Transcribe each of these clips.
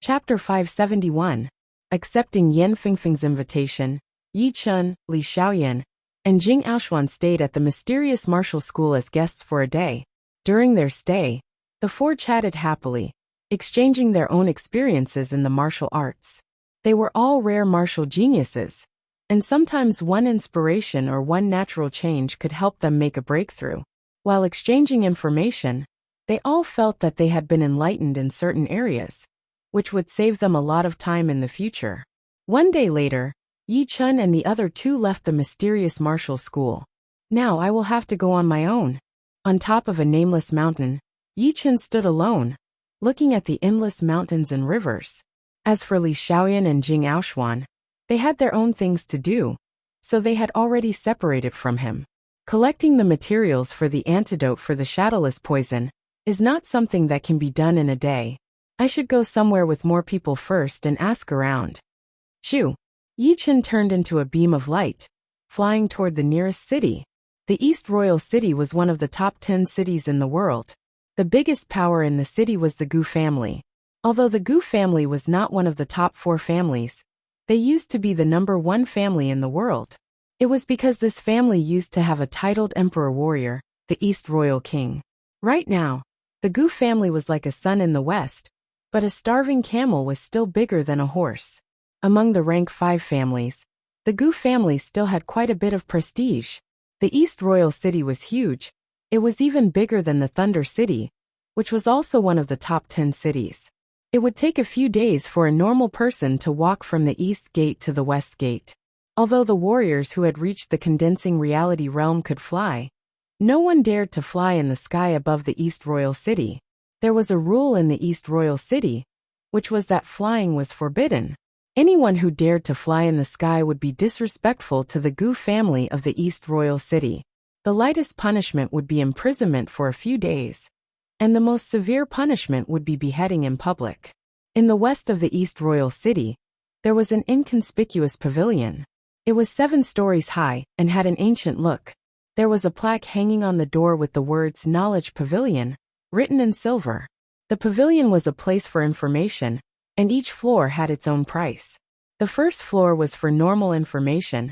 Chapter 571. Accepting Yan Fingfing's invitation. Yi Chun, Li Xiaoyan, and Jing Aoshuan stayed at the mysterious martial school as guests for a day. During their stay, the four chatted happily, exchanging their own experiences in the martial arts. They were all rare martial geniuses, and sometimes one inspiration or one natural change could help them make a breakthrough. While exchanging information, they all felt that they had been enlightened in certain areas, which would save them a lot of time in the future. One day later, Yi Chun and the other two left the mysterious martial school. Now I will have to go on my own. On top of a nameless mountain, Yi Chun stood alone, looking at the endless mountains and rivers. As for Li Xiaoyan and Jing Aoshuan, they had their own things to do, so they had already separated from him. Collecting the materials for the antidote for the shadowless poison is not something that can be done in a day. I should go somewhere with more people first and ask around. Shoo! Yi Chun turned into a beam of light, flying toward the nearest city. The East Royal City was one of the top 10 cities in the world. The biggest power in the city was the Gu family. Although the Gu family was not one of the top 4 families, they used to be the #1 family in the world. It was because this family used to have a titled emperor warrior, the East Royal King. Right now, the Gu family was like a sun in the west, but a starving camel was still bigger than a horse. Among the rank 5 families, the Gu family still had quite a bit of prestige. The East Royal City was huge. It was even bigger than the Thunder City, which was also one of the top 10 cities. It would take a few days for a normal person to walk from the East Gate to the West Gate. Although the warriors who had reached the condensing reality realm could fly, no one dared to fly in the sky above the East Royal City. There was a rule in the East Royal City, which was that flying was forbidden. Anyone who dared to fly in the sky would be disrespectful to the Gu family of the East Royal City. The lightest punishment would be imprisonment for a few days, and the most severe punishment would be beheading in public. In the west of the East Royal City, there was an inconspicuous pavilion. It was 7 stories high and had an ancient look. There was a plaque hanging on the door with the words Knowledge Pavilion, written in silver. The pavilion was a place for information, and each floor had its own price. The first floor was for normal information,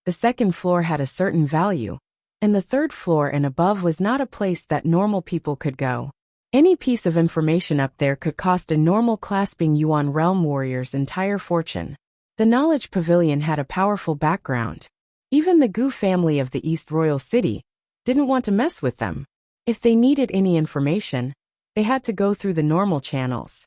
the second floor had a certain value, and the third floor and above was not a place that normal people could go. Any piece of information up there could cost a normal clasping Yuan realm warrior's entire fortune. The Knowledge Pavilion had a powerful background. Even the Gu family of the East Royal City didn't want to mess with them. If they needed any information, they had to go through the normal channels.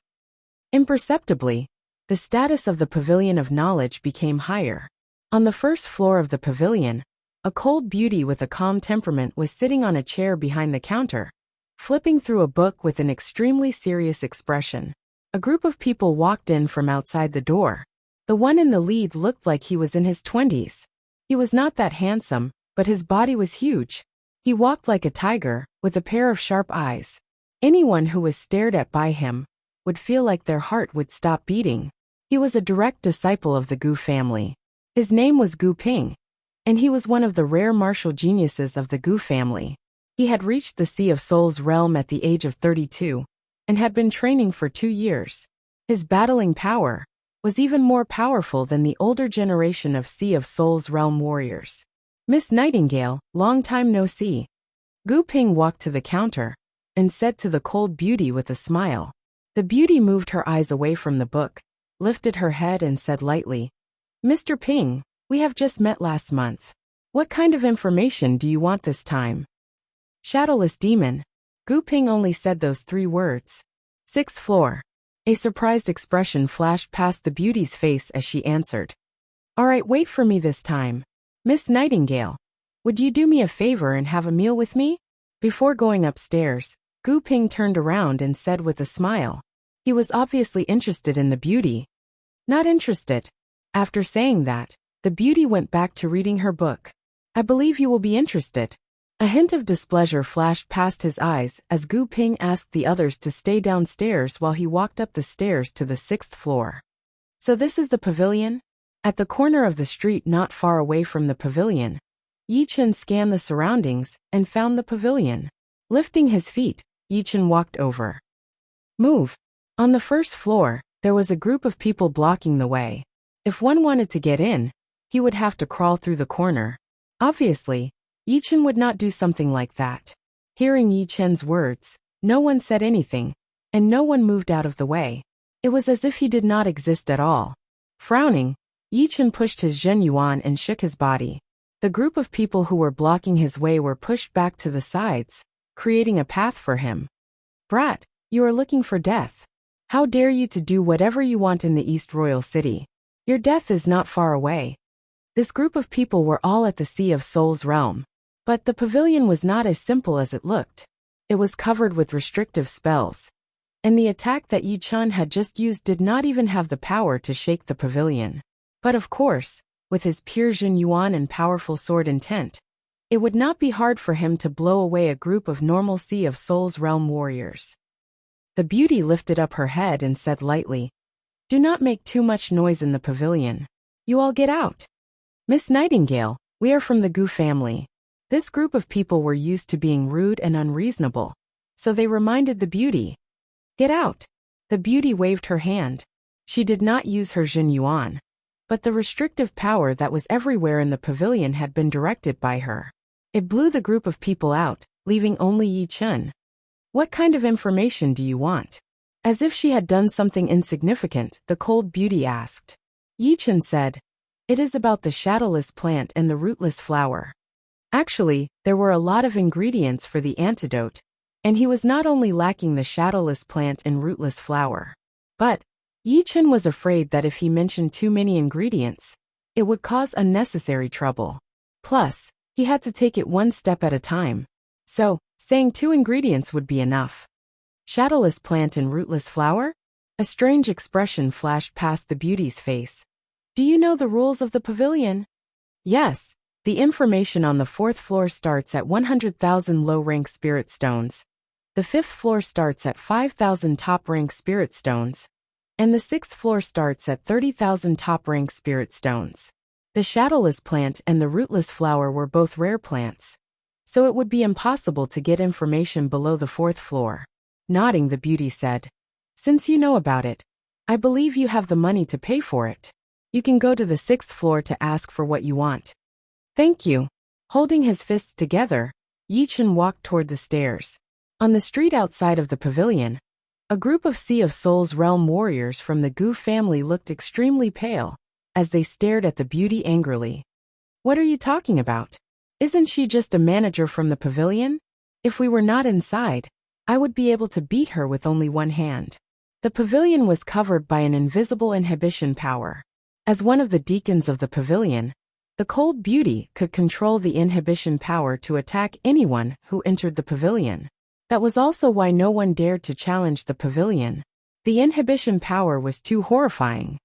Imperceptibly, the status of the Pavilion of Knowledge became higher. On the first floor of the pavilion, a cold beauty with a calm temperament was sitting on a chair behind the counter, flipping through a book with an extremely serious expression. A group of people walked in from outside the door. The one in the lead looked like he was in his 20s. He was not that handsome, but his body was huge. He walked like a tiger, with a pair of sharp eyes. Anyone who was stared at by him would feel like their heart would stop beating. He was a direct disciple of the Gu family. His name was Gu Ping, and he was one of the rare martial geniuses of the Gu family. He had reached the Sea of Souls realm at the age of 32, and had been training for 2 years. His battling power was even more powerful than the older generation of Sea of Souls realm warriors. Miss Nightingale, long time no see. Gu Ping walked to the counter and said to the cold beauty with a smile. The beauty moved her eyes away from the book, lifted her head and said lightly, "Mr. Ping, we have just met last month. What kind of information do you want this time?" Shadowless demon. Gu Ping only said those 3 words. 6th floor. A surprised expression flashed past the beauty's face as she answered. "All right, wait for me this time. Miss Nightingale, would you do me a favor and have a meal with me?" Before going upstairs, Gu Ping turned around and said with a smile. He was obviously interested in the beauty. Not interested. After saying that, the beauty went back to reading her book. "I believe you will be interested." A hint of displeasure flashed past his eyes as Gu Ping asked the others to stay downstairs while he walked up the stairs to the 6th floor. "So this is the pavilion?" At the corner of the street not far away from the pavilion, Yi Chun scanned the surroundings and found the pavilion. Lifting his feet, Yi Chun walked over. "Move." On the first floor, There was a group of people blocking the way. If one wanted to get in, he would have to crawl through the corner. Obviously, Yi Chen would not do something like that. Hearing Yi Chen's words, no one said anything, and no one moved out of the way. It was as if he did not exist at all. Frowning, Yi Chen pushed his Zhen Yuan and shook his body. The group of people who were blocking his way were pushed back to the sides, creating a path for him. Brat, you are looking for death. How dare you to do whatever you want in the East Royal City? Your death is not far away. This group of people were all at the Sea of Soul's realm. But the pavilion was not as simple as it looked. It was covered with restrictive spells. And the attack that Yi Chen had just used did not even have the power to shake the pavilion. But of course, with his pure Jin Yuan and powerful sword intent, it would not be hard for him to blow away a group of normal Sea of Soul's realm warriors. The beauty lifted up her head and said lightly, "Do not make too much noise in the pavilion. You all get out." "Miss Nightingale, we are from the Gu family." This group of people were used to being rude and unreasonable, so they reminded the beauty. "Get out." The beauty waved her hand. She did not use her Jin Yuan, but the restrictive power that was everywhere in the pavilion had been directed by her. It blew the group of people out, leaving only Yi Chen. "What kind of information do you want?" As if she had done something insignificant, the cold beauty asked. Yi Chen said, "It is about the shadowless plant and the rootless flower." Actually, there were a lot of ingredients for the antidote, and he was not only lacking the shadowless plant and rootless flower. But Yi Chen was afraid that if he mentioned too many ingredients, it would cause unnecessary trouble. Plus, he had to take it one step at a time. So, saying 2 ingredients would be enough. Shadowless plant and rootless flower? A strange expression flashed past the beauty's face. "Do you know the rules of the pavilion?" "Yes. The information on the 4th floor starts at 100,000 low-rank spirit stones. The 5th floor starts at 5,000 top-rank spirit stones. And the 6th floor starts at 30,000 top-rank spirit stones." The shadowless plant and the rootless flower were both rare plants, so it would be impossible to get information below the 4th floor. Nodding, the beauty said, "Since you know about it, I believe you have the money to pay for it. You can go to the 6th floor to ask for what you want." "Thank you." Holding his fists together, Yi Chen walked toward the stairs. On the street outside of the pavilion, a group of Sea of Soul's realm warriors from the Gu family looked extremely pale, as they stared at the beauty angrily. "What are you talking about? Isn't she just a manager from the pavilion? If we were not inside, I would be able to beat her with only one hand." The pavilion was covered by an invisible inhibition power. As one of the deacons of the pavilion, the cold beauty could control the inhibition power to attack anyone who entered the pavilion. That was also why no one dared to challenge the pavilion. The inhibition power was too horrifying.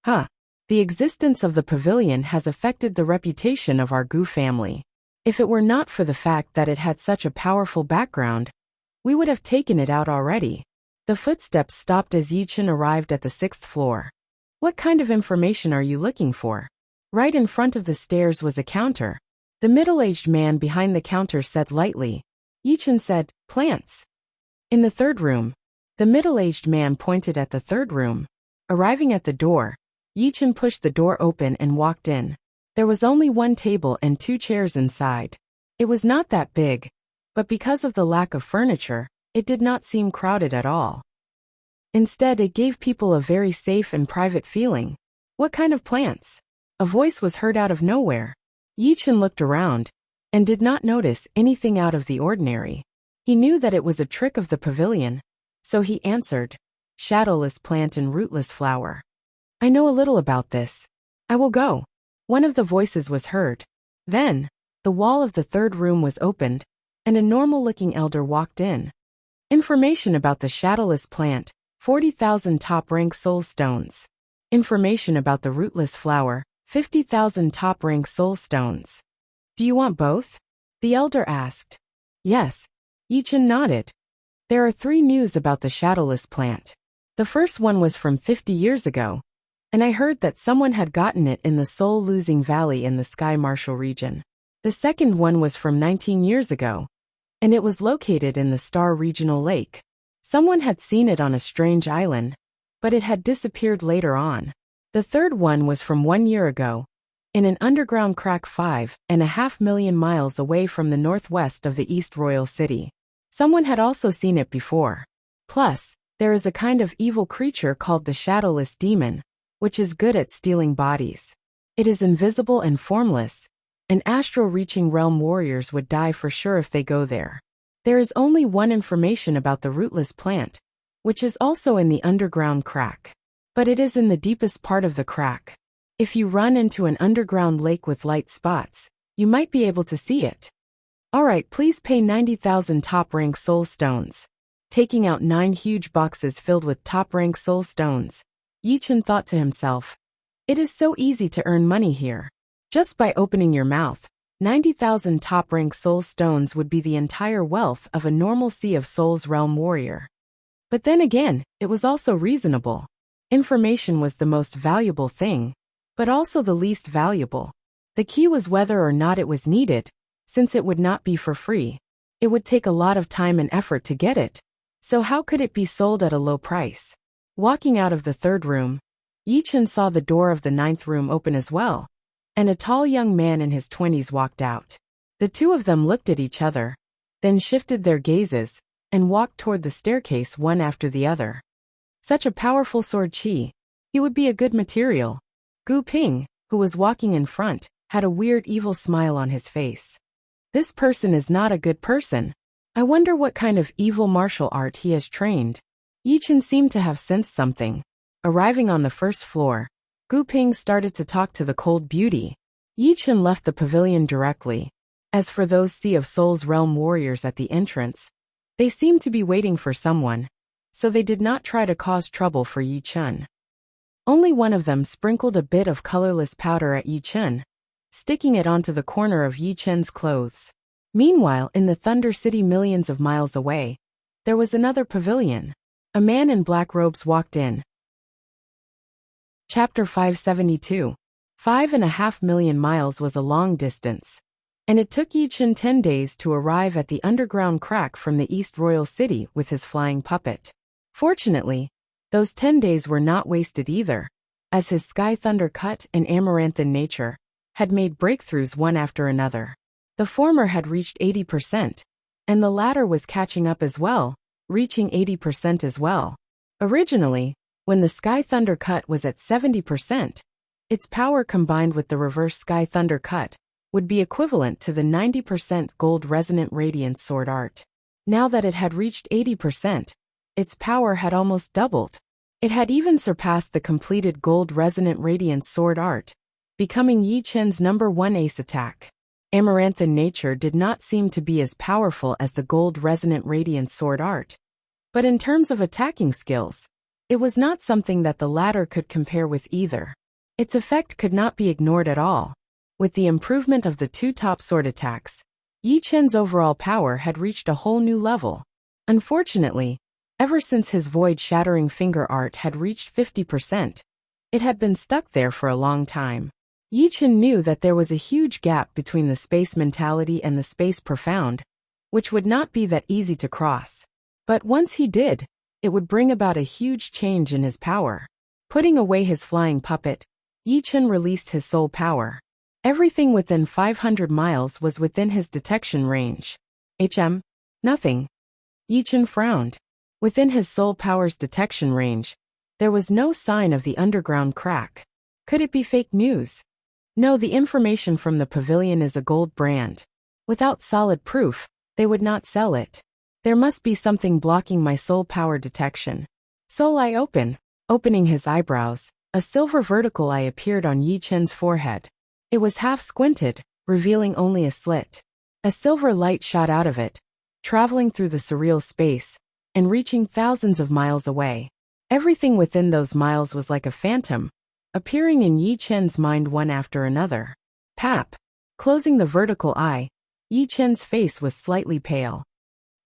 The existence of the pavilion has affected the reputation of our Gu family. If it were not for the fact that it had such a powerful background, we would have taken it out already. The footsteps stopped as Yi Chen arrived at the 6th floor. "What kind of information are you looking for?" Right in front of the stairs was a counter. The middle-aged man behind the counter said lightly. Yi Chen said, "Plants." "In the 3rd room." The middle-aged man pointed at the 3rd room. Arriving at the door, Yi Chen pushed the door open and walked in. There was only one table and 2 chairs inside. It was not that big, but because of the lack of furniture, it did not seem crowded at all. Instead, it gave people a very safe and private feeling. "What kind of plants?" A voice was heard out of nowhere. Yi Chen looked around and did not notice anything out of the ordinary. He knew that it was a trick of the pavilion, so he answered, "Shadowless plant and rootless flower." "I know a little about this. I will go." One of the voices was heard. Then, the wall of the 3rd room was opened, and a normal-looking elder walked in. "Information about the shadowless plant, 40,000 top-rank soul stones. Information about the rootless flower, 50,000 top-rank soul stones. Do you want both?" the elder asked. "Yes." Yi Chen nodded. "There are 3 news about the shadowless plant. The first one was from 50 years ago, and I heard that someone had gotten it in the soul-losing valley in the Sky Martial region. The second one was from 19 years ago, and it was located in the Star Regional Lake. Someone had seen it on a strange island, but it had disappeared later on. The third one was from 1 year ago, in an underground crack 5.5 million miles away from the northwest of the East Royal City. Someone had also seen it before. Plus, there is a kind of evil creature called the Shadowless Demon, which is good at stealing bodies. It is invisible and formless, and astral-reaching realm warriors would die for sure if they go there. There is only one information about the rootless plant, which is also in the underground crack. But it is in the deepest part of the crack. If you run into an underground lake with light spots, you might be able to see it. Alright, please pay 90,000 top-rank soul stones. Taking out 9 huge boxes filled with top-rank soul stones, Yichen thought to himself, it is so easy to earn money here. Just by opening your mouth, 90,000 top-rank soul stones would be the entire wealth of a normal Sea of Souls realm warrior. But then again, it was also reasonable. Information was the most valuable thing, but also the least valuable. The key was whether or not it was needed, since it would not be for free. It would take a lot of time and effort to get it, so how could it be sold at a low price? Walking out of the third room, Yichen saw the door of the 9th room open as well, and a tall young man in his 20s walked out. The two of them looked at each other, then shifted their gazes, and walked toward the staircase one after the other. Such a powerful sword chi. He would be a good material. Gu Ping, who was walking in front, had a weird evil smile on his face. This person is not a good person. I wonder what kind of evil martial art he has trained. Yichen seemed to have sensed something. Arriving on the first floor, Gu Ping started to talk to the cold beauty. Yichen left the pavilion directly. As for those Sea of Souls realm warriors at the entrance, they seemed to be waiting for someone, so they did not try to cause trouble for Yichen. Only one of them sprinkled a bit of colorless powder at Yichen, sticking it onto the corner of Yichen's clothes. Meanwhile, in the Thunder City millions of miles away, there was another pavilion. A man in black robes walked in. Chapter 572. 5.5 million miles was a long distance, and it took Yichen 10 days to arrive at the underground crack from the East Royal City with his flying puppet. Fortunately, those 10 days were not wasted either, as his Sky Thunder Cut and Amaranthan nature had made breakthroughs one after another. The former had reached 80%, and the latter was catching up as well, reaching 80% as well. Originally, when the Sky Thunder Cut was at 70%, its power combined with the reverse Sky Thunder Cut would be equivalent to the 90% Gold Resonant Radiance sword art. Now that it had reached 80%, its power had almost doubled. It had even surpassed the completed Gold Resonant Radiance sword art, becoming Yichen's #1 ace attack. Amaranthan nature did not seem to be as powerful as the Gold Resonant Radiance sword art, but in terms of attacking skills, it was not something that the latter could compare with either. Its effect could not be ignored at all. With the improvement of the two top sword attacks, Yichen's overall power had reached a whole new level. Unfortunately, ever since his void-shattering finger art had reached 50%, it had been stuck there for a long time. Yichen knew that there was a huge gap between the space mentality and the space profound, which would not be that easy to cross. But once he did, it would bring about a huge change in his power. Putting away his flying puppet, Yichen released his soul power. Everything within 500 miles was within his detection range. Nothing. Yichen frowned. Within his soul power's detection range, there was no sign of the underground crack. Could it be fake news? No, the information from the pavilion is a gold brand. Without solid proof, they would not sell it. There must be something blocking my soul power detection. Soul eye open. Opening his eyebrows, a silver vertical eye appeared on Yichen's forehead. It was half squinted, revealing only a slit. A silver light shot out of it, traveling through the surreal space, and reaching thousands of miles away. Everything within those miles was like a phantom, appearing in Yichen's mind one after another. Pap. Closing the vertical eye, Yichen's face was slightly pale.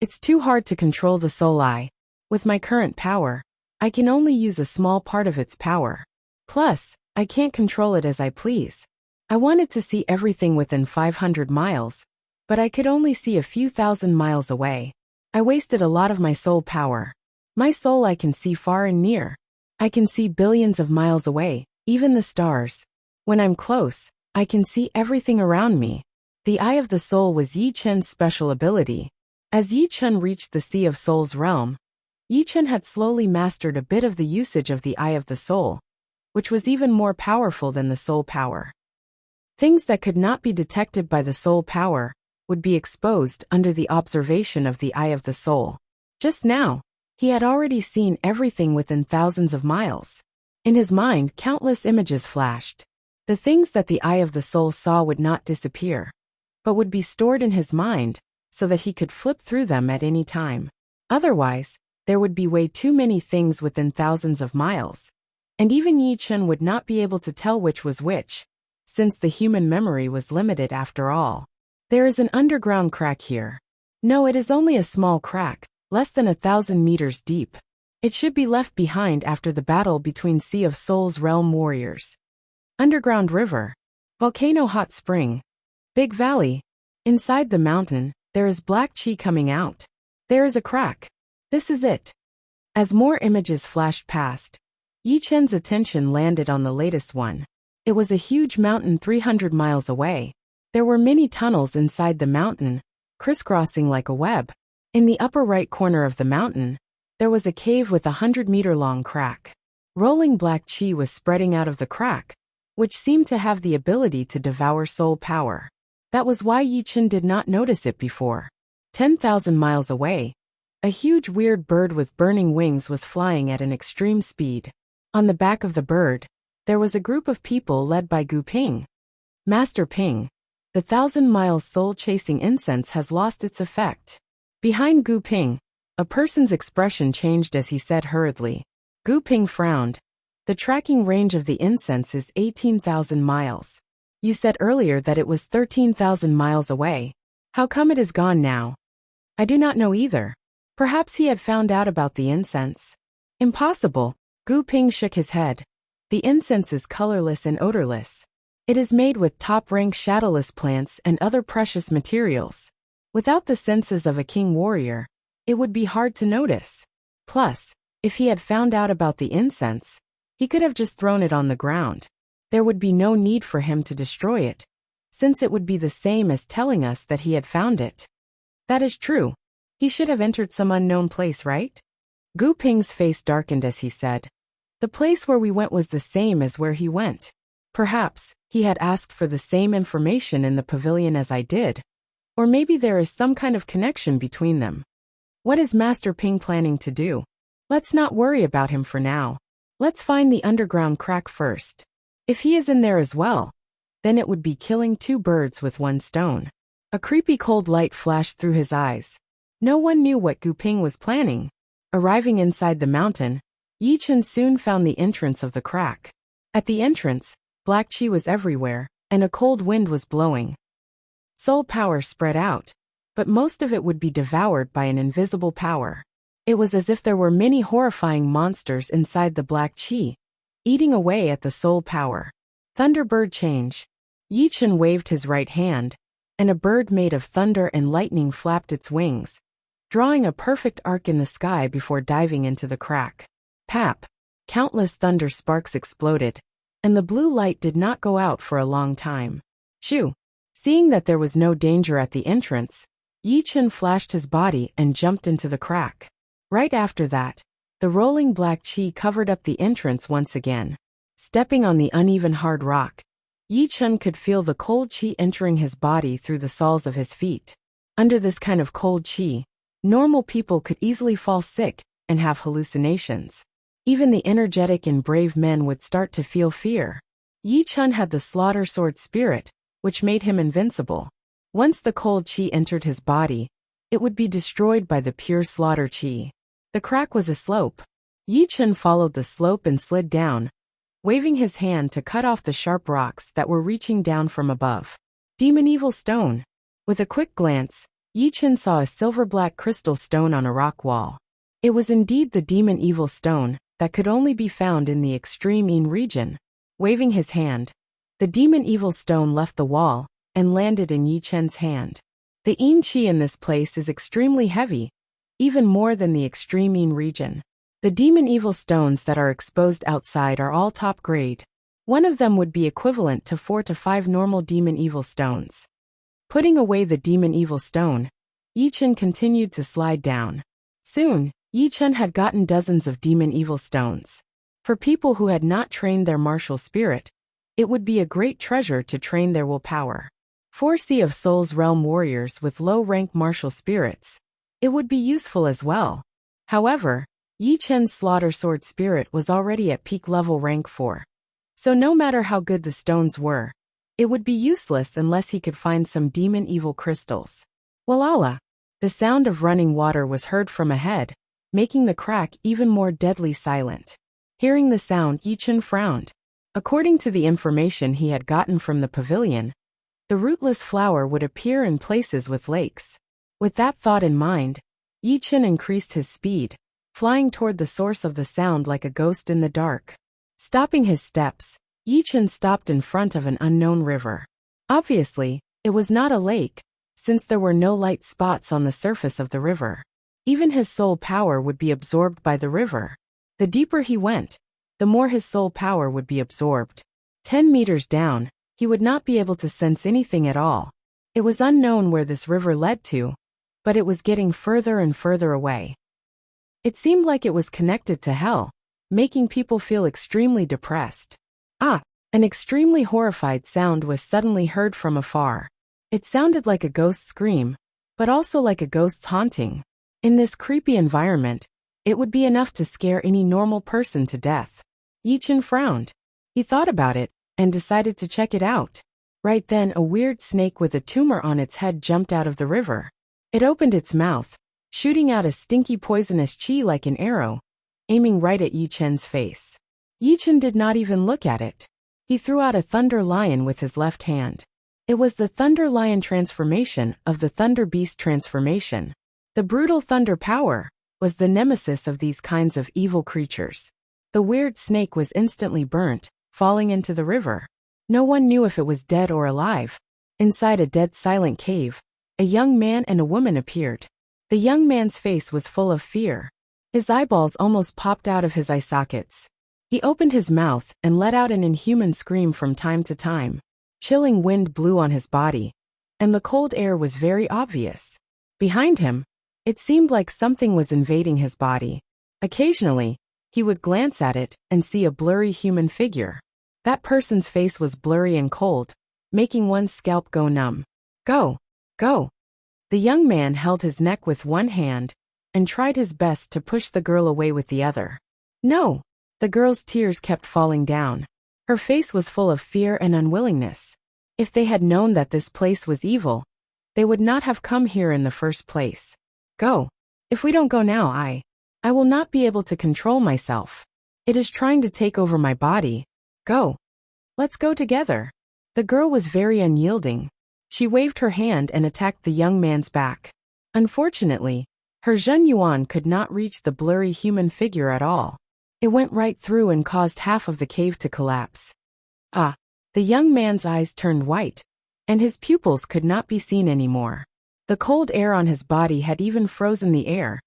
It's too hard to control the soul eye. With my current power, I can only use a small part of its power. Plus, I can't control it as I please. I wanted to see everything within 500 miles, but I could only see a few thousand miles away. I wasted a lot of my soul power. My soul I can see far and near. I can see billions of miles away, even the stars. When I'm close, I can see everything around me. The Eye of the Soul was Yi Chen's special ability. As Yi Chen reached the Sea of Soul's realm, Yi Chen had slowly mastered a bit of the usage of the Eye of the Soul, which was even more powerful than the soul power. Things that could not be detected by the soul power would be exposed under the observation of the Eye of the Soul. Just now, he had already seen everything within thousands of miles. In his mind, countless images flashed. The things that the Eye of the Soul saw would not disappear, but would be stored in his mind so that he could flip through them at any time. Otherwise, there would be way too many things within thousands of miles, and even Yi Chen would not be able to tell which was which, since the human memory was limited after all. There is an underground crack here. No, it is only a small crack, less than 1,000 meters deep. It should be left behind after the battle between Sea of Soul's realm warriors. Underground river. Volcano hot spring. Big valley. Inside the mountain, there is black chi coming out. There is a crack. This is it. As more images flashed past, Yi Chen's attention landed on the latest one. It was a huge mountain 300 miles away. There were many tunnels inside the mountain, crisscrossing like a web. In the upper right corner of the mountain, there was a cave with 100-meter-long crack. Rolling black chi was spreading out of the crack, which seemed to have the ability to devour soul power. That was why Yi Chen did not notice it before. 10,000 miles away, a huge weird bird with burning wings was flying at an extreme speed. On the back of the bird, there was a group of people led by Gu Ping. Master Ping, the 1,000-mile soul-chasing incense has lost its effect. Behind Gu Ping, a person's expression changed as he said hurriedly. Gu Ping frowned. The tracking range of the incense is 18,000 miles. You said earlier that it was 13,000 miles away. How come it is gone now? I do not know either. Perhaps he had found out about the incense. Impossible. Gu Ping shook his head. The incense is colorless and odorless. It is made with top-rank shadowless plants and other precious materials. Without the senses of a king warrior, it would be hard to notice. Plus, if he had found out about the incense, he could have just thrown it on the ground. There would be no need for him to destroy it, since it would be the same as telling us that he had found it. That is true. He should have entered some unknown place, right? Gu Ping's face darkened as he said. The place where we went was the same as where he went. Perhaps he had asked for the same information in the pavilion as I did. Or maybe there is some kind of connection between them. What is Master Ping planning to do? Let's not worry about him for now. Let's find the underground crack first. If he is in there as well, then it would be killing two birds with one stone. A creepy cold light flashed through his eyes. No one knew what Gu Ping was planning. Arriving inside the mountain, Yi Chen soon found the entrance of the crack. At the entrance, black chi was everywhere, and a cold wind was blowing. Soul power spread out, but most of it would be devoured by an invisible power. It was as if there were many horrifying monsters inside the black chi, eating away at the soul power. Thunderbird change. Yi Chen waved his right hand, and a bird made of thunder and lightning flapped its wings, drawing a perfect arc in the sky before diving into the crack. Pap! Countless thunder sparks exploded, and the blue light did not go out for a long time. Shoo! Seeing that there was no danger at the entrance, Yi Chen flashed his body and jumped into the crack. Right after that, the rolling black chi covered up the entrance once again. Stepping on the uneven hard rock, Yi Chen could feel the cold chi entering his body through the soles of his feet. Under this kind of cold chi, normal people could easily fall sick and have hallucinations. Even the energetic and brave men would start to feel fear. Yi Chen had the slaughter sword spirit, which made him invincible. Once the cold chi entered his body, it would be destroyed by the pure slaughter chi. The crack was a slope. Yi Chen followed the slope and slid down, waving his hand to cut off the sharp rocks that were reaching down from above. Demon Evil Stone. With a quick glance, Yi Chen saw a silver-black crystal stone on a rock wall. It was indeed the Demon Evil Stone that could only be found in the extreme Yin region. Waving his hand, the Demon Evil Stone left the wall and landed in Yi Chen's hand. The Yin Qi in this place is extremely heavy, even more than the extreme Yin region. The demon evil stones that are exposed outside are all top grade. One of them would be equivalent to 4 to 5 normal demon evil stones. Putting away the demon evil stone, Yi Chen continued to slide down. Soon, Yi Chen had gotten dozens of demon evil stones. For people who had not trained their martial spirit, it would be a great treasure to train their willpower. For Sea of Souls realm warriors with low-rank martial spirits, it would be useful as well. However, Yi Chen's slaughter sword spirit was already at peak level rank 4. So no matter how good the stones were, it would be useless unless he could find some demon evil crystals. Walala! The sound of running water was heard from ahead, making the crack even more deadly silent. Hearing the sound, Yi Chen frowned. According to the information he had gotten from the pavilion, the rootless flower would appear in places with lakes. With that thought in mind, Yi Chen increased his speed, flying toward the source of the sound like a ghost in the dark. Stopping his steps, Yi Chen stopped in front of an unknown river. Obviously, it was not a lake, since there were no light spots on the surface of the river. Even his soul power would be absorbed by the river. The deeper he went, the more his soul power would be absorbed. 10 meters down, he would not be able to sense anything at all. It was unknown where this river led to, but it was getting further and further away. It seemed like it was connected to hell, making people feel extremely depressed. An extremely horrified sound was suddenly heard from afar. It sounded like a ghost scream, but also like a ghost's haunting. In this creepy environment, it would be enough to scare any normal person to death. Yi Chen frowned. He thought about it, and decided to check it out. Right then a weird snake with a tumor on its head jumped out of the river. It opened its mouth, shooting out a stinky poisonous chi like an arrow, aiming right at Yi Chen's face. Yi Chen did not even look at it. He threw out a thunder lion with his left hand. It was the thunder lion transformation of the thunder beast transformation. The brutal thunder power was the nemesis of these kinds of evil creatures. The weird snake was instantly burnt, falling into the river. No one knew if it was dead or alive. Inside a dead silent cave, a young man and a woman appeared. The young man's face was full of fear. His eyeballs almost popped out of his eye sockets. He opened his mouth and let out an inhuman scream from time to time. Chilling wind blew on his body, and the cold air was very obvious. Behind him, it seemed like something was invading his body. Occasionally, he would glance at it and see a blurry human figure. That person's face was blurry and cold, making one's scalp go numb. Go! Go! The young man held his neck with one hand and tried his best to push the girl away with the other. No! The girl's tears kept falling down. Her face was full of fear and unwillingness. If they had known that this place was evil, they would not have come here in the first place. Go! If we don't go now, I will not be able to control myself. It is trying to take over my body. Go! Let's go together. The girl was very unyielding. She waved her hand and attacked the young man's back. Unfortunately, her Zhen Yuan could not reach the blurry human figure at all. It went right through and caused half of the cave to collapse. The young man's eyes turned white, and his pupils could not be seen anymore. The cold air on his body had even frozen the air,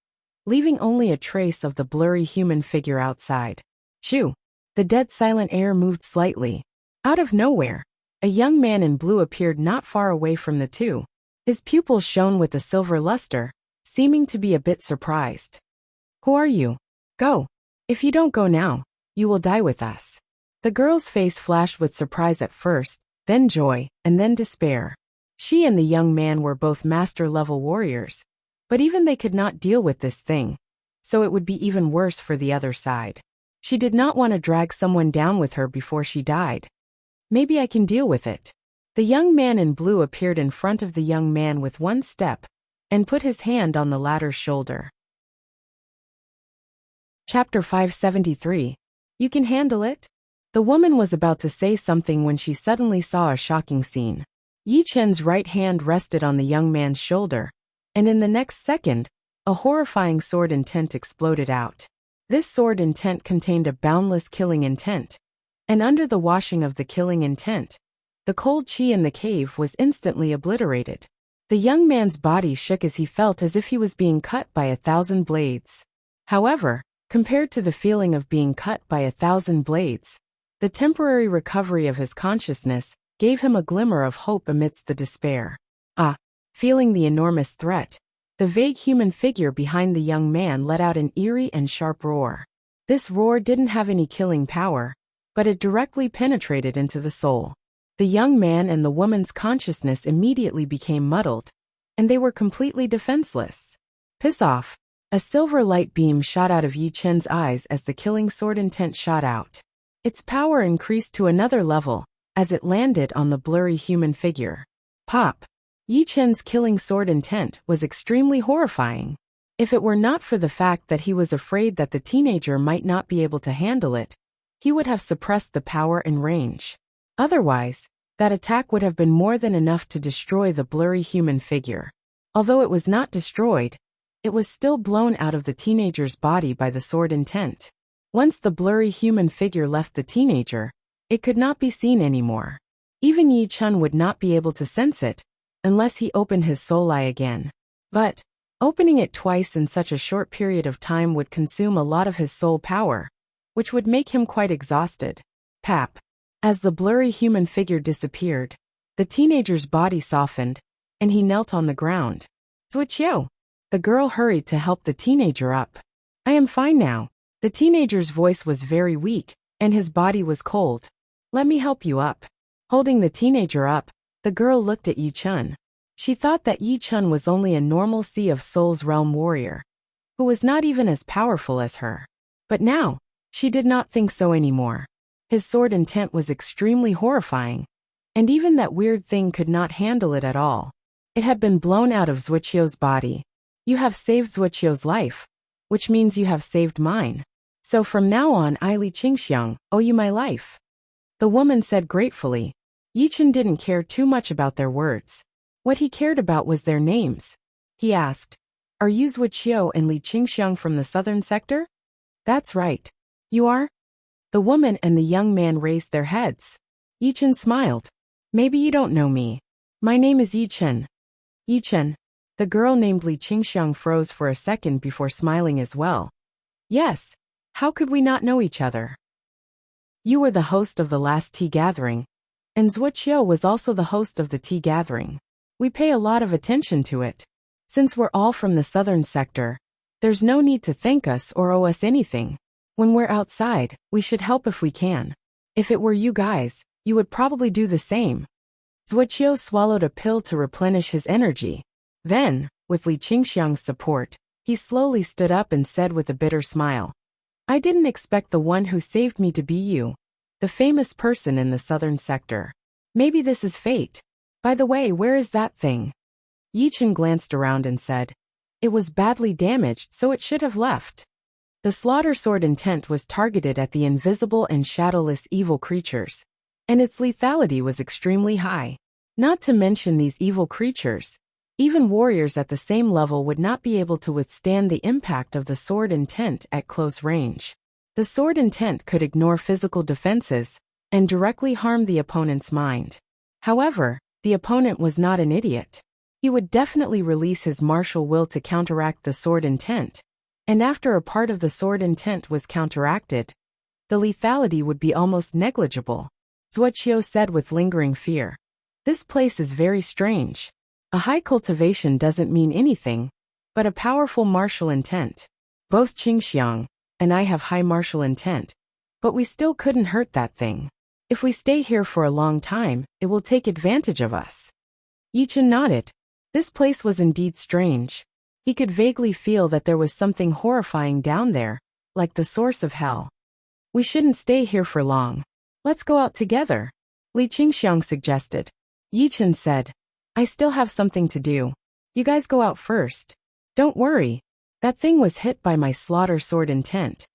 leaving only a trace of the blurry human figure outside. Shoo! The dead silent air moved slightly. Out of nowhere, a young man in blue appeared not far away from the two. His pupils shone with a silver luster, seeming to be a bit surprised. Who are you? Go! If you don't go now, you will die with us. The girl's face flashed with surprise at first, then joy, and then despair. She and the young man were both master-level warriors, but even they could not deal with this thing, so it would be even worse for the other side. She did not want to drag someone down with her before she died. Maybe I can deal with it. The young man in blue appeared in front of the young man with one step, and put his hand on the latter's shoulder. Chapter 573. You can handle it? The woman was about to say something when she suddenly saw a shocking scene. Yi Chen's right hand rested on the young man's shoulder, and in the next second, a horrifying sword intent exploded out. This sword intent contained a boundless killing intent, and under the washing of the killing intent, the cold chi in the cave was instantly obliterated. The young man's body shook as he felt as if he was being cut by 1,000 blades. However, Compared to the feeling of being cut by 1,000 blades, the temporary recovery of his consciousness gave him a glimmer of hope amidst the despair. Feeling the enormous threat, the vague human figure behind the young man let out an eerie and sharp roar. This roar didn't have any killing power, but it directly penetrated into the soul. The young man and the woman's consciousness immediately became muddled, and they were completely defenseless. Piss off! A silver light beam shot out of Yi Chen's eyes as the killing sword intent shot out. Its power increased to another level as it landed on the blurry human figure. Pop! Yi Chen's killing sword intent was extremely horrifying. If it were not for the fact that he was afraid that the teenager might not be able to handle it, he would have suppressed the power and range. Otherwise, that attack would have been more than enough to destroy the blurry human figure. Although it was not destroyed, it was still blown out of the teenager's body by the sword intent. Once the blurry human figure left the teenager, it could not be seen anymore. Even Yi Chen would not be able to sense it, unless he opened his soul eye again. But opening it twice in such a short period of time would consume a lot of his soul power, which would make him quite exhausted. Pap! As the blurry human figure disappeared, the teenager's body softened, and he knelt on the ground. Wuxia! The girl hurried to help the teenager up. I am fine now. The teenager's voice was very weak, and his body was cold. Let me help you up. Holding the teenager up, the girl looked at Yi Chen. She thought that Yi Chen was only a normal Sea of Souls realm warrior, who was not even as powerful as her. But now, she did not think so anymore. His sword intent was extremely horrifying, and even that weird thing could not handle it at all. It had been blown out of Wuxia's body. You have saved Wuxia's life, which means you have saved mine. So from now on I Li Qingxiang owe you my life. The woman said gratefully. Yi Chen didn't care too much about their words. What he cared about was their names. He asked, Are you Wuxia and Li Qingxiang from the southern sector? That's right. You are? The woman and the young man raised their heads. Yi Chen smiled. Maybe you don't know me. My name is Yi Chen. Yi Chen. The girl named Li Qingxiang froze for a second before smiling as well. Yes. How could we not know each other? You were the host of the last tea gathering, and Wuxia was also the host of the tea gathering. We pay a lot of attention to it. Since we're all from the southern sector, there's no need to thank us or owe us anything. When we're outside, we should help if we can. If it were you guys, you would probably do the same. Wuxia swallowed a pill to replenish his energy. Then, with Li Qingxiang's support, he slowly stood up and said with a bitter smile, I didn't expect the one who saved me to be you, the famous person in the southern sector. Maybe this is fate. By the way, where is that thing? Yi Chen glanced around and said, It was badly damaged, so it should have left. The slaughter sword intent was targeted at the invisible and shadowless evil creatures, and its lethality was extremely high. Not to mention these evil creatures, even warriors at the same level would not be able to withstand the impact of the sword intent at close range. The sword intent could ignore physical defenses and directly harm the opponent's mind. However, the opponent was not an idiot. He would definitely release his martial will to counteract the sword intent, and after a part of the sword intent was counteracted, the lethality would be almost negligible. Wuxia said with lingering fear. This place is very strange. A high cultivation doesn't mean anything, but a powerful martial intent. Both Qingxiang and I have high martial intent, but we still couldn't hurt that thing. If we stay here for a long time, it will take advantage of us. Yi Chen nodded. This place was indeed strange. He could vaguely feel that there was something horrifying down there, like the source of hell. We shouldn't stay here for long. Let's go out together, Li Qingxiang suggested. Yi Chen said, I still have something to do. You guys go out first. Don't worry. That thing was hit by my slaughter sword intent,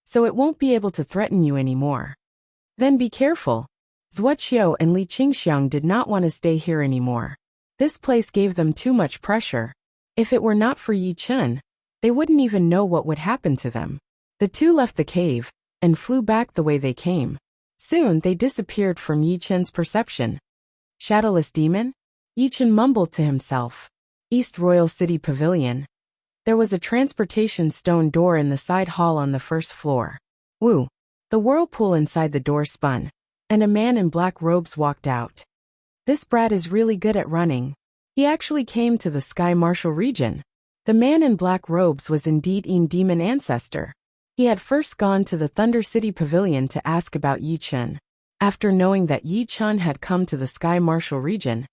so it won't be able to threaten you anymore. Then be careful. Wuxia and Li Qingxiang did not want to stay here anymore. This place gave them too much pressure. If it were not for Yi Chen, they wouldn't even know what would happen to them. The two left the cave and flew back the way they came. Soon they disappeared from Yi Chen's perception. Shadowless demon? Yi Chen mumbled to himself. East Royal City Pavilion. There was a transportation stone door in the side hall on the first floor. Woo! The whirlpool inside the door spun, and a man in black robes walked out. This brat is really good at running. He actually came to the Sky Martial region. The man in black robes was indeed Ein Demon Ancestor. He had first gone to the Thunder City Pavilion to ask about Yi Chun. After knowing that Yi Chun had come to the Sky Martial region,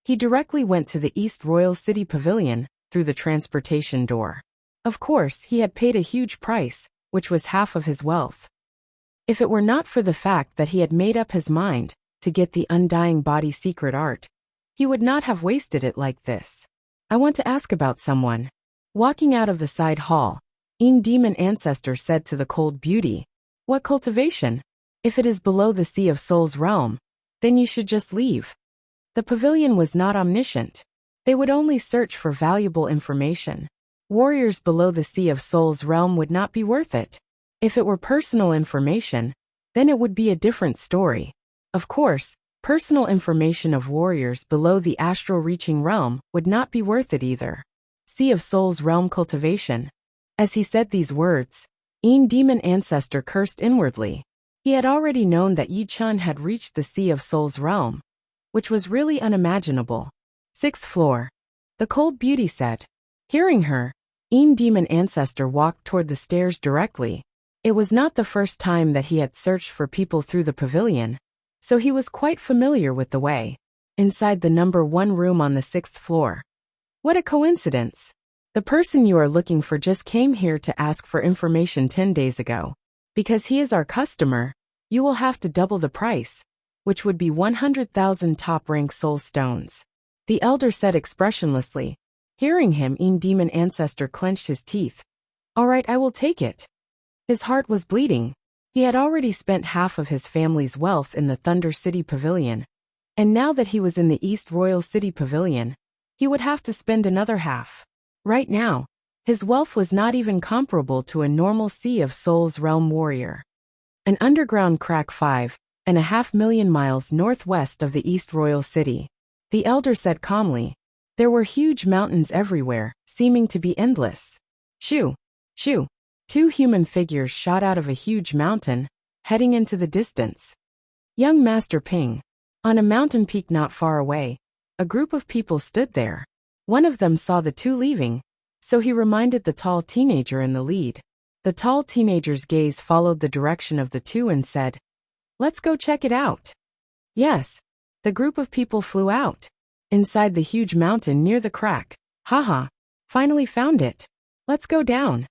he directly went to the East Royal City Pavilion through the transportation door. Of course, he had paid a huge price, which was half of his wealth. If it were not for the fact that he had made up his mind to get the Undying Body secret art, he would not have wasted it like this. I want to ask about someone. Walking out of the side hall, Ein Demon Ancestor said to the cold beauty, "What cultivation? If it is below the Sea of Souls realm, then you should just leave." The pavilion was not omniscient. They would only search for valuable information. Warriors below the Sea of Souls realm would not be worth it. If it were personal information, then it would be a different story. Of course, personal information of warriors below the astral reaching realm would not be worth it either. Sea of Souls realm cultivation. As he said these words, Ein Demon Ancestor cursed inwardly. He had already known that Yi Chun had reached the Sea of Souls realm, which was really unimaginable. 6th floor. The cold beauty said. Hearing her, Ein Demon Ancestor walked toward the stairs directly. It was not the first time that he had searched for people through the pavilion, so he was quite familiar with the way. Inside the number 1 room on the 6th floor. What a coincidence. The person you are looking for just came here to ask for information 10 days ago. Because he is our customer, you will have to double the price, which would be 100,000 top-rank soul stones. The elder said expressionlessly. Hearing him, Ein Demon Ancestor clenched his teeth. All right, I will take it. His heart was bleeding. He had already spent half of his family's wealth in the Thunder City Pavilion, and now that he was in the East Royal City Pavilion, he would have to spend another half. Right now, his wealth was not even comparable to a normal Sea of Souls realm warrior. An underground crack 5.5 million miles northwest of the East Royal City. The elder said calmly. There were huge mountains everywhere, seeming to be endless. Shoo! Shoo! 2 human figures shot out of a huge mountain, heading into the distance. Young Master Ping. On a mountain peak not far away, a group of people stood there. One of them saw the 2 leaving, so he reminded the tall teenager in the lead. The tall teenager's gaze followed the direction of the 2 and said, Let's go check it out. Yes. The group of people flew out. Inside the huge mountain near the crack. Haha. Finally found it. Let's go down.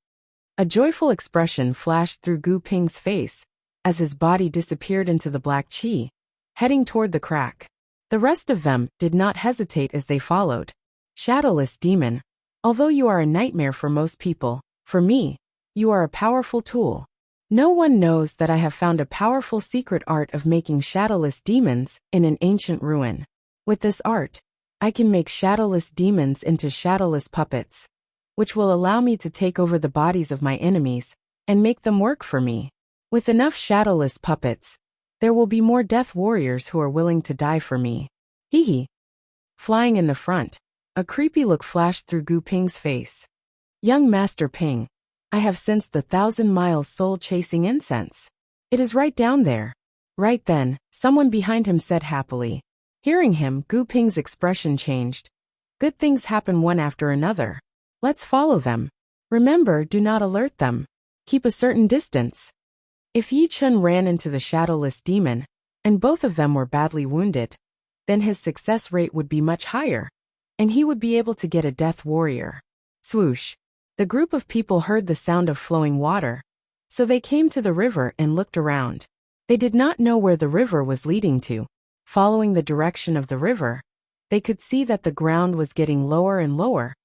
A joyful expression flashed through Gu Ping's face, as his body disappeared into the black chi, heading toward the crack. The rest of them did not hesitate as they followed. Shadowless demon. Although you are a nightmare for most people, for me, you are a powerful tool. No one knows that I have found a powerful secret art of making shadowless demons in an ancient ruin. With this art, I can make shadowless demons into shadowless puppets, which will allow me to take over the bodies of my enemies and make them work for me. With enough shadowless puppets, there will be more death warriors who are willing to die for me. Hee hee. Flying in the front, a creepy look flashed through Gu Ping's face. Young Master Ping, I have sensed the 1,000 miles soul-chasing incense. It is right down there. Right then, someone behind him said happily. Hearing him, Gu Ping's expression changed. Good things happen one after another. Let's follow them. Remember, do not alert them. Keep a certain distance. If Yi Chun ran into the shadowless demon, and both of them were badly wounded, then his success rate would be much higher, and he would be able to get a death warrior. Swoosh. The group of people heard the sound of flowing water, so they came to the river and looked around. They did not know where the river was leading to. Following the direction of the river, they could see that the ground was getting lower and lower,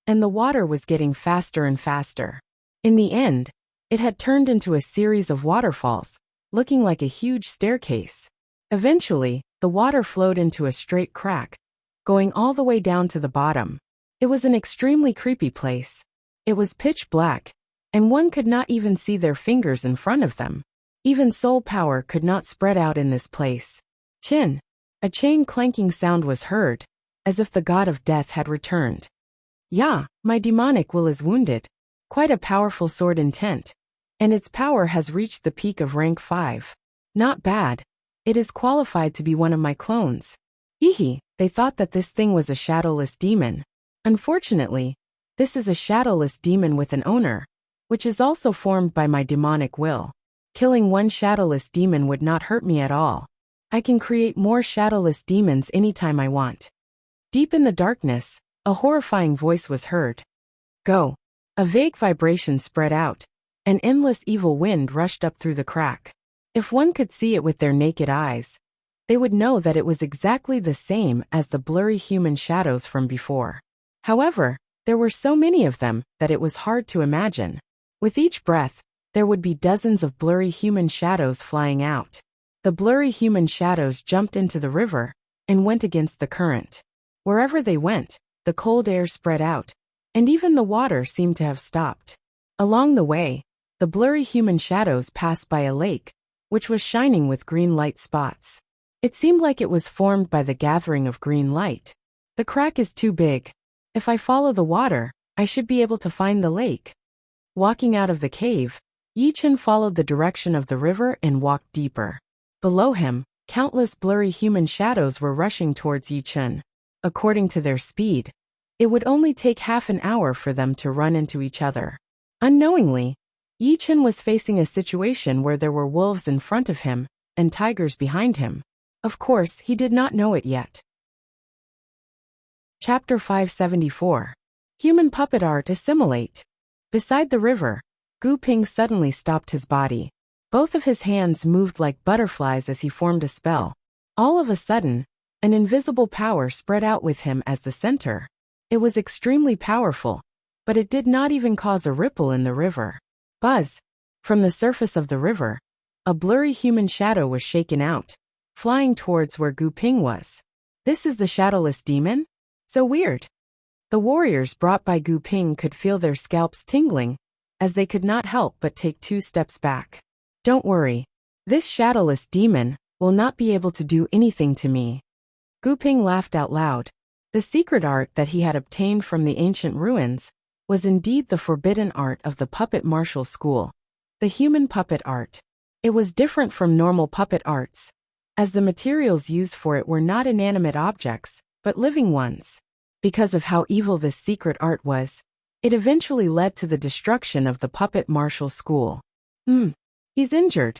and the water was getting faster and faster. In the end, it had turned into a series of waterfalls, looking like a huge staircase. Eventually, the water flowed into a straight crack, going all the way down to the bottom. It was an extremely creepy place. It was pitch black, and one could not even see their fingers in front of them. Even soul power could not spread out in this place. Chin. A chain clanking sound was heard, as if the god of death had returned. Yeah, my demonic will is wounded. Quite a powerful sword intent. And its power has reached the peak of rank 5. Not bad. It is qualified to be one of my clones. Ehe, they thought that this thing was a shadowless demon. Unfortunately, this is a shadowless demon with an owner, which is also formed by my demonic will. Killing one shadowless demon would not hurt me at all. I can create more shadowless demons anytime I want. Deep in the darkness, a horrifying voice was heard. Go. A vague vibration spread out. An endless evil wind rushed up through the crack. If one could see it with their naked eyes, they would know that it was exactly the same as the blurry human shadows from before. However, there were so many of them that it was hard to imagine. With each breath, there would be dozens of blurry human shadows flying out. The blurry human shadows jumped into the river and went against the current. Wherever they went, the cold air spread out, and even the water seemed to have stopped. Along the way, the blurry human shadows passed by a lake, which was shining with green light spots. It seemed like it was formed by the gathering of green light. The crack is too big. If I follow the water, I should be able to find the lake. Walking out of the cave, Yi-Chen followed the direction of the river and walked deeper. Below him, countless blurry human shadows were rushing towards Yi-Chen. According to their speed, it would only take half an hour for them to run into each other. Unknowingly, Yi-Chen was facing a situation where there were wolves in front of him and tigers behind him. Of course, he did not know it yet. Chapter 574. Human Puppet Art Assimilate. Beside the river, Gu Ping suddenly stopped his body. Both of his hands moved like butterflies as he formed a spell. All of a sudden, an invisible power spread out with him as the center. It was extremely powerful, but it did not even cause a ripple in the river. Buzz! From the surface of the river, a blurry human shadow was shaken out, flying towards where Gu Ping was. This is the shadowless demon? So weird. The warriors brought by Gu Ping could feel their scalps tingling, as they could not help but take 2 steps back. Don't worry. This shadowless demon will not be able to do anything to me. Gu Ping laughed out loud. The secret art that he had obtained from the ancient ruins was indeed the forbidden art of the puppet martial school, the human puppet art. It was different from normal puppet arts, as the materials used for it were not inanimate objects, but living ones. Because of how evil this secret art was, it eventually led to the destruction of the puppet martial school. He's injured.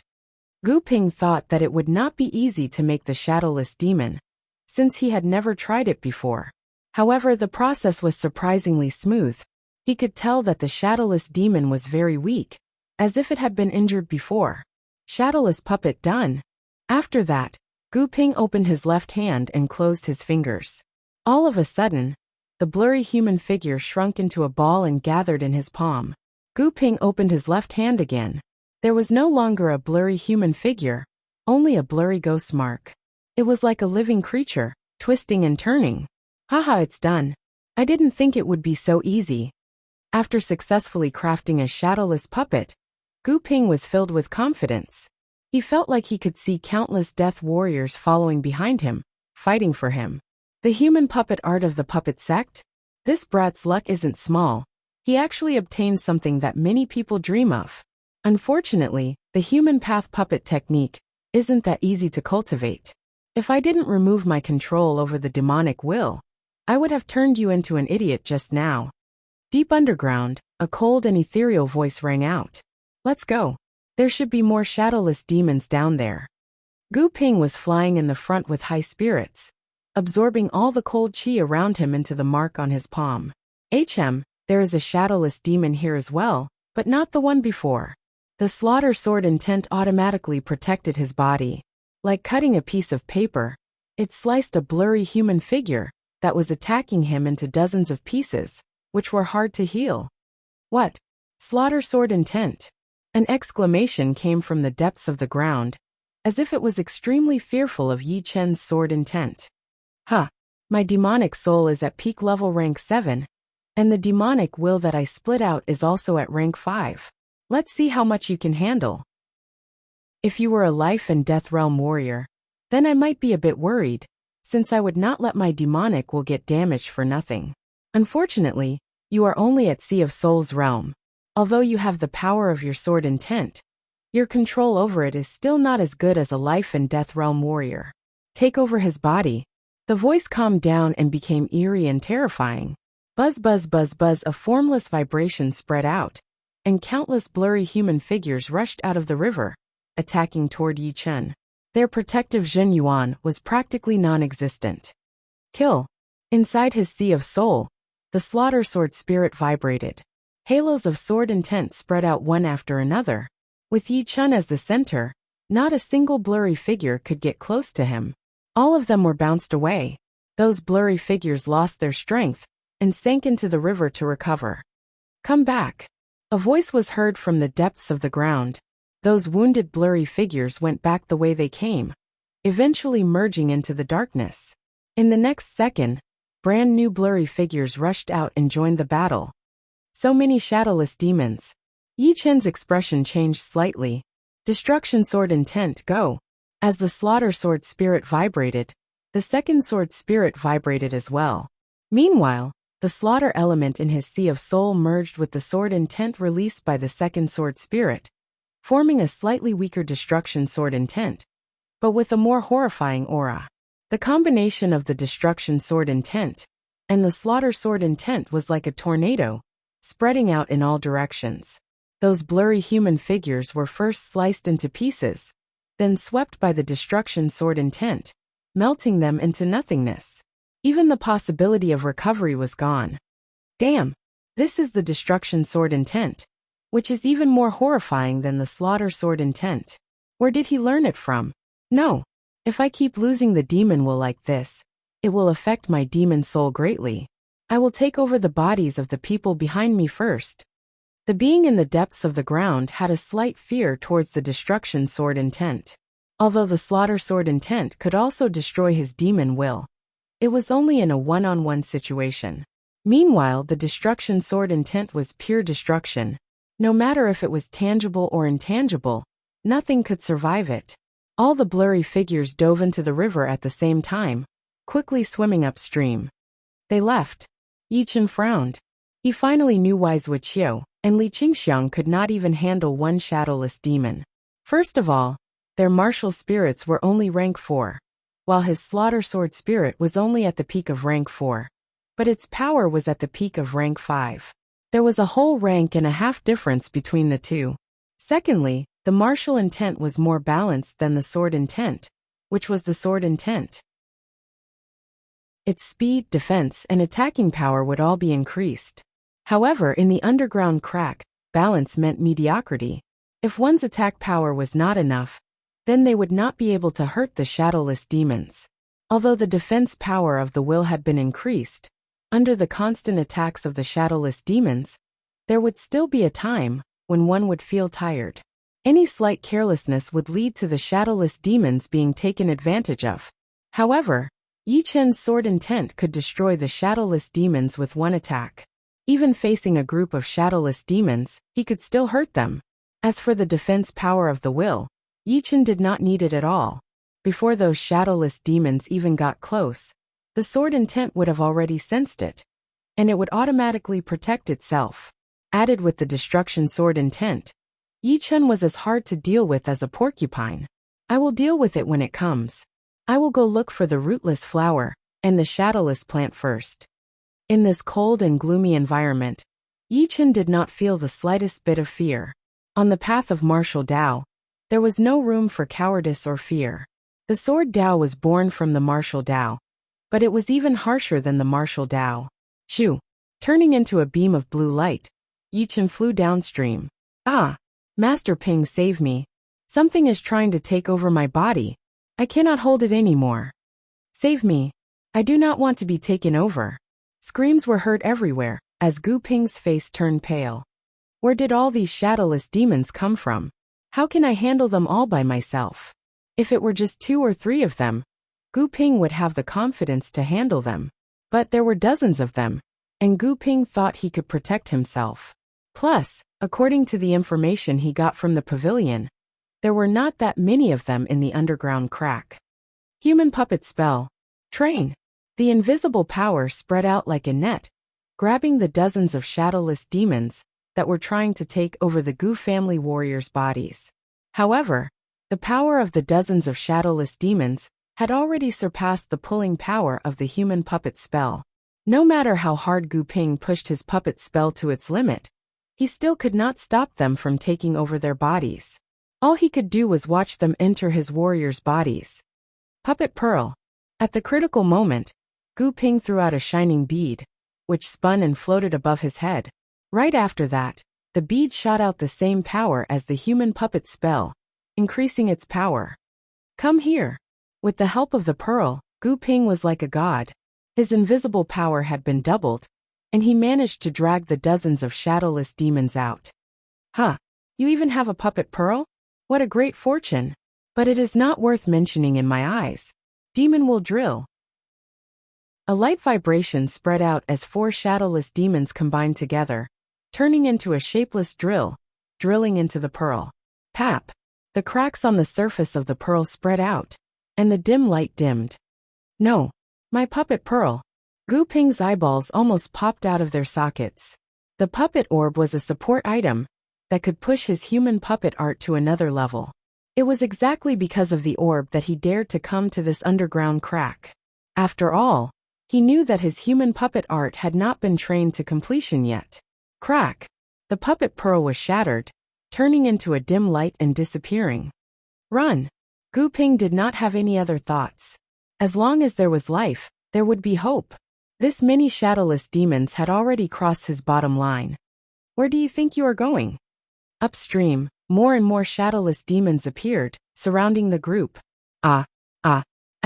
Gu Ping thought that it would not be easy to make the shadowless demon, since he had never tried it before. However, the process was surprisingly smooth. He could tell that the shadowless demon was very weak, as if it had been injured before. Shadowless puppet done. After that, Gu Ping opened his left hand and closed his fingers. All of a sudden, the blurry human figure shrunk into a ball and gathered in his palm. Gu Ping opened his left hand again. There was no longer a blurry human figure, only a blurry ghost mark. It was like a living creature, twisting and turning. Haha, it's done. I didn't think it would be so easy. After successfully crafting a shadowless puppet, Gu Ping was filled with confidence. He felt like he could see countless death warriors following behind him, fighting for him. The human puppet art of the puppet sect? This brat's luck isn't small. He actually obtained something that many people dream of. Unfortunately, the human path puppet technique isn't that easy to cultivate. If I didn't remove my control over the demonic will, I would have turned you into an idiot just now. Deep underground, a cold and ethereal voice rang out. Let's go. There should be more shadowless demons down there. Gu Ping was flying in the front with high spirits, absorbing all the cold chi around him into the mark on his palm. There is a shadowless demon here as well, but not the one before. The slaughter sword intent automatically protected his body. Like cutting a piece of paper, it sliced a blurry human figure that was attacking him into dozens of pieces, which were hard to heal. What? Slaughter sword intent? An exclamation came from the depths of the ground, as if it was extremely fearful of Yi Chen's sword intent. My demonic soul is at peak level rank 7, and the demonic will that I split out is also at rank 5. Let's see how much you can handle. If you were a life and death realm warrior, then I might be a bit worried, since I would not let my demonic will get damaged for nothing. Unfortunately, You are only at Sea of Souls realm. Although you have the power of your sword intent, your control over it is still not as good as a life and death realm warrior. Take over his body. The voice calmed down and became eerie and terrifying. Buzz buzz buzz buzz, a formless vibration spread out, and countless blurry human figures rushed out of the river, attacking toward Yi Chen. Their protective Zhen Yuan was practically non-existent. Kill. Inside his Sea of Soul, the slaughter sword spirit vibrated. Halos of sword intent spread out one after another. With Yi Chen as the center, not a single blurry figure could get close to him. All of them were bounced away. Those blurry figures lost their strength and sank into the river to recover. Come back. A voice was heard from the depths of the ground. Those wounded blurry figures went back the way they came, eventually merging into the darkness. In the next second, brand new blurry figures rushed out and joined the battle. So many shadowless demons. Yi Chen's expression changed slightly. Destruction sword intent, go. As the slaughter sword spirit vibrated, the second sword spirit vibrated as well. Meanwhile, the slaughter element in his Sea of Soul merged with the sword intent released by the second sword spirit, forming a slightly weaker destruction sword intent, but with a more horrifying aura. The combination of the destruction sword intent and the slaughter sword intent was like a tornado, spreading out in all directions. Those blurry human figures were first sliced into pieces, then swept by the destruction sword intent, melting them into nothingness. Even the possibility of recovery was gone. Damn, this is the destruction sword intent, which is even more horrifying than the slaughter sword intent. Where did he learn it from? No. If I keep losing the demon will like this, it will affect my demon soul greatly. I will take over the bodies of the people behind me first. The being in the depths of the ground had a slight fear towards the destruction sword intent. Although the slaughter sword intent could also destroy his demon will, it was only in a one-on-one situation. Meanwhile, the destruction sword intent was pure destruction. No matter if it was tangible or intangible, nothing could survive it. All the blurry figures dove into the river at the same time, quickly swimming upstream. They left. Yi Chen frowned. He finally knew why Wuxia and Li Qingxiang could not even handle one shadowless demon. First of all, their martial spirits were only rank 4, while his slaughter sword spirit was only at the peak of rank 4. But its power was at the peak of rank 5. There was a whole rank and a half difference between the two. Secondly, the martial intent was more balanced than the sword intent, which was the sword intent. Its speed, defense, and attacking power would all be increased. However, in the underground crack, balance meant mediocrity. If one's attack power was not enough, then they would not be able to hurt the shadowless demons. Although the defense power of the will had been increased, under the constant attacks of the shadowless demons, there would still be a time when one would feel tired. Any slight carelessness would lead to the shadowless demons being taken advantage of. However, Yi Chen's sword intent could destroy the shadowless demons with one attack. Even facing a group of shadowless demons, he could still hurt them. As for the defense power of the will, Yi Chen did not need it at all. Before those shadowless demons even got close, the sword intent would have already sensed it, and it would automatically protect itself. Added with the destruction sword intent, Yi Chen was as hard to deal with as a porcupine. I will deal with it when it comes. I will go look for the rootless flower and the shadowless plant first. In this cold and gloomy environment, Yi Chen did not feel the slightest bit of fear. On the path of martial Dao, there was no room for cowardice or fear. The sword Dao was born from the martial Dao, but it was even harsher than the martial Dao. Shoo! Turning into a beam of blue light, Yi Chen flew downstream. Ah! Master Ping, save me. Something is trying to take over my body. I cannot hold it anymore. Save me. I do not want to be taken over. Screams were heard everywhere, as Gu Ping's face turned pale. Where did all these shadowless demons come from? How can I handle them all by myself? If it were just 2 or 3 of them, Gu Ping would have the confidence to handle them. But there were dozens of them, and Gu Ping thought he could protect himself. Plus, according to the information he got from the pavilion, there were not that many of them in the underground crack. Human puppet spell. Train. The invisible power spread out like a net, grabbing the dozens of shadowless demons that were trying to take over the Gu family warriors' bodies. However, the power of the dozens of shadowless demons had already surpassed the pulling power of the human puppet spell. No matter how hard Gu Ping pushed his puppet spell to its limit, he still could not stop them from taking over their bodies. All he could do was watch them enter his warriors' bodies. Puppet Pearl. At the critical moment, Gu Ping threw out a shining bead, which spun and floated above his head. Right after that, the bead shot out the same power as the human puppet spell, increasing its power. Come here. With the help of the pearl, Gu Ping was like a god. His invisible power had been doubled, and he managed to drag the dozens of shadowless demons out. Huh, you even have a puppet pearl? What a great fortune. But it is not worth mentioning in my eyes. Demon will drill. A light vibration spread out as 4 shadowless demons combined together, turning into a shapeless drill, drilling into the pearl. Pap! The cracks on the surface of the pearl spread out, and the dim light dimmed. No, my puppet pearl. Gu Ping's eyeballs almost popped out of their sockets. The puppet orb was a support item that could push his human puppet art to another level. It was exactly because of the orb that he dared to come to this underground crack. After all, he knew that his human puppet art had not been trained to completion yet. Crack! The puppet pearl was shattered, turning into a dim light and disappearing. Run! Gu Ping did not have any other thoughts. As long as there was life, there would be hope. This many shadowless demons had already crossed his bottom line. Where do you think you are going? Upstream, more and more shadowless demons appeared, surrounding the group. At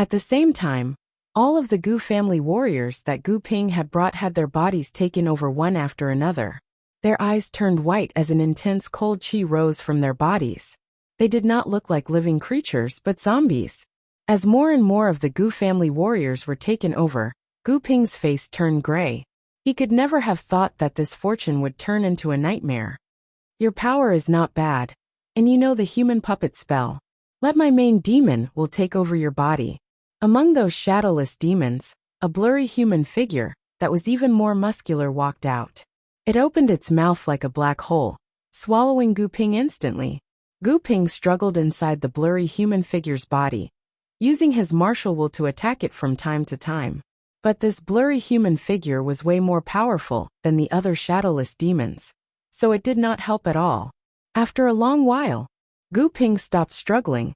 the same time, all of the Gu family warriors that Gu Ping had brought had their bodies taken over one after another. Their eyes turned white as an intense cold chi rose from their bodies. They did not look like living creatures but zombies. As more and more of the Gu family warriors were taken over, Gu Ping's face turned gray. He could never have thought that this fortune would turn into a nightmare. Your power is not bad, and you know the human puppet spell. Let my main demon will take over your body. Among those shadowless demons, a blurry human figure that was even more muscular walked out. It opened its mouth like a black hole, swallowing Gu Ping instantly. Gu Ping struggled inside the blurry human figure's body, using his martial will to attack it from time to time. But this blurry human figure was way more powerful than the other shadowless demons, so it did not help at all. After a long while, Gu Ping stopped struggling,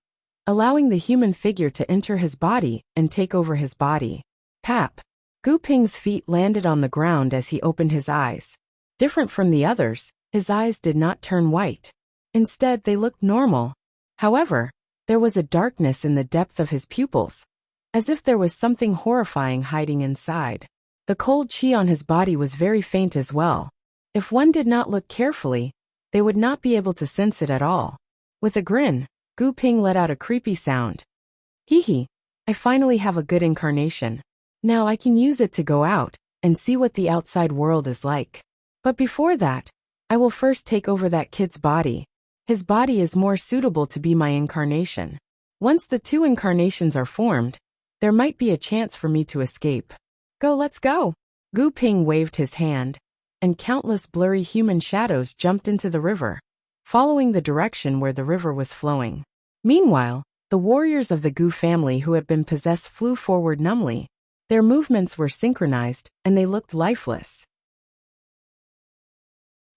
allowing the human figure to enter his body and take over his body. Pap! Gu Ping's feet landed on the ground as he opened his eyes. Different from the others, his eyes did not turn white. Instead, they looked normal. However, there was a darkness in the depth of his pupils, as if there was something horrifying hiding inside. The cold chi on his body was very faint as well. If one did not look carefully, they would not be able to sense it at all. With a grin, Gu Ping let out a creepy sound. Hee hee, I finally have a good incarnation. Now I can use it to go out and see what the outside world is like. But before that, I will first take over that kid's body. His body is more suitable to be my incarnation. Once the 2 incarnations are formed, there might be a chance for me to escape. Let's go. Gu Ping waved his hand, and countless blurry human shadows jumped into the river, following the direction where the river was flowing. Meanwhile, the warriors of the Gu family who had been possessed flew forward numbly. Their movements were synchronized, and they looked lifeless.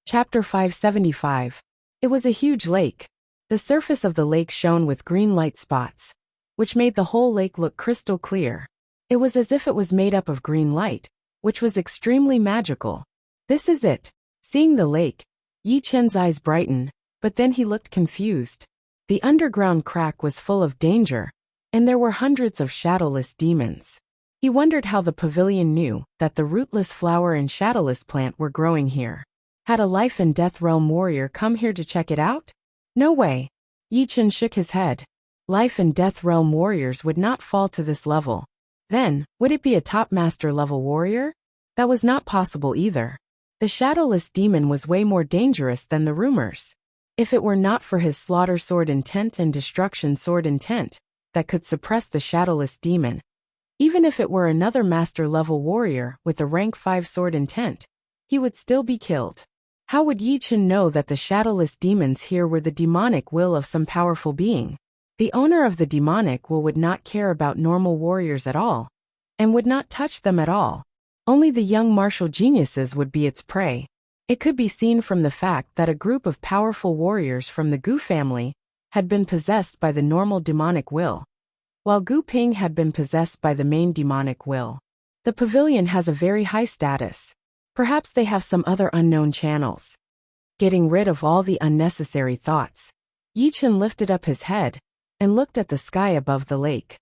Chapter 575. It was a huge lake. The surface of the lake shone with green light spots, which made the whole lake look crystal clear. It was as if it was made up of green light, which was extremely magical. This is it. Seeing the lake, Yi Chen's eyes brightened, but then he looked confused. The underground crack was full of danger, and there were hundreds of shadowless demons. He wondered how the pavilion knew that the rootless flower and shadowless plant were growing here. Had a life and death realm warrior come here to check it out? No way. Yi Chen shook his head. Life and death realm warriors would not fall to this level. Then, would it be a top master level warrior? That was not possible either. The shadowless demon was way more dangerous than the rumors. If it were not for his slaughter sword intent and destruction sword intent that could suppress the shadowless demon, Even if it were another master-level warrior with a rank 5 sword intent, he would still be killed. How would Yi Chen know that the shadowless demons here were the demonic will of some powerful being? The owner of the demonic will would not care about normal warriors at all, and would not touch them at all. Only the young martial geniuses would be its prey. It could be seen from the fact that a group of powerful warriors from the Gu family had been possessed by the normal demonic will, while Gu Ping had been possessed by the main demonic will. The pavilion has a very high status. Perhaps they have some other unknown channels. Getting rid of all the unnecessary thoughts, Yi Chen lifted up his head and looked at the sky above the lake.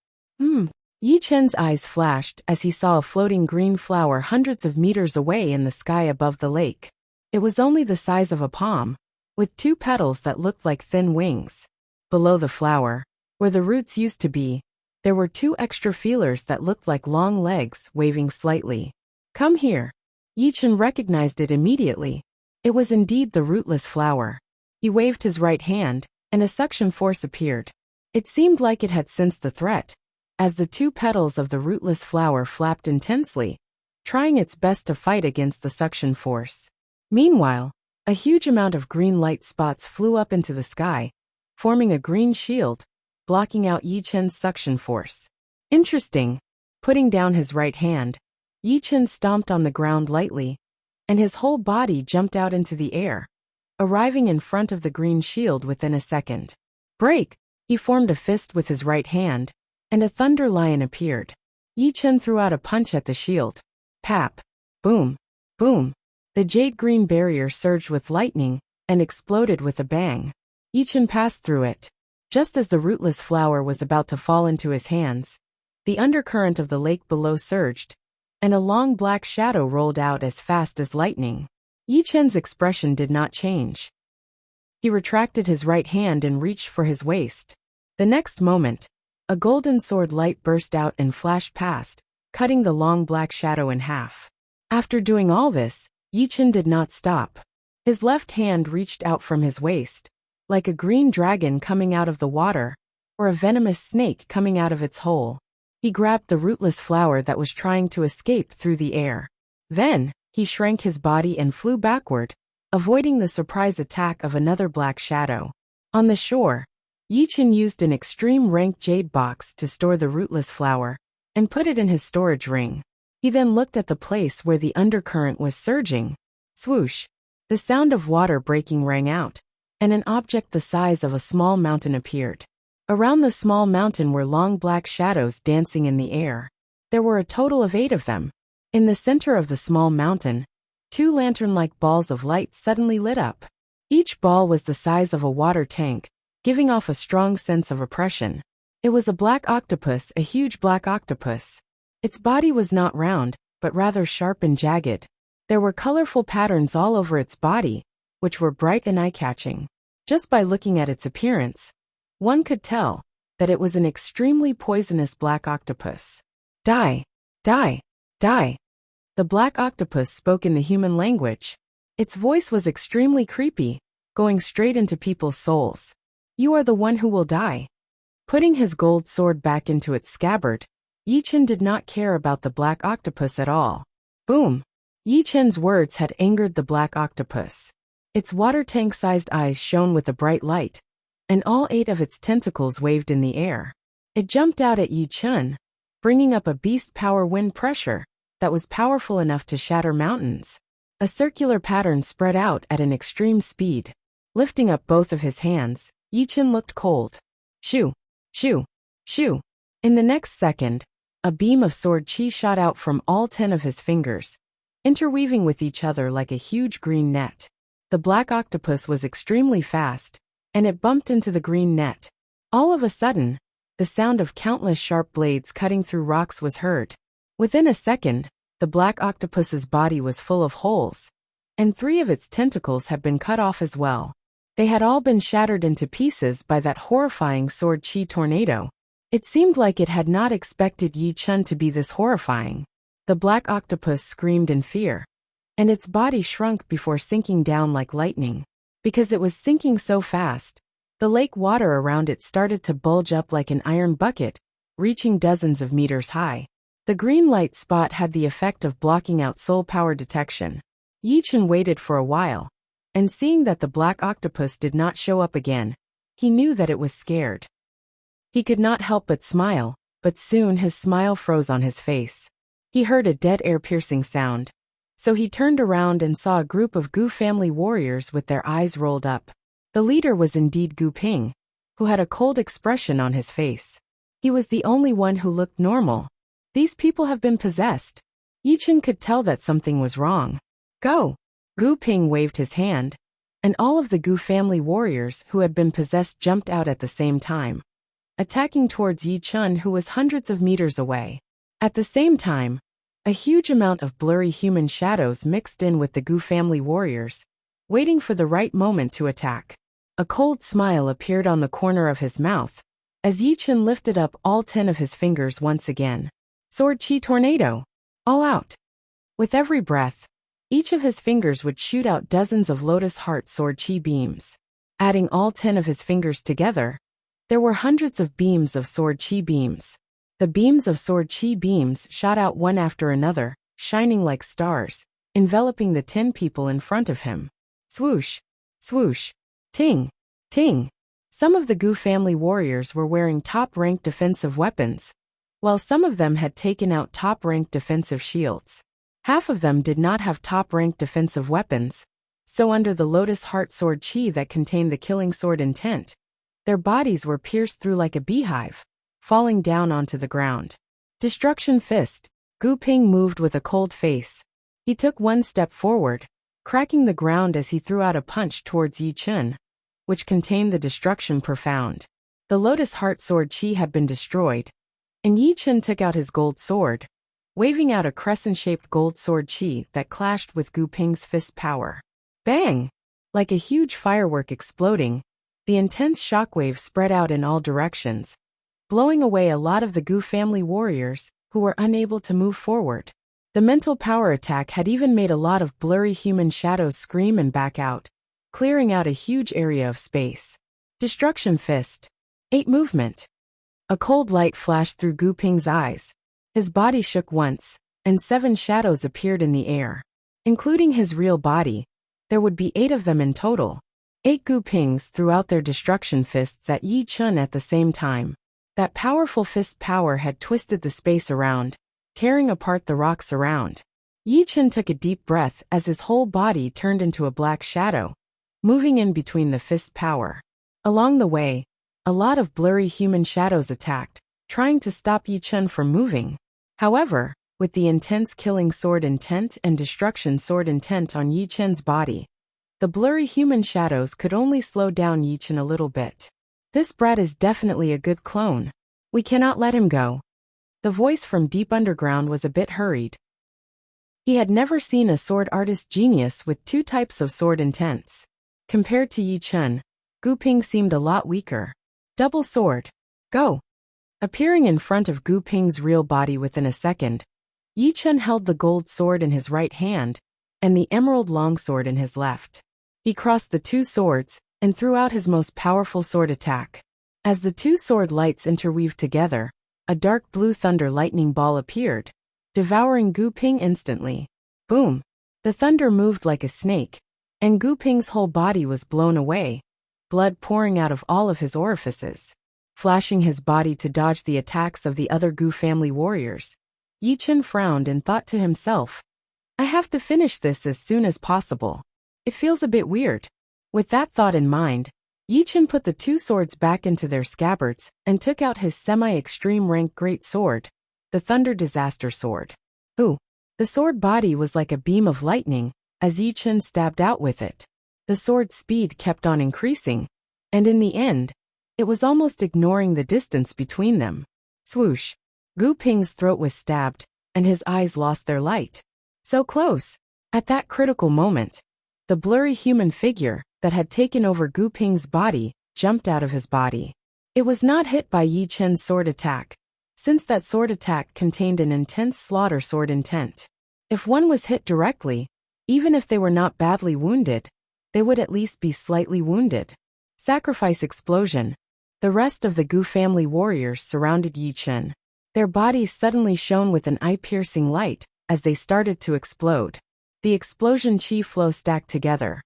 Yi Chen's eyes flashed as he saw a floating green flower hundreds of meters away in the sky above the lake. It was only the size of a palm, with 2 petals that looked like thin wings. Below the flower, where the roots used to be, there were 2 extra feelers that looked like long legs waving slightly. Come here. Yi Chen recognized it immediately. It was indeed the rootless flower. He waved his right hand, and a suction force appeared. It seemed like it had sensed the threat, as the 2 petals of the rootless flower flapped intensely, trying its best to fight against the suction force. Meanwhile, a huge amount of green light spots flew up into the sky, forming a green shield, blocking out Yi Chen's suction force. Interesting. Putting down his right hand, Yi Chen stomped on the ground lightly, and his whole body jumped out into the air, arriving in front of the green shield within a second. Break! He formed a fist with his right hand, and a thunder lion appeared. Yi Chen threw out a punch at the shield. Pap! Boom! Boom! The jade-green barrier surged with lightning and exploded with a bang. Yi Chen passed through it. Just as the rootless flower was about to fall into his hands, the undercurrent of the lake below surged, and a long black shadow rolled out as fast as lightning. Yi Chen's expression did not change. He retracted his right hand and reached for his waist. The next moment, a golden sword light burst out and flashed past, cutting the long black shadow in half. After doing all this, Yi Chen did not stop. His left hand reached out from his waist, like a green dragon coming out of the water, or a venomous snake coming out of its hole. He grabbed the rootless flower that was trying to escape through the air. Then, he shrank his body and flew backward, avoiding the surprise attack of another black shadow. On the shore, Yi Chen used an extreme rank jade box to store the rootless flower, and put it in his storage ring. He then looked at the place where the undercurrent was surging. Swoosh! The sound of water breaking rang out, and an object the size of a small mountain appeared. Around the small mountain were long black shadows dancing in the air. There were a total of 8 of them. In the center of the small mountain, 2 lantern-like balls of light suddenly lit up. Each ball was the size of a water tank, giving off a strong sense of oppression. It was a black octopus, a huge black octopus. Its body was not round, but rather sharp and jagged. There were colorful patterns all over its body, which were bright and eye-catching. Just by looking at its appearance, one could tell that it was an extremely poisonous black octopus. Die! Die! Die! The black octopus spoke in the human language. Its voice was extremely creepy, going straight into people's souls. You are the one who will die. Putting his gold sword back into its scabbard, Yi Chen did not care about the black octopus at all. Boom! Yi Chen's words had angered the black octopus. Its water tank-sized eyes shone with a bright light, and all 8 of its tentacles waved in the air. It jumped out at Yi Chen, bringing up a beast power wind pressure that was powerful enough to shatter mountains. A circular pattern spread out at an extreme speed. Lifting up both of his hands, Yi Chen looked cold. Shoo! Shoo! Shoo! In the next second, a beam of sword chi shot out from all 10 of his fingers, interweaving with each other like a huge green net. The black octopus was extremely fast, and it bumped into the green net. All of a sudden, the sound of countless sharp blades cutting through rocks was heard. Within a second, the black octopus's body was full of holes, and 3 of its tentacles had been cut off as well. They had all been shattered into pieces by that horrifying sword chi tornado. It seemed like it had not expected Yi Chen to be this horrifying. The black octopus screamed in fear, and its body shrunk before sinking down like lightning. Because it was sinking so fast, the lake water around it started to bulge up like an iron bucket, reaching dozens of meters high. The green light spot had the effect of blocking out soul power detection. Yi Chen waited for a while, and seeing that the black octopus did not show up again, he knew that it was scared. He could not help but smile, but soon his smile froze on his face. He heard a dead air-piercing sound, so he turned around and saw a group of Gu family warriors with their eyes rolled up. The leader was indeed Gu Ping, who had a cold expression on his face. He was the only one who looked normal. These people have been possessed. Yi Chen could tell that something was wrong. Go! Gu Ping waved his hand, and all of the Gu family warriors who had been possessed jumped out at the same time, attacking towards Yi Chen, who was hundreds of meters away. At the same time, a huge amount of blurry human shadows mixed in with the Gu family warriors, waiting for the right moment to attack. A cold smile appeared on the corner of his mouth, as Yi Chen lifted up all 10 of his fingers once again. Sword Chi Tornado! All out! With every breath, each of his fingers would shoot out dozens of Lotus Heart Sword Chi beams. Adding all 10 of his fingers together, there were hundreds of beams of Sword Chi beams. The beams of Sword Chi beams shot out one after another, shining like stars, enveloping the 10 people in front of him. Swoosh! Swoosh! Ting! Ting! Some of the Gu family warriors were wearing top-ranked defensive weapons, while some of them had taken out top-ranked defensive shields. Half of them did not have top-ranked defensive weapons, so under the Lotus Heart Sword Chi that contained the killing sword intent, their bodies were pierced through like a beehive, falling down onto the ground. Destruction Fist! Gu Ping moved with a cold face. He took one step forward, cracking the ground as he threw out a punch towards Yi Chen, which contained the Destruction Profound. The Lotus Heart Sword Chi had been destroyed, and Yi Chen took out his gold sword, waving out a crescent-shaped gold sword chi that clashed with Gu Ping's fist power. Bang! Like a huge firework exploding, the intense shockwave spread out in all directions, blowing away a lot of the Gu family warriors who were unable to move forward. The mental power attack had even made a lot of blurry human shadows scream and back out, clearing out a huge area of space. Destruction Fist! 8 movement! A cold light flashed through Gu Ping's eyes. His body shook once, and 7 shadows appeared in the air. Including his real body, there would be 8 of them in total. 8 Gu Pings threw out their destruction fists at Yi Chen at the same time. That powerful fist power had twisted the space around, tearing apart the rocks around. Yi Chen took a deep breath as his whole body turned into a black shadow, moving in between the fist power. Along the way, a lot of blurry human shadows attacked, trying to stop Yi Chen from moving. However, with the intense killing sword intent and destruction sword intent on Yi Chen's body, the blurry human shadows could only slow down Yi Chen a little bit. This brat is definitely a good clone. We cannot let him go. The voice from deep underground was a bit hurried. He had never seen a sword artist genius with 2 types of sword intents. Compared to Yi Chen, Gu Ping seemed a lot weaker. Double sword. Go! Appearing in front of Gu Ping's real body within a second, Yi Chen held the gold sword in his right hand and the emerald longsword in his left. He crossed the 2 swords and threw out his most powerful sword attack. As the 2 sword lights interweaved together, a dark blue thunder lightning ball appeared, devouring Gu Ping instantly. Boom! The thunder moved like a snake, and Gu Ping's whole body was blown away, blood pouring out of all of his orifices. Flashing his body to dodge the attacks of the other Gu family warriors, Yi Chen frowned and thought to himself, I have to finish this as soon as possible. It feels a bit weird. With that thought in mind, Yi Chen put the 2 swords back into their scabbards and took out his semi-extreme rank great sword, the Thunder Disaster Sword. Ooh! The sword body was like a beam of lightning as Yi Chen stabbed out with it. The sword's speed kept on increasing, and in the end, it was almost ignoring the distance between them. Swoosh! Gu Ping's throat was stabbed, and his eyes lost their light. So close! At that critical moment, the blurry human figure that had taken over Gu Ping's body jumped out of his body. It was not hit by Yi Chen's sword attack, since that sword attack contained an intense slaughter sword intent. If one was hit directly, even if they were not badly wounded, they would at least be slightly wounded. Sacrifice explosion. The rest of the Gu family warriors surrounded Yi Chen. Their bodies suddenly shone with an eye-piercing light as they started to explode. The explosion chi flow stacked together,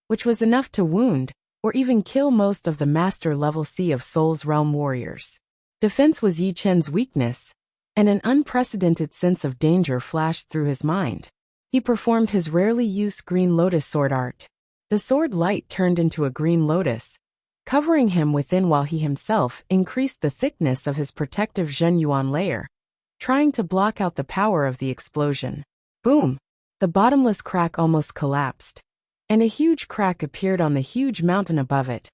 which was enough to wound or even kill most of the master-level Sea of Souls realm warriors. Defense was Yi Chen's weakness, and an unprecedented sense of danger flashed through his mind. He performed his rarely used green lotus sword art. The sword light turned into a green lotus, covering him within while he himself increased the thickness of his protective Zhenyuan layer, trying to block out the power of the explosion. Boom! The bottomless crack almost collapsed, and a huge crack appeared on the huge mountain above it,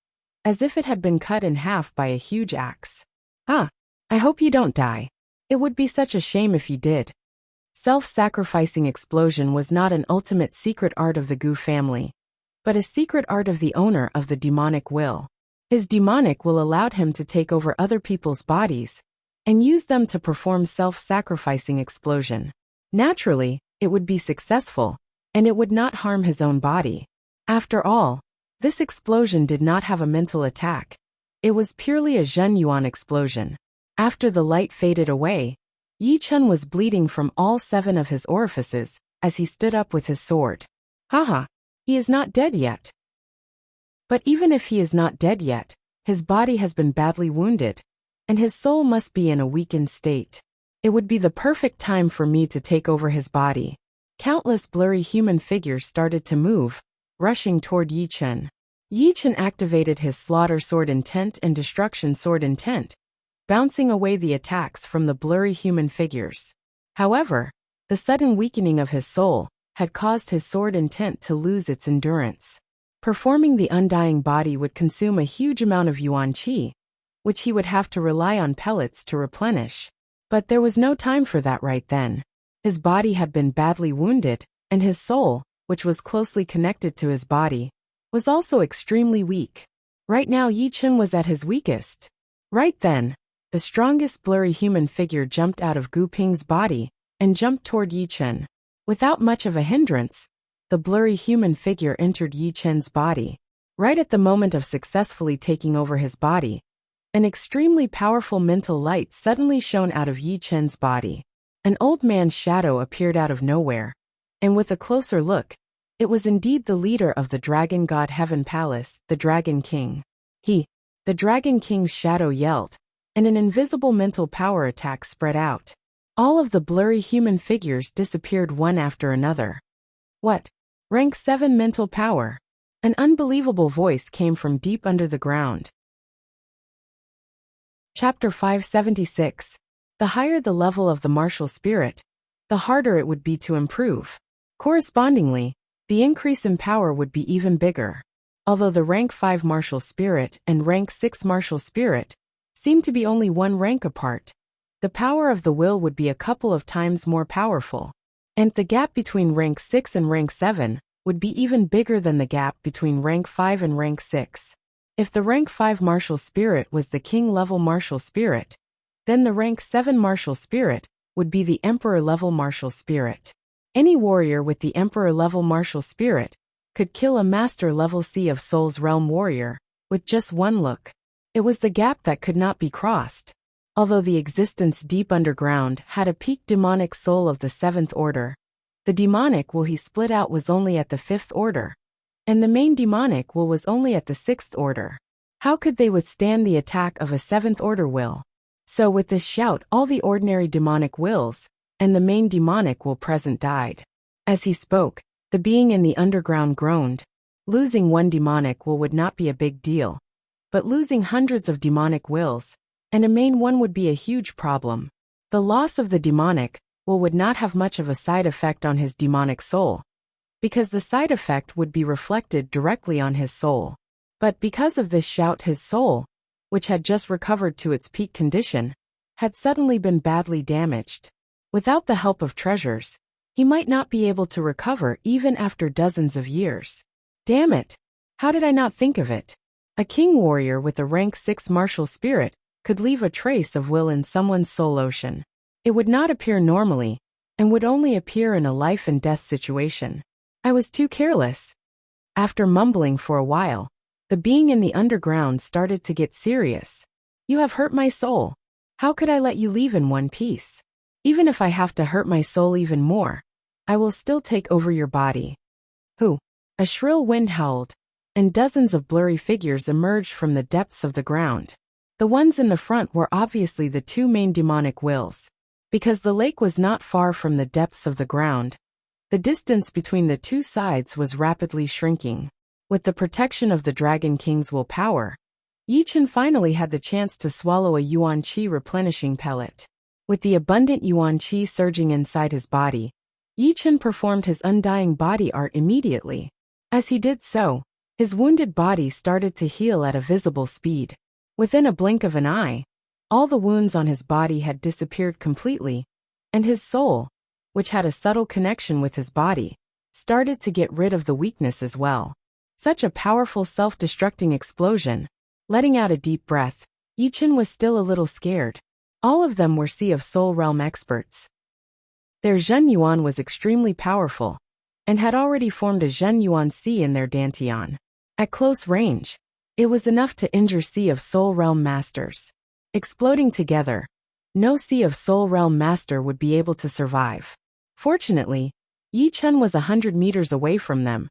as if it had been cut in half by a huge axe. Ah! I hope you don't die. It would be such a shame if you did. Self-sacrificing explosion was not an ultimate secret art of the Gu family, but a secret art of the owner of the demonic will. His demonic will allowed him to take over other people's bodies and use them to perform self-sacrificing explosion. Naturally, it would be successful, and it would not harm his own body. After all, this explosion did not have a mental attack. It was purely a Zhenyuan explosion. After the light faded away, Yi Chen was bleeding from all 7 of his orifices as he stood up with his sword. Haha, he is not dead yet. But even if he is not dead yet, his body has been badly wounded, and his soul must be in a weakened state. It would be the perfect time for me to take over his body. Countless blurry human figures started to move, rushing toward Yi Chen. Yi Chen activated his slaughter sword intent and destruction sword intent, bouncing away the attacks from the blurry human figures. However, the sudden weakening of his soul had caused his sword intent to lose its endurance. Performing the undying body would consume a huge amount of yuan qi, which he would have to rely on pellets to replenish. But there was no time for that right then. His body had been badly wounded, and his soul, which was closely connected to his body, was also extremely weak. Right now Yi Chen was at his weakest. Right then, the strongest blurry human figure jumped out of Gu Ping's body and jumped toward Yi Chen. Without much of a hindrance, the blurry human figure entered Yi Chen's body. Right at the moment of successfully taking over his body, an extremely powerful mental light suddenly shone out of Yi Chen's body. An old man's shadow appeared out of nowhere, and with a closer look, it was indeed the leader of the Dragon God Heaven Palace, the Dragon King. The Dragon King's shadow yelled, and an invisible mental power attack spread out. All of the blurry human figures disappeared one after another. What? Rank 7 mental power. An unbelievable voice came from deep under the ground. Chapter 576. The higher the level of the martial spirit, the harder it would be to improve. Correspondingly, the increase in power would be even bigger. Although the rank 5 martial spirit and rank 6 martial spirit seemed to be only one rank apart, the power of the will would be a couple of times more powerful. And the gap between rank 6 and rank 7 would be even bigger than the gap between rank 5 and rank 6. If the rank 5 martial spirit was the king-level martial spirit, then the rank 7 martial spirit would be the emperor-level martial spirit. Any warrior with the emperor-level martial spirit could kill a master-level Sea of Souls realm warrior with just one look. It was the gap that could not be crossed. Although the existence deep underground had a peak demonic soul of the 7th order, the demonic will he split out was only at the 5th order, and the main demonic will was only at the 6th order. How could they withstand the attack of a 7th order will? So with this shout all the ordinary demonic wills, and the main demonic will present died. As he spoke, the being in the underground groaned. Losing one demonic will would not be a big deal, but losing hundreds of demonic wills, and a main one would be a huge problem. The loss of the demonic will would not have much of a side effect on his demonic soul, because the side effect would be reflected directly on his soul. But because of this shout his soul, which had just recovered to its peak condition, had suddenly been badly damaged. Without the help of treasures, he might not be able to recover even after dozens of years. Damn it! How did I not think of it? A king warrior with a rank 6 martial spirit could leave a trace of will in someone's soul ocean. It would not appear normally, and would only appear in a life and death situation. I was too careless. After mumbling for a while, the being in the underground started to get serious. You have hurt my soul. How could I let you leave in one piece? Even if I have to hurt my soul even more, I will still take over your body. Who? A shrill wind howled, and dozens of blurry figures emerged from the depths of the ground. The ones in the front were obviously the two main demonic wills. Because the lake was not far from the depths of the ground, the distance between the two sides was rapidly shrinking. With the protection of the Dragon King's willpower, Yichen finally had the chance to swallow a Yuan Qi replenishing pellet. With the abundant Yuan Qi surging inside his body, Yichen performed his undying body art immediately. As he did so, his wounded body started to heal at a visible speed. Within a blink of an eye, all the wounds on his body had disappeared completely, and his soul, which had a subtle connection with his body, started to get rid of the weakness as well. Such a powerful self-destructing explosion. Letting out a deep breath, Yichen was still a little scared. All of them were Sea of Soul Realm experts. Their Zhen Yuan was extremely powerful, and had already formed a Zhen Yuan Sea in their Dantian. At close range, it was enough to injure Sea of Soul Realm masters. Exploding together, no Sea of Soul Realm master would be able to survive. Fortunately, Yichen was 100 meters away from them,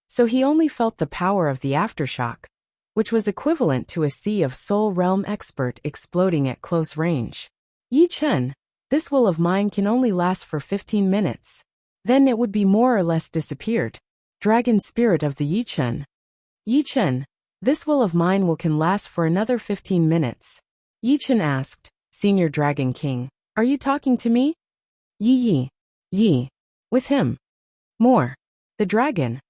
so he only felt the power of the aftershock, which was equivalent to a Sea of Soul Realm expert exploding at close range. Yichen, this will of mine can only last for 15 minutes. Then it would be more or less disappeared. Dragon spirit of the Yichen. Yichen, this will of mine can last for another 15 minutes. Yichen asked, Senior Dragon King, are you talking to me? Yi. With him. More. The dragon.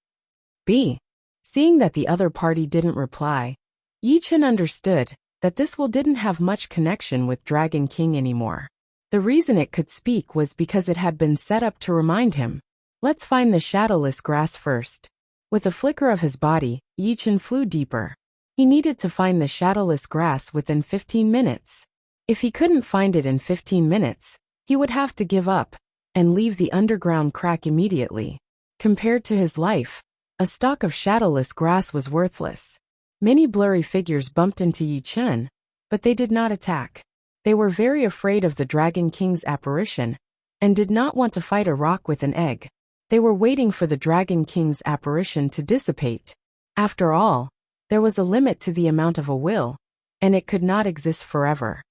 B. Seeing that the other party didn't reply, Yichen understood that this will didn't have much connection with Dragon King anymore. The reason it could speak was because it had been set up to remind him. Let's find the shadowless grass first. With a flicker of his body, Yichen flew deeper. He needed to find the shadowless grass within 15 minutes. If he couldn't find it in 15 minutes, he would have to give up and leave the underground crack immediately. Compared to his life, a stalk of shadowless grass was worthless. Many blurry figures bumped into Yichen, but they did not attack. They were very afraid of the Dragon King's apparition, and did not want to fight a rock with an egg. They were waiting for the Dragon King's apparition to dissipate. After all, there was a limit to the amount of a will, and it could not exist forever.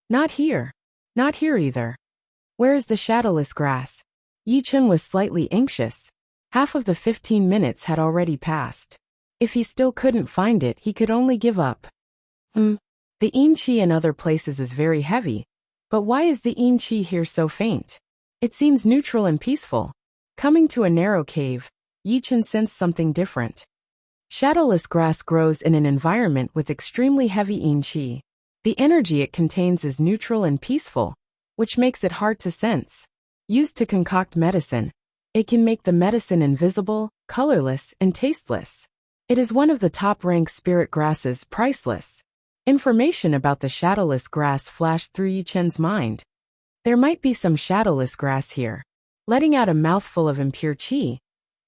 Not here. Not here either. Where is the shadowless grass? Yichen was slightly anxious. Half of the 15 minutes had already passed. If he still couldn't find it, he could only give up. The yin qi in other places is very heavy, but why is the yin qi here so faint? It seems neutral and peaceful. Coming to a narrow cave, Yichen sensed something different. Shadowless grass grows in an environment with extremely heavy yin qi. The energy it contains is neutral and peaceful, which makes it hard to sense. Used to concoct medicine, it can make the medicine invisible, colorless, and tasteless. It is one of the top-ranked spirit grasses, priceless. Information about the shadowless grass flashed through Yichen's mind. There might be some shadowless grass here. Letting out a mouthful of impure qi,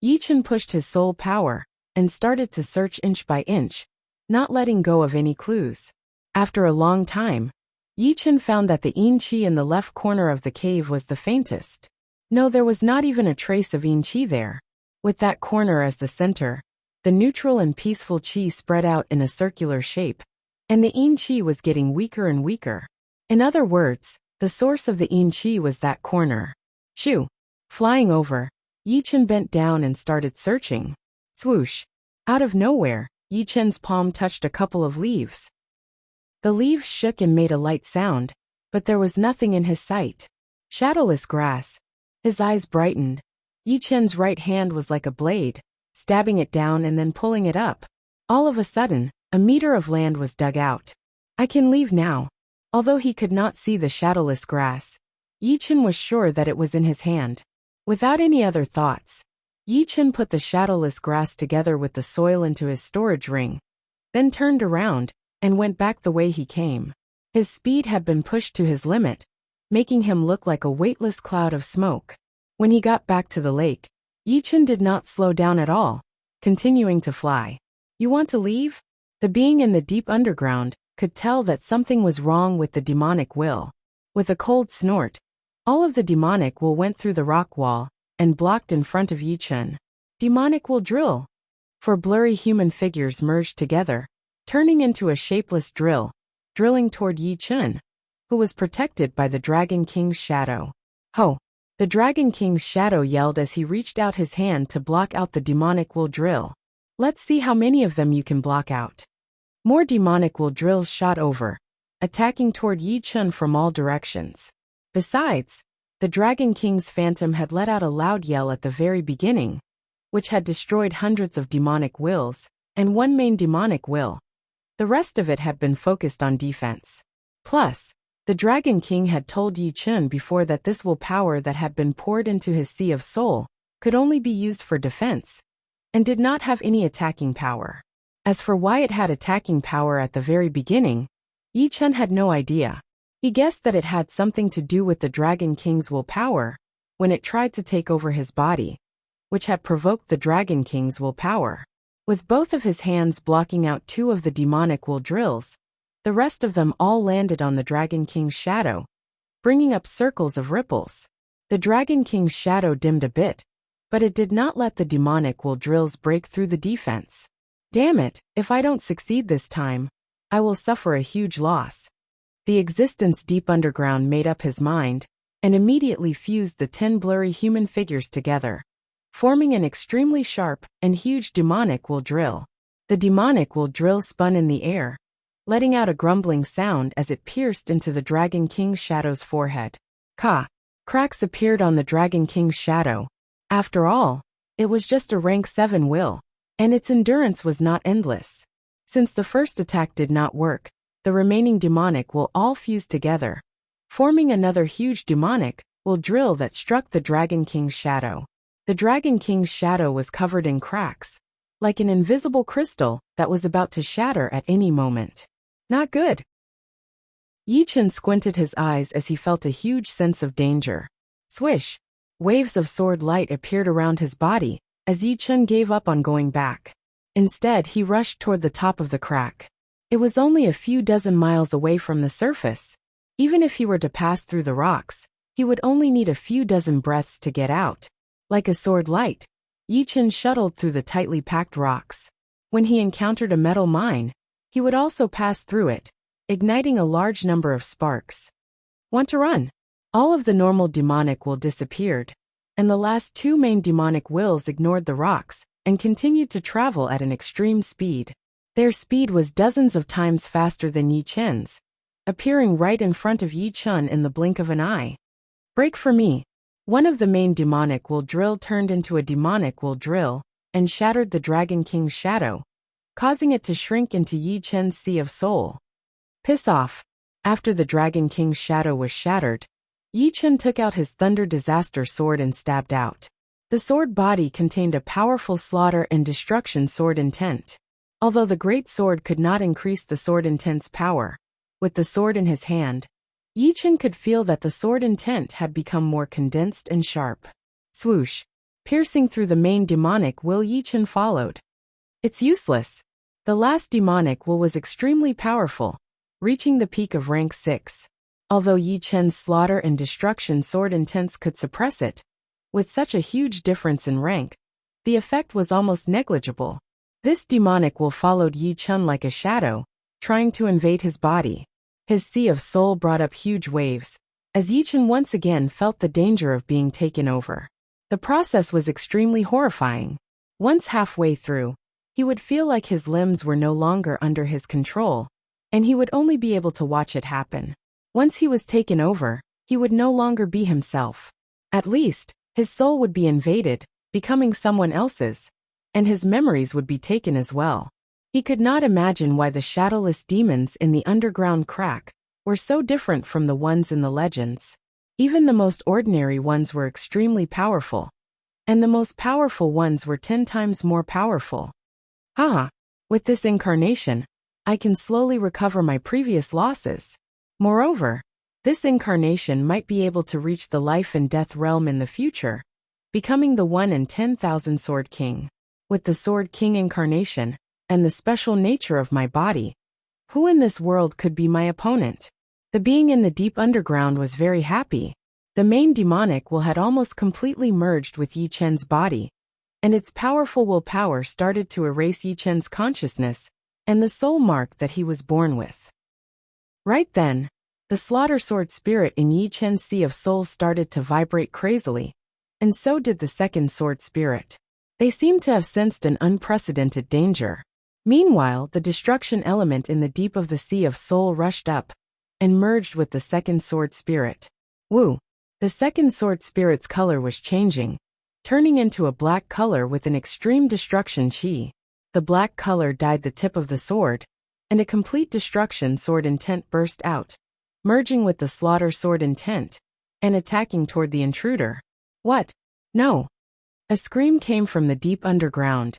Yichen pushed his soul power and started to search inch by inch, not letting go of any clues. After a long time, Yichen found that the yin qi in the left corner of the cave was the faintest. No, there was not even a trace of yin qi there. With that corner as the center, the neutral and peaceful qi spread out in a circular shape, and the yin qi was getting weaker and weaker. In other words, the source of the yin qi was that corner. Shoo! Flying over, Yichen bent down and started searching. Swoosh! Out of nowhere, Yichen's palm touched a couple of leaves. The leaves shook and made a light sound, but there was nothing in his sight. Shadowless grass. His eyes brightened. Yichen's right hand was like a blade, stabbing it down and then pulling it up. All of a sudden, a meter of land was dug out. I can leave now. Although he could not see the shadowless grass, Yichen was sure that it was in his hand. Without any other thoughts, Yichen put the shadowless grass together with the soil into his storage ring, then turned around and went back the way he came. His speed had been pushed to his limit, making him look like a weightless cloud of smoke. When he got back to the lake, Yichen did not slow down at all, continuing to fly. You want to leave? The being in the deep underground could tell that something was wrong with the demonic will. With a cold snort, all of the demonic will went through the rock wall and blocked in front of Yi Chun. Demonic will drill. Four blurry human figures merged together, turning into a shapeless drill, drilling toward Yi Chun, who was protected by the Dragon King's shadow. Ho! The Dragon King's shadow yelled as he reached out his hand to block out the demonic will drill. Let's see how many of them you can block out. More demonic will drills shot over, attacking toward Yi Chun from all directions. Besides, the Dragon King's phantom had let out a loud yell at the very beginning, which had destroyed hundreds of demonic wills, and one main demonic will. The rest of it had been focused on defense. Plus, the Dragon King had told Yi Chun before that this will power that had been poured into his Sea of Soul could only be used for defense, and did not have any attacking power. As for why it had attacking power at the very beginning, Yi Chun had no idea. He guessed that it had something to do with the Dragon King's willpower when it tried to take over his body, which had provoked the Dragon King's willpower. With both of his hands blocking out two of the demonic will drills, the rest of them all landed on the Dragon King's shadow, bringing up circles of ripples. The Dragon King's shadow dimmed a bit, but it did not let the demonic will drills break through the defense. Damn it, if I don't succeed this time, I will suffer a huge loss. The existence deep underground made up his mind, and immediately fused the 10 blurry human figures together, forming an extremely sharp and huge demonic will drill. The demonic will drill spun in the air, letting out a grumbling sound as it pierced into the Dragon King's shadow's forehead. Cracks appeared on the Dragon King's shadow. After all, it was just a rank 7 will, and its endurance was not endless. Since the first attack did not work, the remaining demonic will all fuse together, forming another huge demonic will drill that struck the Dragon King's shadow. The Dragon King's shadow was covered in cracks, like an invisible crystal that was about to shatter at any moment. Not good. Yi Chun squinted his eyes as he felt a huge sense of danger. Swish! Waves of sword light appeared around his body as Yi Chun gave up on going back. Instead, he rushed toward the top of the crack. It was only a few dozen miles away from the surface. Even if he were to pass through the rocks, he would only need a few dozen breaths to get out. Like a sword light, Yi Chun shuttled through the tightly packed rocks. When he encountered a metal mine, he would also pass through it, igniting a large number of sparks. Want to run? All of the normal demonic will disappeared, and the last two main demonic wills ignored the rocks and continued to travel at an extreme speed. Their speed was dozens of times faster than Yi Chun's, appearing right in front of Yi Chun in the blink of an eye. Break for me. One of the main demonic will drill turned into a demonic will drill and shattered the Dragon King's shadow, causing it to shrink into Yi Chun's Sea of Soul. Piss off. After the Dragon King's shadow was shattered, Yi Chun took out his Thunder Disaster sword and stabbed out. The sword body contained a powerful slaughter and destruction sword intent. Although the great sword could not increase the sword intent's power, with the sword in his hand, Yi Chun could feel that the sword intent had become more condensed and sharp. Swoosh! Piercing through the main demonic will, Yi Chun followed. It's useless. The last demonic will was extremely powerful, reaching the peak of rank 6. Although Yi Chun's slaughter and destruction sword intents could suppress it, with such a huge difference in rank, the effect was almost negligible. This demonic will followed Yi Chun like a shadow, trying to invade his body. His Sea of Soul brought up huge waves, as Yi Chun once again felt the danger of being taken over. The process was extremely horrifying. Once halfway through, he would feel like his limbs were no longer under his control, and he would only be able to watch it happen. Once he was taken over, he would no longer be himself. At least, his soul would be invaded, becoming someone else's, and his memories would be taken as well. He could not imagine why the shadowless demons in the underground crack were so different from the ones in the legends. Even the most ordinary ones were extremely powerful, and the most powerful ones were 10 times more powerful. With this incarnation, I can slowly recover my previous losses. Moreover, this incarnation might be able to reach the life and death realm in the future, becoming the 1 in 10,000 Sword King. With the Sword King incarnation, and the special nature of my body, Who in this world could be my opponent? The being in the deep underground was very happy. The main demonic will had almost completely merged with Yi Chen's body, and its powerful willpower started to erase Yi Chen's consciousness and the soul mark that he was born with. Right then, the slaughter sword spirit in Yi Chen's sea of souls started to vibrate crazily, and so did the second sword spirit. They seemed to have sensed an unprecedented danger. Meanwhile, the destruction element in the deep of the sea of soul rushed up and merged with the second sword spirit. Wu! The second sword spirit's color was changing, turning into a black color with an extreme destruction chi. The black color dyed the tip of the sword, and a complete destruction sword intent burst out, merging with the slaughter sword intent and attacking toward the intruder. What? No! A scream came from the deep underground.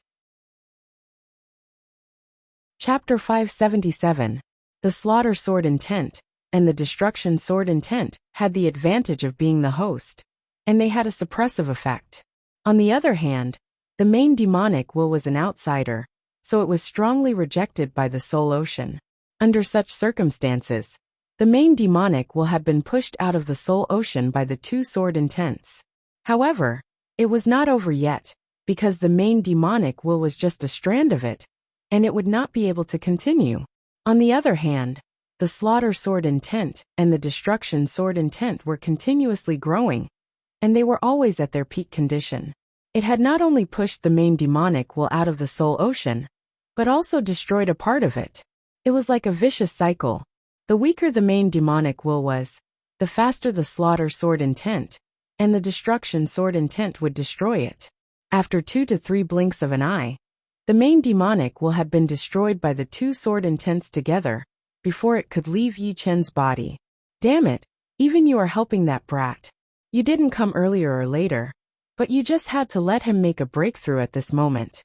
Chapter 577. The slaughter sword intent and the destruction sword intent had the advantage of being the host, and they had a suppressive effect. On the other hand, the main demonic will was an outsider, so it was strongly rejected by the soul ocean. Under such circumstances, the main demonic will have been pushed out of the soul ocean by the two sword intents. However, it was not over yet, because the main demonic will was just a strand of it, and it would not be able to continue. On the other hand, the slaughter sword intent and the destruction sword intent were continuously growing, and they were always at their peak condition. It had not only pushed the main demonic will out of the soul ocean, but also destroyed a part of it. It was like a vicious cycle. The weaker the main demonic will was, the faster the slaughter sword intent and the destruction sword intent would destroy it. After 2 to 3 blinks of an eye, the main demonic will have been destroyed by the two sword intents together, before it could leave Yi Chen's body. Damn it, even you are helping that brat. You didn't come earlier or later, but you just had to let him make a breakthrough at this moment.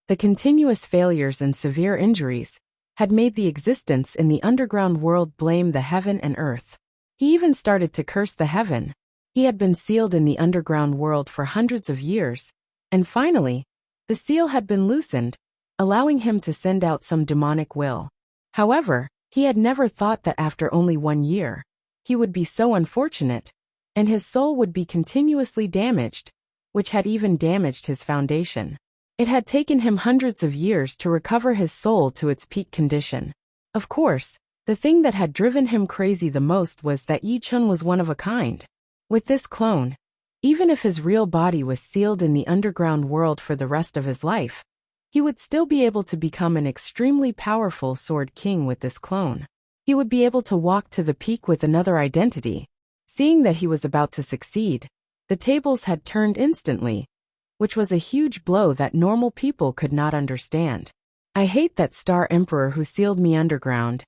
The continuous failures and severe injuries had made the existence in the underground world blame the heaven and earth. He even started to curse the heaven. He had been sealed in the underground world for hundreds of years, and finally, the seal had been loosened, allowing him to send out some demonic will. However, he had never thought that after only 1 year, he would be so unfortunate, and his soul would be continuously damaged, which had even damaged his foundation. It had taken him hundreds of years to recover his soul to its peak condition. Of course, the thing that had driven him crazy the most was that Yi Chen was one of a kind. With this clone, even if his real body was sealed in the underground world for the rest of his life, he would still be able to become an extremely powerful sword king with this clone. He would be able to walk to the peak with another identity. Seeing that he was about to succeed, the tables had turned instantly, which was a huge blow that normal people could not understand. I hate that Star Emperor who sealed me underground,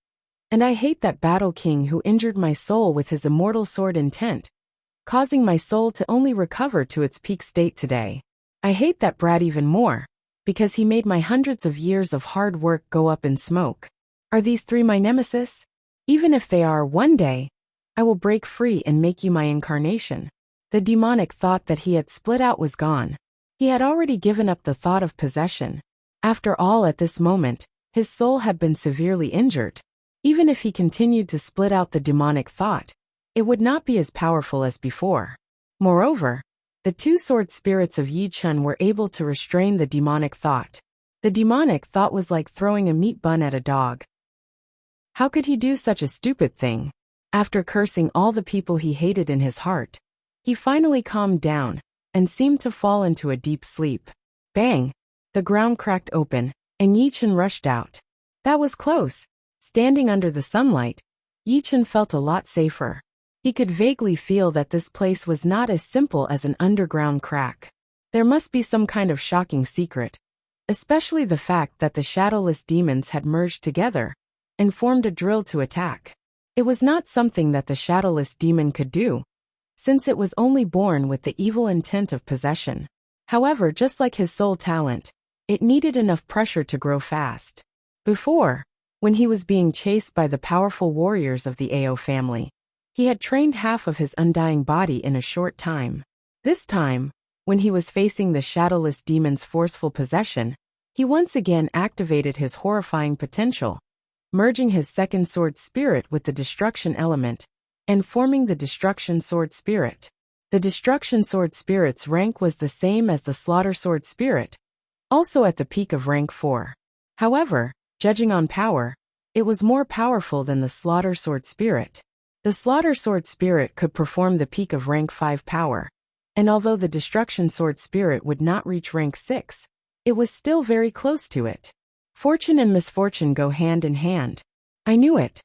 and I hate that Battle King who injured my soul with his immortal sword intent, causing my soul to only recover to its peak state today. I hate that brat even more, because he made my hundreds of years of hard work go up in smoke. Are these 3 my nemesis? Even if they are, one day, I will break free and make you my incarnation. The demonic thought that he had split out was gone. He had already given up the thought of possession. After all, at this moment, his soul had been severely injured. Even if he continued to split out the demonic thought, it would not be as powerful as before. Moreover, the two sword spirits of Yi Chen were able to restrain the demonic thought. The demonic thought was like throwing a meat bun at a dog. How could he do such a stupid thing? After cursing all the people he hated in his heart, he finally calmed down and seemed to fall into a deep sleep. Bang! The ground cracked open, and Yi Chen rushed out. That was close. Standing under the sunlight, Yi Chen felt a lot safer. He could vaguely feel that this place was not as simple as an underground crack. There must be some kind of shocking secret, especially the fact that the shadowless demons had merged together and formed a drill to attack. It was not something that the shadowless demon could do, since it was only born with the evil intent of possession. However, just like his soul talent, it needed enough pressure to grow fast. Before, when he was being chased by the powerful warriors of the Ao family, he had trained half of his undying body in a short time. This time, when he was facing the shadowless demon's forceful possession, he once again activated his horrifying potential, merging his second sword spirit with the destruction element, and forming the destruction sword spirit. The destruction sword spirit's rank was the same as the slaughter sword spirit, also at the peak of rank 4. However, judging on power, it was more powerful than the slaughter sword spirit. The slaughter sword spirit could perform the peak of rank 5 power, and although the destruction sword spirit would not reach rank 6, it was still very close to it. Fortune and misfortune go hand in hand. I knew it.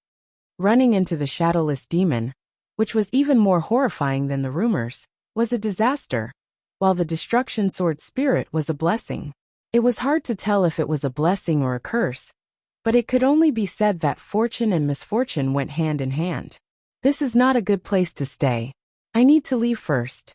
Running into the shadowless demon, which was even more horrifying than the rumors, was a disaster, while the destruction sword spirit was a blessing. It was hard to tell if it was a blessing or a curse, but it could only be said that fortune and misfortune went hand in hand. This is not a good place to stay. I need to leave first.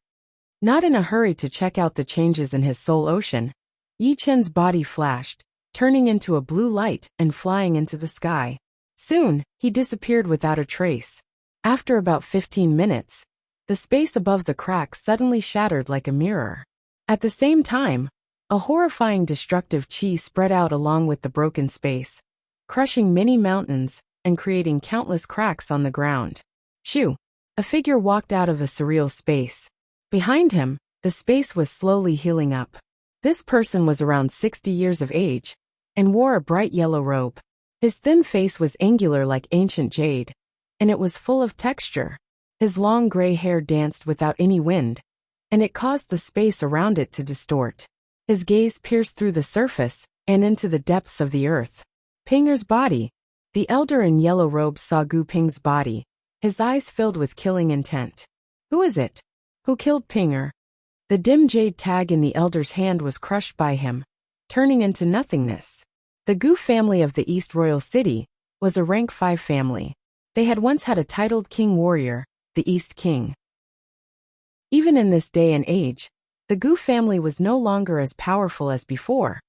Not in a hurry to check out the changes in his soul ocean, Yi Chen's body flashed, turning into a blue light and flying into the sky. Soon, he disappeared without a trace. After about 15 minutes, the space above the crack suddenly shattered like a mirror. At the same time, a horrifying destructive chi spread out along with the broken space, crushing many mountains and creating countless cracks on the ground. Shoo! A figure walked out of the surreal space. Behind him, the space was slowly healing up. This person was around 60 years of age and wore a bright yellow robe. His thin face was angular like ancient jade, and it was full of texture. His long gray hair danced without any wind, and it caused the space around it to distort. His gaze pierced through the surface and into the depths of the earth. Pinger's body. The elder in yellow robes saw Gu Ping's body, his eyes filled with killing intent. Who is it? Who killed Pinger? The dim jade tag in the elder's hand was crushed by him, turning into nothingness. The Gu family of the East Royal City was a rank 5 family. They had once had a titled king warrior, the East King. Even in this day and age, the Gu family was no longer as powerful as before,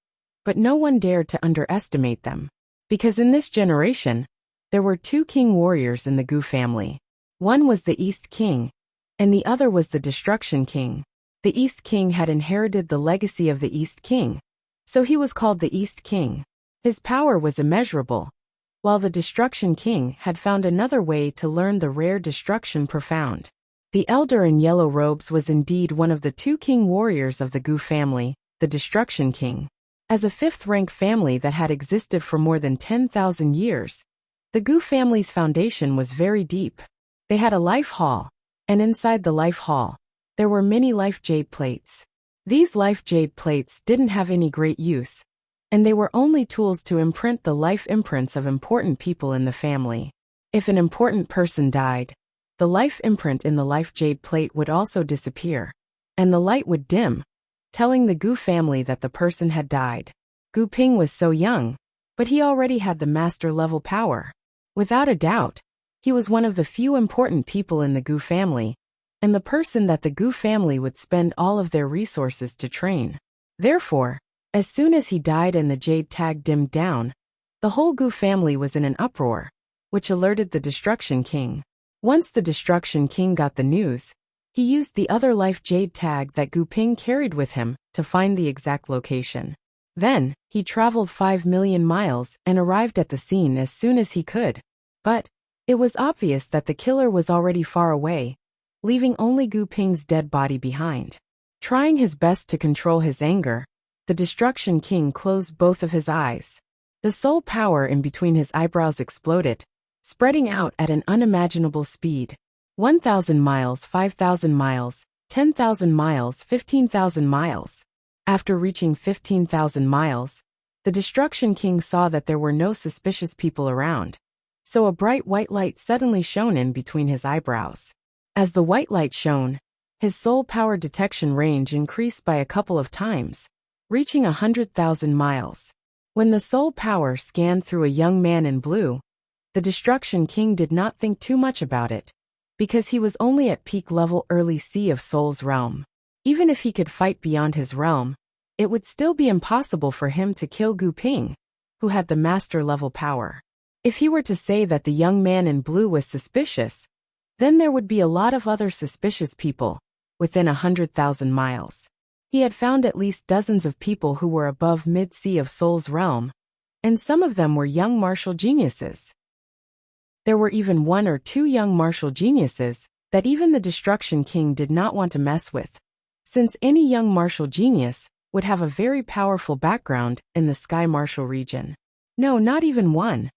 but no one dared to underestimate them. Because in this generation, there were 2 king warriors in the Gu family. One was the East King, and the other was the Destruction King. The East King had inherited the legacy of the East King, so he was called the East King. His power was immeasurable, while the Destruction King had found another way to learn the rare destruction profound. The elder in yellow robes was indeed one of the 2 king warriors of the Gu family, the Destruction King. As a 5th-rank family that had existed for more than 10,000 years, the Gu family's foundation was very deep. They had a life hall, and inside the life hall, there were many life jade plates. These life jade plates didn't have any great use, and they were only tools to imprint the life imprints of important people in the family. If an important person died, the life imprint in the life jade plate would also disappear, and the light would dim, telling the Gu family that the person had died. Gu Ping was so young, but he already had the master-level power. Without a doubt, he was one of the few important people in the Gu family, and the person that the Gu family would spend all of their resources to train. Therefore, as soon as he died and the jade tag dimmed down, the whole Gu family was in an uproar, which alerted the Destruction King. Once the Destruction King got the news, he used the other life jade tag that Gu Ping carried with him to find the exact location. Then, he traveled 5 million miles and arrived at the scene as soon as he could. But it was obvious that the killer was already far away, leaving only Gu Ping's dead body behind. Trying his best to control his anger, the Destruction King closed both of his eyes. The soul power in between his eyebrows exploded, spreading out at an unimaginable speed. 1,000 miles, 5,000 miles, 10,000 miles, 15,000 miles. After reaching 15,000 miles, the Destruction King saw that there were no suspicious people around, so a bright white light suddenly shone in between his eyebrows. As the white light shone, his soul power detection range increased by a couple of times, reaching 100,000 miles. When the soul power scanned through a young man in blue, the Destruction King did not think too much about it, because he was only at peak level early C of Soul's realm. Even if he could fight beyond his realm, it would still be impossible for him to kill Gu Ping, who had the master level power. If he were to say that the young man in blue was suspicious, then there would be a lot of other suspicious people within 100,000 miles. He had found at least dozens of people who were above mid-C of Soul's realm, and some of them were young martial geniuses. There were even 1 or 2 young martial geniuses that even the Destruction King did not want to mess with, since any young martial genius would have a very powerful background in the Sky Martial region. No, not even one.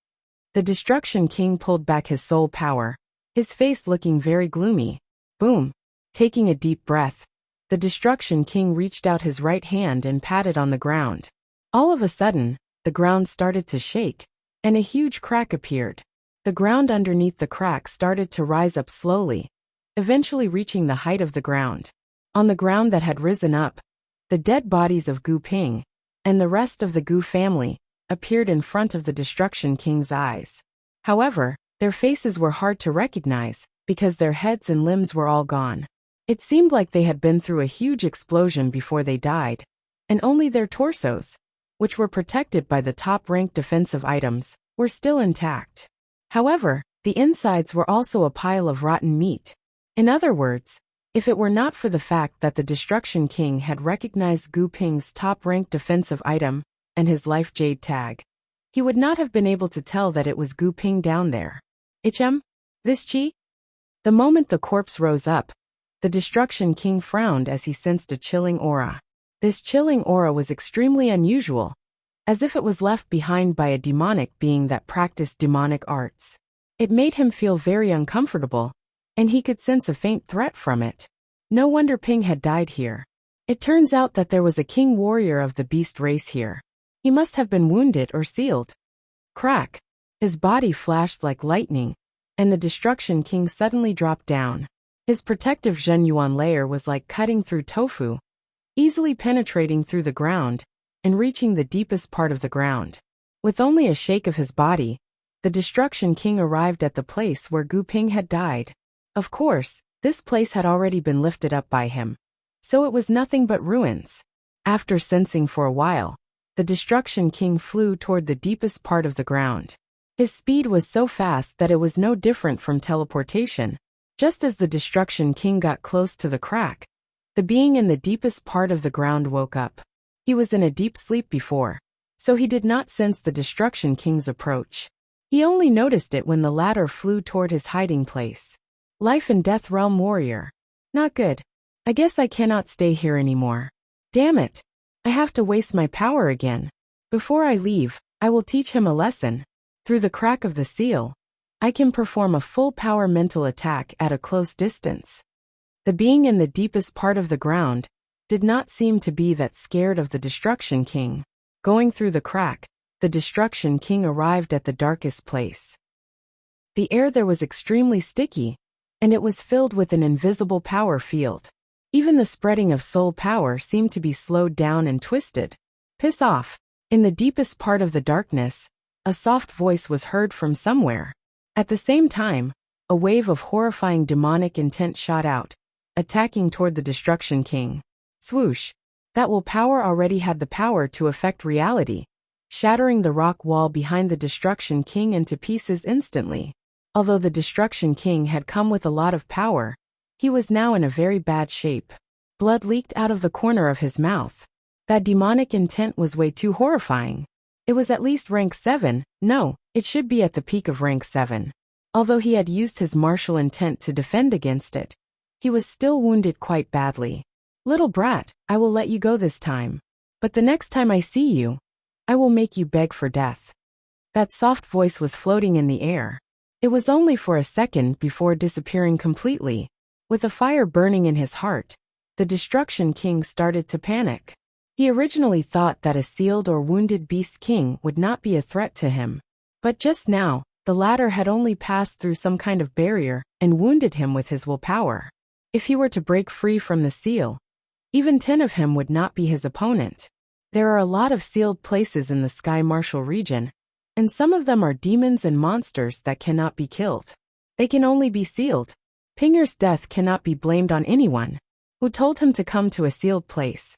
The Destruction King pulled back his soul power, his face looking very gloomy. Boom. Taking a deep breath, the Destruction King reached out his right hand and patted on the ground. All of a sudden, the ground started to shake, and a huge crack appeared. The ground underneath the crack started to rise up slowly, eventually reaching the height of the ground. On the ground that had risen up, the dead bodies of Gu Ping and the rest of the Gu family appeared in front of the Destruction King's eyes. However, their faces were hard to recognize because their heads and limbs were all gone. It seemed like they had been through a huge explosion before they died, and only their torsos, which were protected by the top-ranked defensive items, were still intact. However, the insides were also a pile of rotten meat. In other words, if it were not for the fact that the Destruction King had recognized Gu Ping's top-ranked defensive item and his life jade tag, he would not have been able to tell that it was Gu Ping down there. This chi? The moment the corpse rose up, the Destruction King frowned as he sensed a chilling aura. This chilling aura was extremely unusual, as if it was left behind by a demonic being that practiced demonic arts. It made him feel very uncomfortable, and he could sense a faint threat from it. No wonder Ping had died here. It turns out that there was a king warrior of the beast race here. He must have been wounded or sealed. Crack! His body flashed like lightning, and the Destruction King suddenly dropped down. His protective Zhenyuan layer was like cutting through tofu, easily penetrating through the ground and reaching the deepest part of the ground. With only a shake of his body, the Destruction King arrived at the place where Gu Ping had died. Of course, this place had already been lifted up by him, so it was nothing but ruins. After sensing for a while, the Destruction King flew toward the deepest part of the ground. His speed was so fast that it was no different from teleportation. Just as the Destruction King got close to the crack, the being in the deepest part of the ground woke up. He was in a deep sleep before, so he did not sense the Destruction King's approach. He only noticed it when the latter flew toward his hiding place. Life and Death Realm Warrior. Not good. I guess I cannot stay here anymore. Damn it. I have to waste my power again. Before I leave, I will teach him a lesson. Through the crack of the seal, I can perform a full power mental attack at a close distance. The being in the deepest part of the ground did not seem to be that scared of the Destruction King. Going through the crack, the Destruction King arrived at the darkest place. The air there was extremely sticky, and it was filled with an invisible power field. Even the spreading of soul power seemed to be slowed down and twisted. Piss off. In the deepest part of the darkness, a soft voice was heard from somewhere. At the same time, a wave of horrifying demonic intent shot out, attacking toward the Destruction King. Swoosh! That will power already had the power to affect reality, shattering the rock wall behind the Destruction King into pieces instantly. Although the Destruction King had come with a lot of power, he was now in a very bad shape. Blood leaked out of the corner of his mouth. That demonic intent was way too horrifying. It was at least rank 7, no, it should be at the peak of rank 7. Although he had used his martial intent to defend against it, he was still wounded quite badly. Little brat, I will let you go this time. But the next time I see you, I will make you beg for death. That soft voice was floating in the air. It was only for a second before disappearing completely. With a fire burning in his heart, the Destruction King started to panic. He originally thought that a sealed or wounded beast king would not be a threat to him. But just now, the latter had only passed through some kind of barrier and wounded him with his willpower. If he were to break free from the seal, even 10 of him would not be his opponent. There are a lot of sealed places in the Sky Martial region, and some of them are demons and monsters that cannot be killed. They can only be sealed. Pinger's death cannot be blamed on anyone. Who told him to come to a sealed place?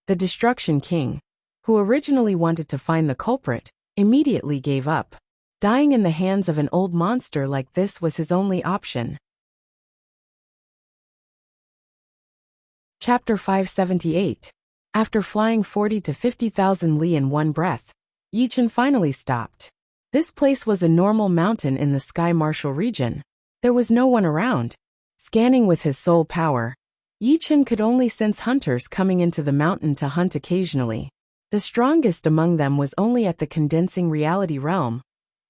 The Destruction King, who originally wanted to find the culprit, immediately gave up. Dying in the hands of an old monster like this was his only option. Chapter 578. After flying 40 to 50,000 li in one breath, Yichen finally stopped. This place was a normal mountain in the Sky Martial region. There was no one around. Scanning with his soul power, Yichen could only sense hunters coming into the mountain to hunt occasionally. The strongest among them was only at the condensing reality realm,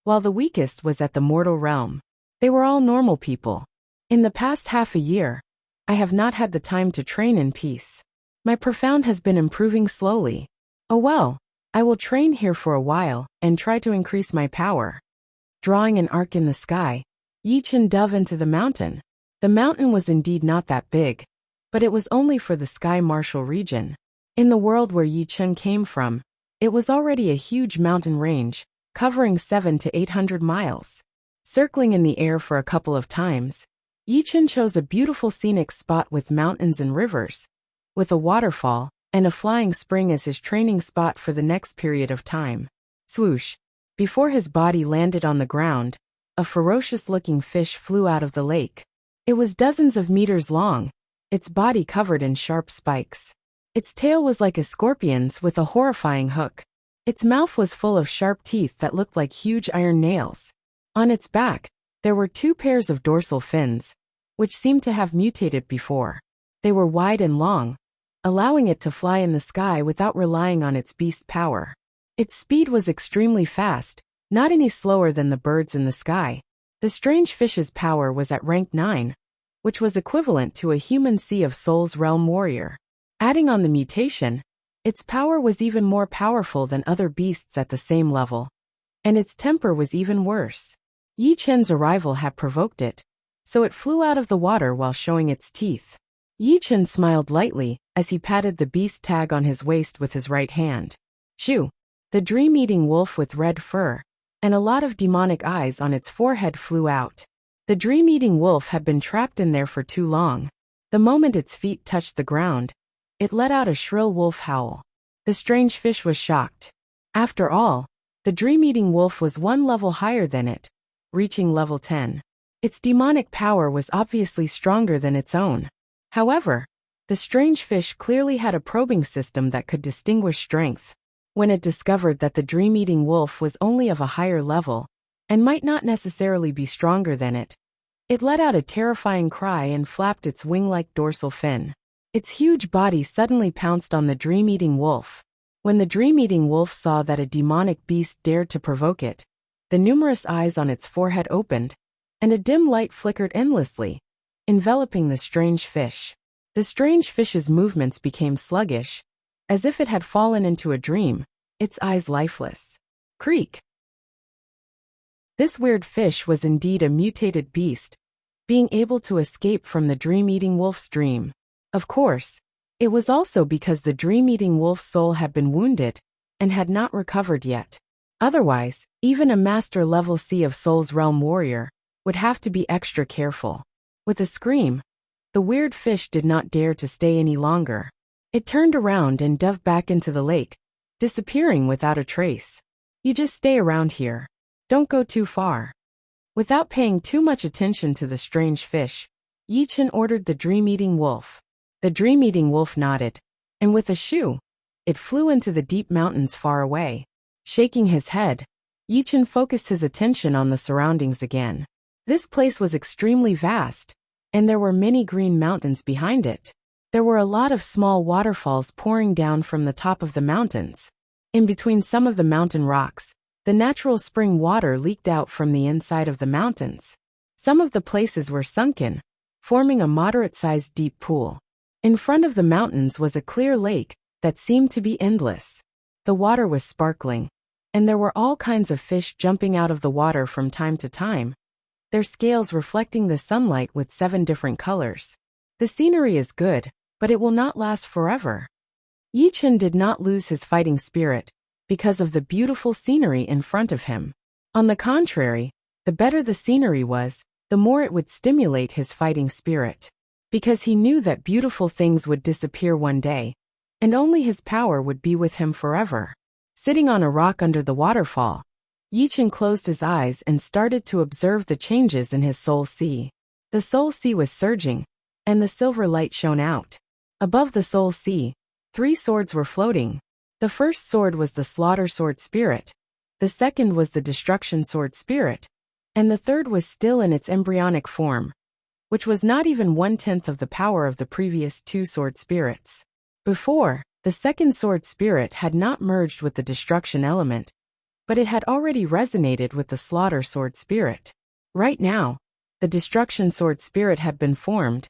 while the weakest was at the mortal realm. They were all normal people. In the past half a year, I have not had the time to train in peace. My profound has been improving slowly. Oh well, I will train here for a while and try to increase my power. Drawing an arc in the sky, Yichen dove into the mountain. The mountain was indeed not that big, but it was only for the Sky Martial region. In the world where Yichen came from, it was already a huge mountain range, covering 700 to 800 miles. Circling in the air for a couple of times, Yichen chose a beautiful scenic spot with mountains and rivers, with a waterfall and a flying spring as his training spot for the next period of time. Swoosh! Before his body landed on the ground, a ferocious-looking fish flew out of the lake. It was dozens of meters long, its body covered in sharp spikes. Its tail was like a scorpion's with a horrifying hook. Its mouth was full of sharp teeth that looked like huge iron nails. On its back, there were 2 pairs of dorsal fins, which seemed to have mutated before. They were wide and long, allowing it to fly in the sky without relying on its beast power. Its speed was extremely fast, not any slower than the birds in the sky. The strange fish's power was at rank 9, which was equivalent to a human Sea of Souls realm warrior. Adding on the mutation, its power was even more powerful than other beasts at the same level. And its temper was even worse. Yichen's arrival had provoked it, so it flew out of the water while showing its teeth. Yichen smiled lightly as he patted the beast tag on his waist with his right hand. Shoo! The dream-eating wolf with red fur and a lot of demonic eyes on its forehead flew out. The dream-eating wolf had been trapped in there for too long. The moment its feet touched the ground, it let out a shrill wolf howl. The strange fish was shocked. After all, the dream-eating wolf was 1 level higher than it, reaching level 10. Its demonic power was obviously stronger than its own. However, the strange fish clearly had a probing system that could distinguish strength. When it discovered that the dream-eating wolf was only of a higher level, and might not necessarily be stronger than it, it let out a terrifying cry and flapped its wing-like dorsal fin. Its huge body suddenly pounced on the dream-eating wolf. When the dream-eating wolf saw that a demonic beast dared to provoke it, the numerous eyes on its forehead opened, and a dim light flickered endlessly, enveloping the strange fish. The strange fish's movements became sluggish, as if it had fallen into a dream, its eyes lifeless. Creak! This weird fish was indeed a mutated beast, being able to escape from the dream-eating wolf's dream. Of course, it was also because the dream-eating wolf's soul had been wounded and had not recovered yet. Otherwise, even a master-level Sea of Souls realm warrior would have to be extra careful. With a scream, the weird fish did not dare to stay any longer. It turned around and dove back into the lake, disappearing without a trace. You just stay around here. Don't go too far. Without paying too much attention to the strange fish, Yichen ordered the dream-eating wolf. The dream-eating wolf nodded, and with a shoo, it flew into the deep mountains far away. Shaking his head, Yichen focused his attention on the surroundings again. This place was extremely vast, and there were many green mountains behind it. There were a lot of small waterfalls pouring down from the top of the mountains. In between some of the mountain rocks, the natural spring water leaked out from the inside of the mountains. Some of the places were sunken, forming a moderate-sized deep pool. In front of the mountains was a clear lake that seemed to be endless. The water was sparkling, and there were all kinds of fish jumping out of the water from time to time, their scales reflecting the sunlight with 7 different colors. The scenery is good, but it will not last forever. Yichen did not lose his fighting spirit because of the beautiful scenery in front of him. On the contrary, the better the scenery was, the more it would stimulate his fighting spirit. Because he knew that beautiful things would disappear one day, and only his power would be with him forever. Sitting on a rock under the waterfall, Yichen closed his eyes and started to observe the changes in his soul sea. The soul sea was surging, and the silver light shone out. Above the soul sea, 3 swords were floating. The first sword was the Slaughter Sword Spirit, the second was the Destruction Sword Spirit, and the third was still in its embryonic form, which was not even 1/10 of the power of the previous two sword spirits. Before, the second sword spirit had not merged with the destruction element, but it had already resonated with the Slaughter Sword Spirit. Right now, the Destruction Sword Spirit had been formed,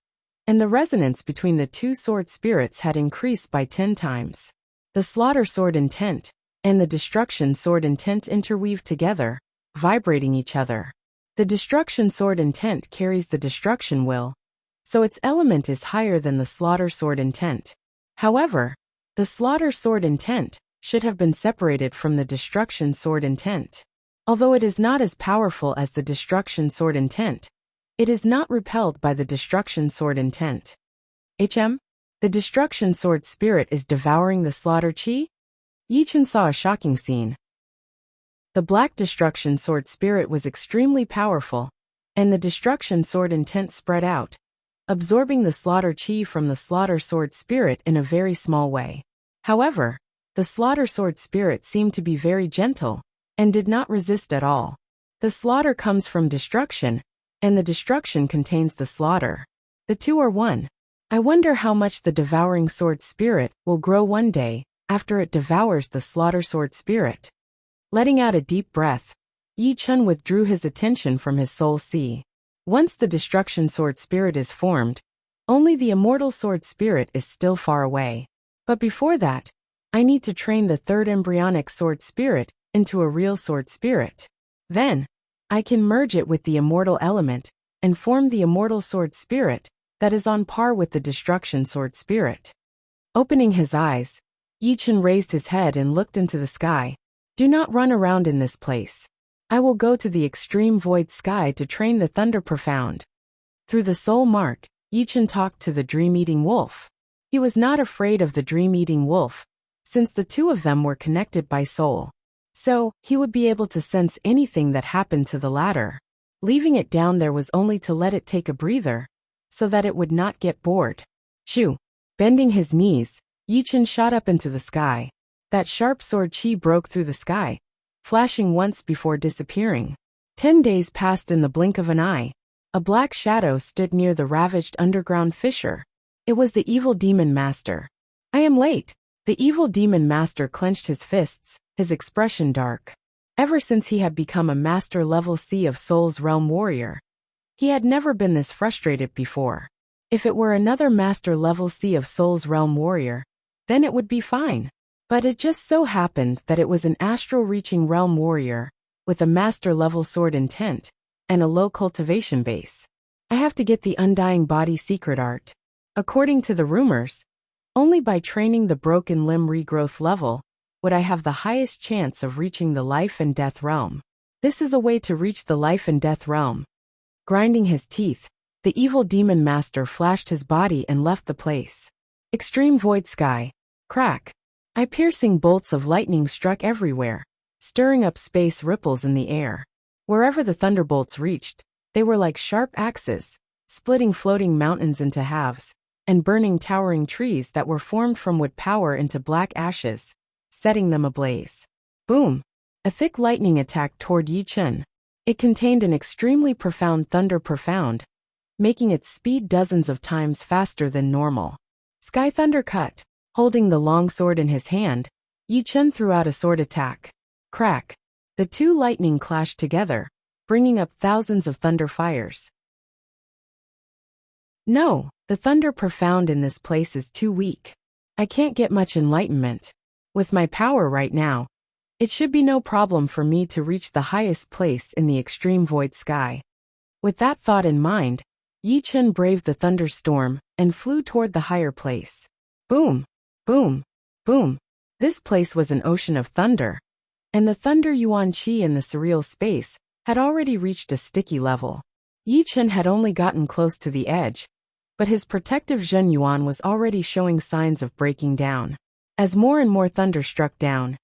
and the resonance between the two sword spirits had increased by 10 times. The Slaughter Sword intent and the Destruction Sword intent interweave together, vibrating each other. The Destruction Sword intent carries the destruction will, so its element is higher than the Slaughter Sword intent. However, the Slaughter Sword intent should have been separated from the Destruction Sword intent. Although it is not as powerful as the Destruction Sword intent, it is not repelled by the Destruction Sword intent. The Destruction Sword Spirit is devouring the Slaughter Chi? Yichen saw a shocking scene. The Black Destruction Sword Spirit was extremely powerful, and the Destruction Sword intent spread out, absorbing the Slaughter Chi from the Slaughter Sword Spirit in a very small way. However, the Slaughter Sword Spirit seemed to be very gentle, and did not resist at all. The slaughter comes from destruction, and the destruction contains the slaughter. The two are one. I wonder how much the Devouring Sword Spirit will grow one day, after it devours the Slaughter Sword Spirit. Letting out a deep breath, Yi Chun withdrew his attention from his soul sea. Once the Destruction Sword Spirit is formed, only the Immortal Sword Spirit is still far away. But before that, I need to train the third embryonic Sword Spirit into a real Sword Spirit. Then, I can merge it with the Immortal element, and form the Immortal Sword Spirit that is on par with the Destruction Sword Spirit. Opening his eyes, Yi Chun raised his head and looked into the sky. Do not run around in this place. I will go to the extreme void sky to train the Thunder Profound. Through the soul mark, Yi Chun talked to the dream-eating wolf. He was not afraid of the dream-eating wolf, since the two of them were connected by soul. So, he would be able to sense anything that happened to the latter. Leaving it down there was only to let it take a breather, so that it would not get bored. Shoo! Bending his knees, Yi Chun shot up into the sky. That sharp sword chi broke through the sky, flashing once before disappearing. 10 days passed in the blink of an eye. A black shadow stood near the ravaged underground fissure. It was the evil demon master. I am late. The evil demon master clenched his fists, his expression dark. Ever since he had become a master level C of Soul's Realm warrior, he had never been this frustrated before. If it were another master level C of Soul's Realm warrior, then it would be fine. But it just so happened that it was an astral-reaching realm warrior, with a master level sword intent, and a low cultivation base. I have to get the Undying Body secret art. According to the rumors, only by training the broken limb regrowth level would I have the highest chance of reaching the life and death realm. This is a way to reach the life and death realm. Grinding his teeth, the evil demon master flashed his body and left the place. Extreme void sky. Crack. Eye-piercing bolts of lightning struck everywhere, stirring up space ripples in the air. Wherever the thunderbolts reached, they were like sharp axes, splitting floating mountains into halves, and burning towering trees that were formed from wood power into black ashes, setting them ablaze. Boom! A thick lightning attacked toward Yi Chun. It contained an extremely profound thunder profound, making its speed dozens of times faster than normal. Sky Thunder Cut. Holding the long sword in his hand, Yi Chun threw out a sword attack. Crack! The two lightning clashed together, bringing up thousands of thunder fires. No, the thunder profound in this place is too weak. I can't get much enlightenment. With my power right now, it should be no problem for me to reach the highest place in the extreme void sky. With that thought in mind, Yi Chun braved the thunderstorm and flew toward the higher place. Boom! Boom! Boom! This place was an ocean of thunder, and the thunder yuan chi in the surreal space had already reached a sticky level. Yi Chun had only gotten close to the edge, but his protective Zhen Yuan was already showing signs of breaking down. As more and more thunder struck down,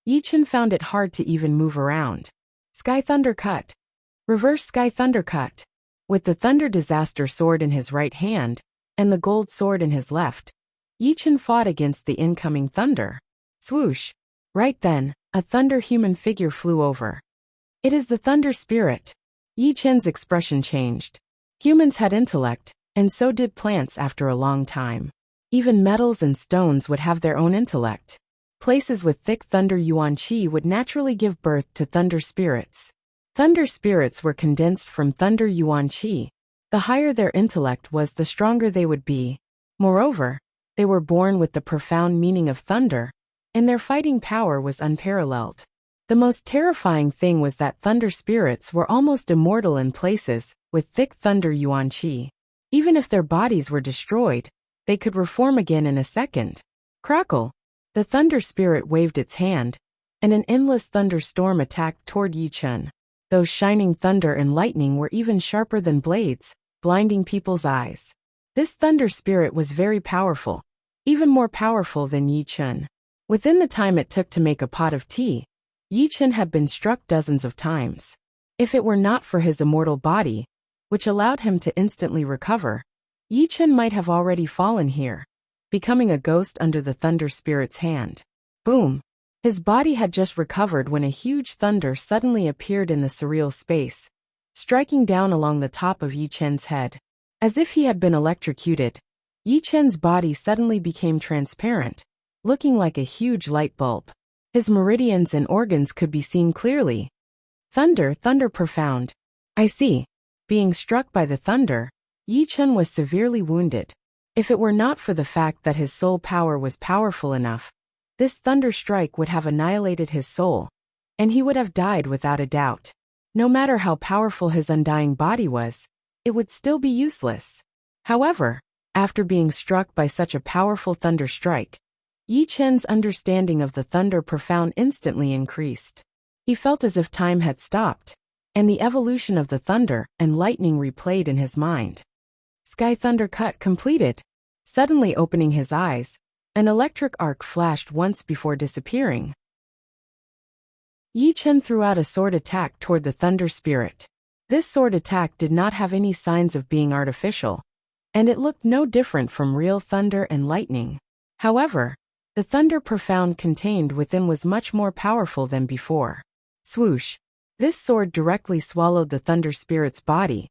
Yi Chun found it hard to even move around. Sky Thunder Cut. Reverse Sky Thunder Cut. With the Thunder Disaster sword in his right hand, and the gold sword in his left, Yi Chun fought against the incoming thunder. Swoosh! Right then, a thunder human figure flew over. It is the thunder spirit. Yi Chen's expression changed. Humans had intellect, and so did plants after a long time. Even metals and stones would have their own intellect. Places with thick thunder yuan qi would naturally give birth to thunder spirits. Thunder spirits were condensed from thunder yuan qi. The higher their intellect was, the stronger they would be. Moreover, they were born with the profound meaning of thunder, and their fighting power was unparalleled. The most terrifying thing was that thunder spirits were almost immortal in places with thick thunder yuan qi. Even if their bodies were destroyed, they could reform again in a second. Crackle! The thunder spirit waved its hand, and an endless thunderstorm attacked toward Yi Chen. Those shining thunder and lightning were even sharper than blades, blinding people's eyes. This thunder spirit was very powerful, even more powerful than Yi Chen. Within the time it took to make a pot of tea, Yi Chen had been struck dozens of times. If it were not for his immortal body, which allowed him to instantly recover, Yi Chen might have already fallen here, becoming a ghost under the thunder spirit's hand. Boom! His body had just recovered when a huge thunder suddenly appeared in the surreal space, striking down along the top of Yi Chen's head. As if he had been electrocuted, Yi Chen's body suddenly became transparent, looking like a huge light bulb. His meridians and organs could be seen clearly. Thunder profound. I see. Being struck by the thunder, Yi Chen was severely wounded. If it were not for the fact that his soul power was powerful enough, this thunder strike would have annihilated his soul, and he would have died without a doubt. No matter how powerful his undying body was, it would still be useless. However, after being struck by such a powerful thunder strike, Yi Chen's understanding of the thunder profound instantly increased. He felt as if time had stopped, and the evolution of the thunder and lightning replayed in his mind. Sky Thunder Cut completed. Suddenly opening his eyes, an electric arc flashed once before disappearing. Yi Chen threw out a sword attack toward the thunder spirit. This sword attack did not have any signs of being artificial, and it looked no different from real thunder and lightning. However, the thunder profound contained within was much more powerful than before. Swoosh! This sword directly swallowed the thunder spirit's body,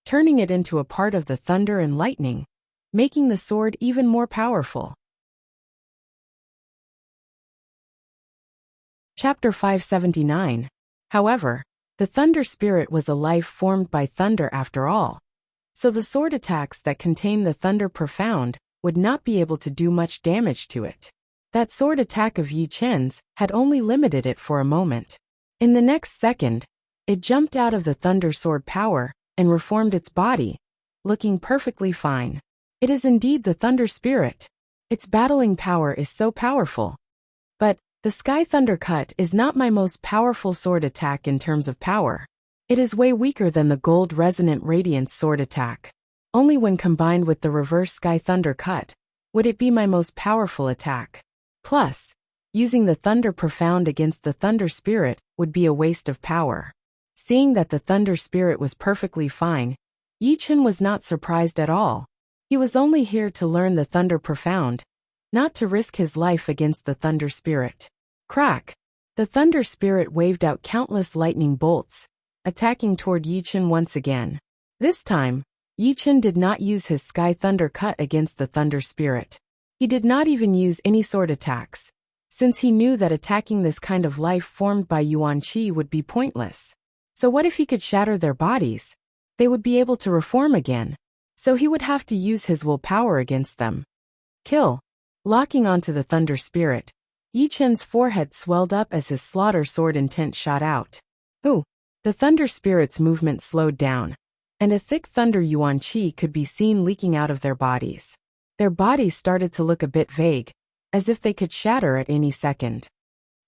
turning it into a part of the thunder and lightning, making the sword even more powerful. Chapter 579. However, the thunder spirit was a life formed by thunder after all, so the sword attacks that contain the thunder profound would not be able to do much damage to it. That sword attack of Yi Chen's had only limited it for a moment. In the next second, it jumped out of the thunder sword power and reformed its body, looking perfectly fine. It is indeed the thunder spirit. Its battling power is so powerful. But the Sky Thunder Cut is not my most powerful sword attack in terms of power. It is way weaker than the Gold Resonant Radiance sword attack. Only when combined with the Reverse Sky Thunder Cut would it be my most powerful attack. Plus, using the Thunder Profound against the Thunder Spirit would be a waste of power. Seeing that the Thunder Spirit was perfectly fine, Yi Chen was not surprised at all. He was only here to learn the Thunder Profound, not to risk his life against the Thunder Spirit. Crack! The Thunder Spirit waved out countless lightning bolts, attacking toward Yi Chen once again. This time, Yi Chen did not use his Sky Thunder Cut against the Thunder Spirit. He did not even use any sword attacks, since he knew that attacking this kind of life formed by Yuan Qi would be pointless. So what if he could shatter their bodies? They would be able to reform again, so he would have to use his willpower against them. Kill! Locking onto the Thunder Spirit, Yi Chen's forehead swelled up as his slaughter sword intent shot out. Ooh! The Thunder Spirit's movement slowed down, and a thick thunder Yuan Qi could be seen leaking out of their bodies. Their bodies started to look a bit vague, as if they could shatter at any second.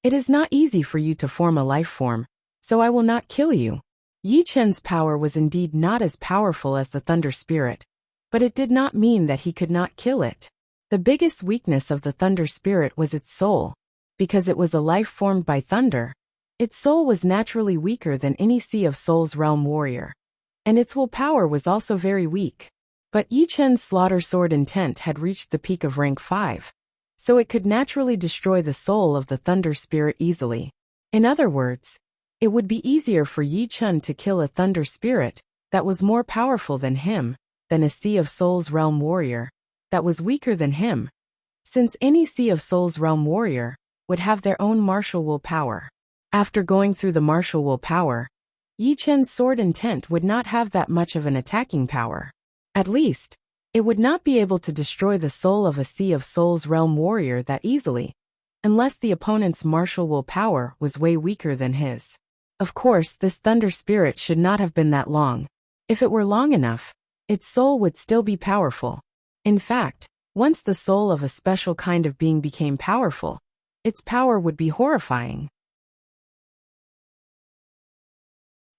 It is not easy for you to form a life form, so I will not kill you. Yi Chen's power was indeed not as powerful as the Thunder Spirit, but it did not mean that he could not kill it. The biggest weakness of the Thunder Spirit was its soul. Because it was a life formed by thunder, its soul was naturally weaker than any Sea of Souls realm warrior. And its willpower was also very weak. But Yi Chen's slaughter sword intent had reached the peak of rank 5. so it could naturally destroy the soul of the thunder spirit easily. In other words, it would be easier for Yi Chun to kill a thunder spirit that was more powerful than him, than a Sea of Souls realm warrior that was weaker than him, since any Sea of Souls realm warrior would have their own martial will power. After going through the martial will power, Yi Chun's sword intent would not have that much of an attacking power. At least, it would not be able to destroy the soul of a Sea of Souls realm warrior that easily, unless the opponent's martial will power was way weaker than his. Of course, this thunder spirit should not have been that long. If it were long enough, its soul would still be powerful. In fact, once the soul of a special kind of being became powerful, its power would be horrifying.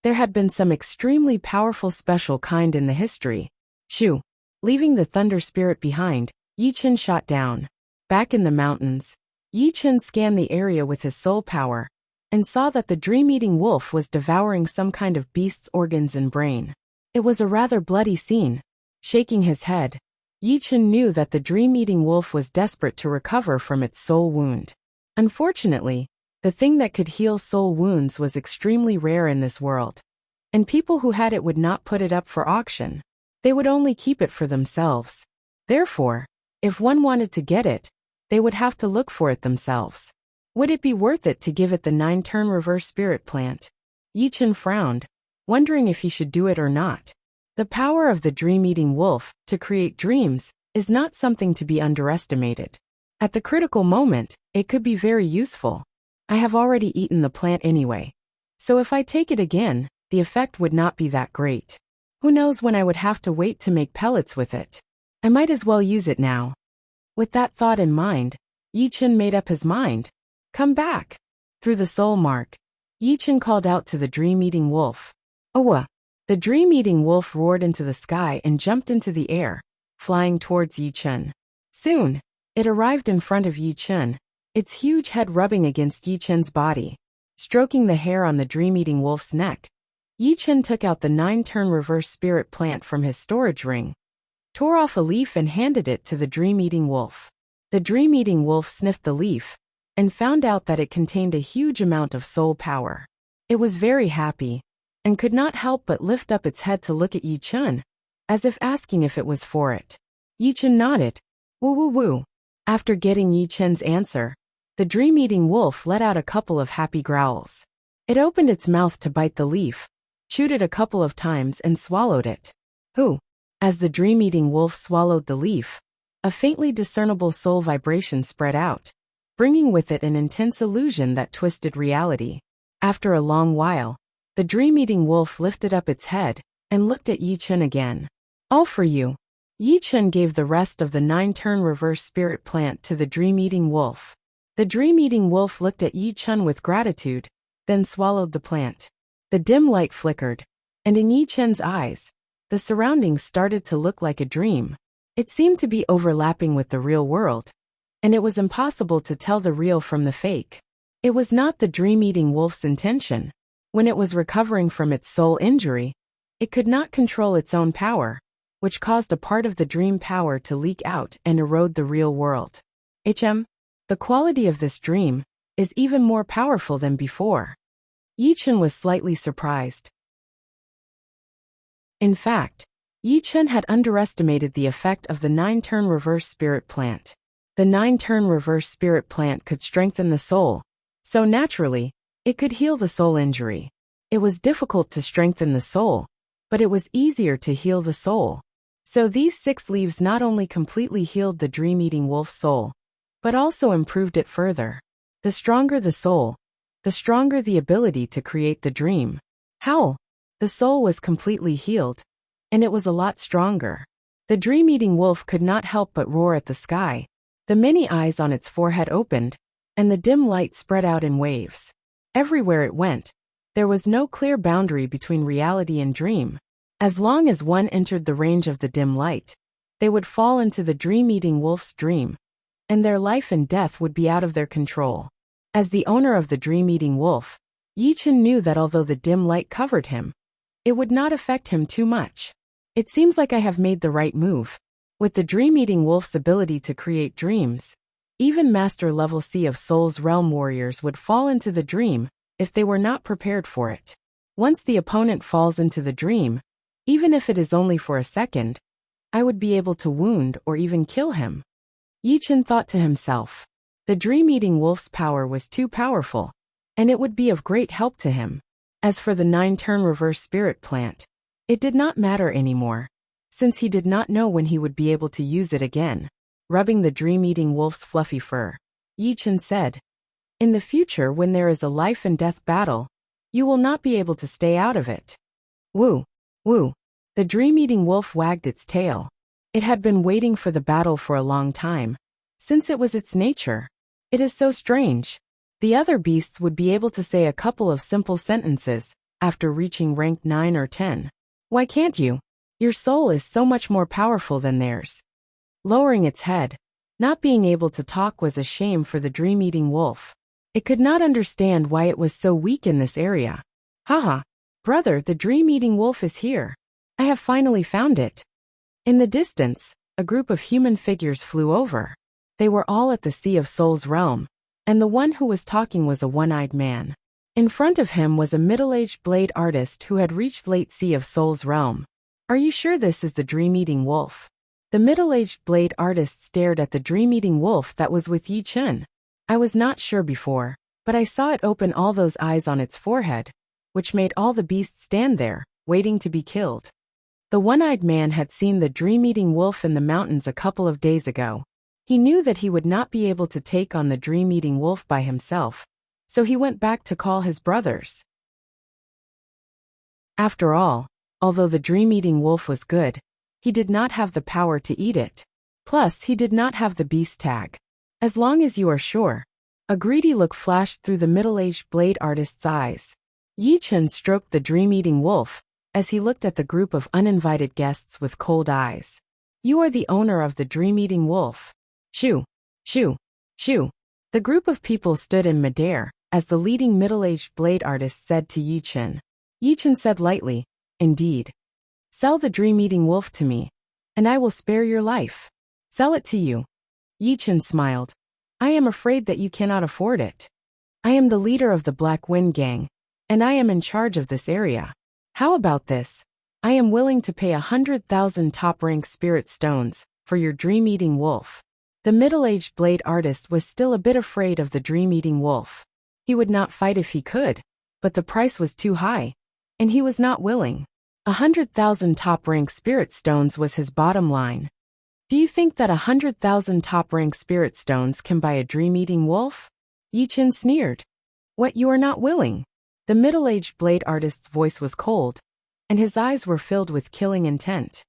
There had been some extremely powerful special kind in the history. Shoo! Leaving the thunder spirit behind, Yi Chun shot down. Back in the mountains, Yi Chun scanned the area with his soul power, and saw that the dream-eating wolf was devouring some kind of beast's organs and brain. It was a rather bloody scene. Shaking his head, Yi Chun knew that the dream-eating wolf was desperate to recover from its soul wound. Unfortunately, the thing that could heal soul wounds was extremely rare in this world, and people who had it would not put it up for auction. They would only keep it for themselves. Therefore, if one wanted to get it, they would have to look for it themselves. Would it be worth it to give it the 9-turn reverse spirit plant? Yi Chun frowned, wondering if he should do it or not. The power of the dream-eating wolf to create dreams is not something to be underestimated. At the critical moment, it could be very useful. I have already eaten the plant anyway, so if I take it again, the effect would not be that great. Who knows when I would have to wait to make pellets with it? I might as well use it now. With that thought in mind, Yi Chun made up his mind. Come back. Through the soul mark, Yi Chun called out to the dream-eating wolf. Owa! The dream-eating wolf roared into the sky and jumped into the air, flying towards Yi Chun. Soon, it arrived in front of Yi Chun, its huge head rubbing against Yi Chun's body. Stroking the hair on the dream-eating wolf's neck, Yi Chun took out the 9-turn reverse spirit plant from his storage ring, tore off a leaf and handed it to the dream-eating wolf. The dream-eating wolf sniffed the leaf, and found out that it contained a huge amount of soul power. It was very happy, and could not help but lift up its head to look at Yi Chun, as if asking if it was for it. Yi Chun nodded. Woo woo woo. After getting Yi Chun's answer, the dream-eating wolf let out a couple of happy growls. It opened its mouth to bite the leaf, chewed it a couple of times and swallowed it. Hoo! As the dream-eating wolf swallowed the leaf, a faintly discernible soul vibration spread out, bringing with it an intense illusion that twisted reality. After a long while, the dream-eating wolf lifted up its head and looked at Yi Chun again. All for you. Yi Chun gave the rest of the 9-turn reverse spirit plant to the dream-eating wolf. The dream-eating wolf looked at Yi Chun with gratitude, then swallowed the plant. The dim light flickered, and in Yi Chun's eyes, the surroundings started to look like a dream. It seemed to be overlapping with the real world, and it was impossible to tell the real from the fake. It was not the dream-eating wolf's intention. When it was recovering from its soul injury, it could not control its own power, which caused a part of the dream power to leak out and erode the real world. The quality of this dream is even more powerful than before. Yi Chun was slightly surprised. In fact, Yi Chun had underestimated the effect of the 9-turn reverse spirit plant. The 9-turn reverse spirit plant could strengthen the soul, so naturally, it could heal the soul injury. It was difficult to strengthen the soul, but it was easier to heal the soul. So these 6 leaves not only completely healed the dream-eating wolf's soul, but also improved it further. The stronger the soul, the stronger the ability to create the dream. How? The soul was completely healed, and it was a lot stronger. The dream-eating wolf could not help but roar at the sky. The many eyes on its forehead opened, and the dim light spread out in waves. Everywhere it went, there was no clear boundary between reality and dream. As long as one entered the range of the dim light, they would fall into the dream-eating wolf's dream, and their life and death would be out of their control. As the owner of the dream-eating wolf, Yi Chun knew that although the dim light covered him, it would not affect him too much. It seems like I have made the right move. With the dream-eating wolf's ability to create dreams, Even master-level Sea of Souls realm warriors would fall into the dream if they were not prepared for it. Once the opponent falls into the dream, even if it is only for a second, I would be able to wound or even kill him. Yi Chen thought to himself. The dream-eating wolf's power was too powerful, and it would be of great help to him. As for the 9-turn reverse spirit plant, it did not matter anymore, since he did not know when he would be able to use it again. Rubbing the dream-eating wolf's fluffy fur, Yi Chen said, "In the future, when there is a life-and-death battle, you will not be able to stay out of it." Woo, woo. The dream-eating wolf wagged its tail. It had been waiting for the battle for a long time, since it was its nature. It is so strange. The other beasts would be able to say a couple of simple sentences after reaching rank 9 or 10. Why can't you? Your soul is so much more powerful than theirs. Lowering its head, not being able to talk was a shame for the dream-eating wolf. It could not understand why it was so weak in this area. Haha, brother, the dream-eating wolf is here. I have finally found it. In the distance, a group of human figures flew over. They were all at the Sea of Souls realm, and the one who was talking was a one-eyed man. In front of him was a middle-aged blade artist who had reached late Sea of Souls realm. Are you sure this is the dream-eating wolf? The middle-aged blade artist stared at the dream-eating wolf that was with Yi Chen. I was not sure before, but I saw it open all those eyes on its forehead, which made all the beasts stand there, waiting to be killed. The one-eyed man had seen the dream-eating wolf in the mountains a couple of days ago. He knew that he would not be able to take on the dream-eating wolf by himself, so he went back to call his brothers. After all, although the dream-eating wolf was good, he did not have the power to eat it. Plus, he did not have the beast tag. As long as you are sure. A greedy look flashed through the middle-aged blade artist's eyes. Yi Chen stroked the dream-eating wolf as he looked at the group of uninvited guests with cold eyes. You are the owner of the dream-eating wolf. Shoo, shoo, shoo. The group of people stood in midair as the leading middle-aged blade artist said to Yi Chen. Yi Chen said lightly, "Indeed. Sell the dream-eating wolf to me, and I will spare your life. Sell it to you." Yi Chen smiled. "I am afraid that you cannot afford it. I am the leader of the Black Wind Gang, and I am in charge of this area. How about this? I am willing to pay 100,000 top-rank spirit stones for your dream-eating wolf." The middle-aged blade artist was still a bit afraid of the dream-eating wolf. He would not fight if he could, but the price was too high, and he was not willing. 100,000 top-rank spirit stones was his bottom line. Do you think that 100,000 top-rank spirit stones can buy a dream-eating wolf? Yi Chen sneered. What, you are not willing? The middle-aged blade artist's voice was cold, and his eyes were filled with killing intent.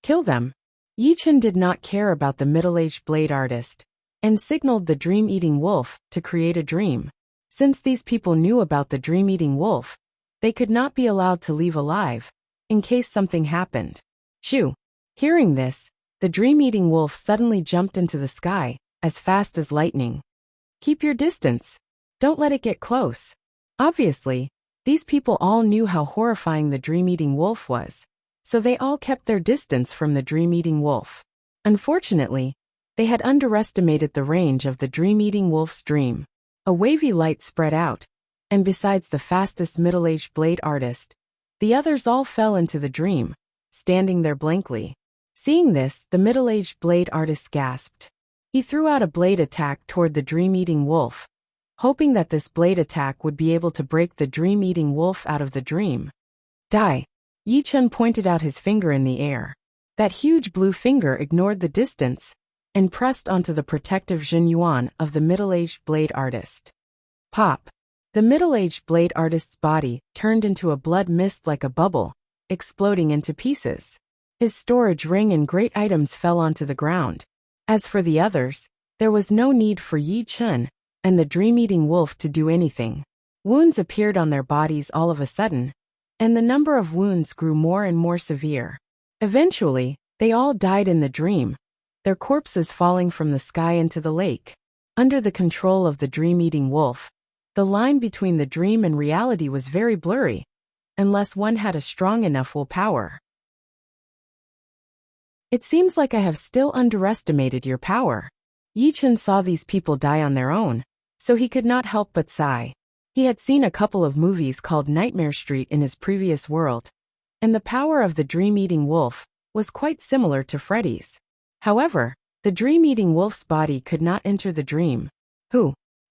Kill them. Yi Chen did not care about the middle-aged blade artist, and signaled the dream-eating wolf to create a dream. Since these people knew about the dream-eating wolf, they could not be allowed to leave alive, in case something happened. Shoo! Hearing this, the dream-eating wolf suddenly jumped into the sky, as fast as lightning. Keep your distance. Don't let it get close. Obviously, these people all knew how horrifying the dream-eating wolf was, so they all kept their distance from the dream-eating wolf. Unfortunately, they had underestimated the range of the dream-eating wolf's dream. A wavy light spread out, and besides the fastest middle-aged blade artist, the others all fell into the dream, standing there blankly. Seeing this, the middle-aged blade artist gasped. He threw out a blade attack toward the dream-eating wolf, hoping that this blade attack would be able to break the dream-eating wolf out of the dream. Die! Yi Chen pointed out his finger in the air. That huge blue finger ignored the distance and pressed onto the protective Jin Yuan of the middle-aged blade artist. Pop! The middle-aged blade artist's body turned into a blood mist like a bubble, exploding into pieces. His storage ring and great items fell onto the ground. As for the others, there was no need for Yi Chen and the dream-eating wolf to do anything. Wounds appeared on their bodies all of a sudden, and the number of wounds grew more and more severe. Eventually, they all died in the dream, their corpses falling from the sky into the lake. Under the control of the dream-eating wolf, the line between the dream and reality was very blurry, unless one had a strong enough willpower. It seems like I have still underestimated your power. Yi Chen saw these people die on their own, so he could not help but sigh. He had seen a couple of movies called Nightmare Street in his previous world, and the power of the dream-eating wolf was quite similar to Freddy's. However, the dream-eating wolf's body could not enter the dream.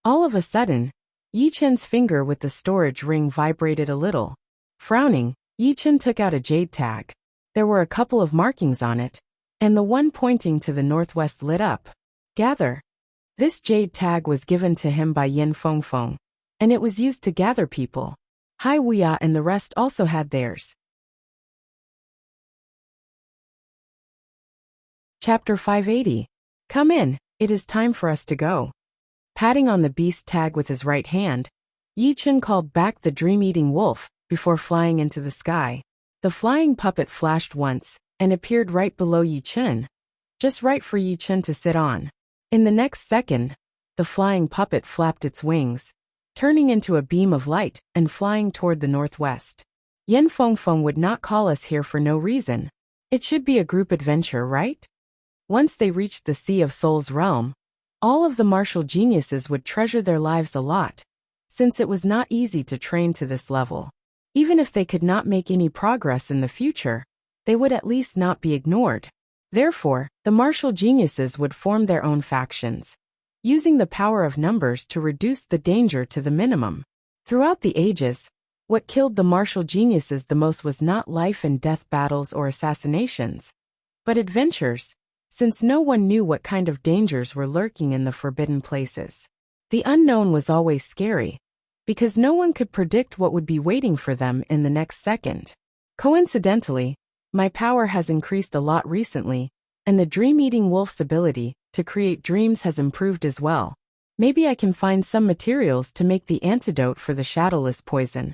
All of a sudden, Yi Chen's finger with the storage ring vibrated a little. Frowning, Yi Chen took out a jade tag. There were a couple of markings on it, and the one pointing to the northwest lit up. Gather. This jade tag was given to him by Yin Fengfeng, and it was used to gather people. Hai Wuya and the rest also had theirs. Chapter 580. Come in, it is time for us to go. Patting on the beast tag with his right hand, Yi Chen called back the dream-eating wolf before flying into the sky. The flying puppet flashed once and appeared right below Yi Chen, just right for Yi Chen to sit on. In the next second, the flying puppet flapped its wings, turning into a beam of light and flying toward the northwest. Yin Fengfeng would not call us here for no reason. It should be a group adventure, right? Once they reached the Sea of Souls realm, all of the martial geniuses would treasure their lives a lot, since it was not easy to train to this level. Even if they could not make any progress in the future, they would at least not be ignored. Therefore, the martial geniuses would form their own factions, using the power of numbers to reduce the danger to the minimum. Throughout the ages, what killed the martial geniuses the most was not life and death battles or assassinations, but adventures, since no one knew what kind of dangers were lurking in the forbidden places. The unknown was always scary, because no one could predict what would be waiting for them in the next second. Coincidentally, my power has increased a lot recently, and the dream-eating wolf's ability to create dreams has improved as well. Maybe I can find some materials to make the antidote for the shadowless poison.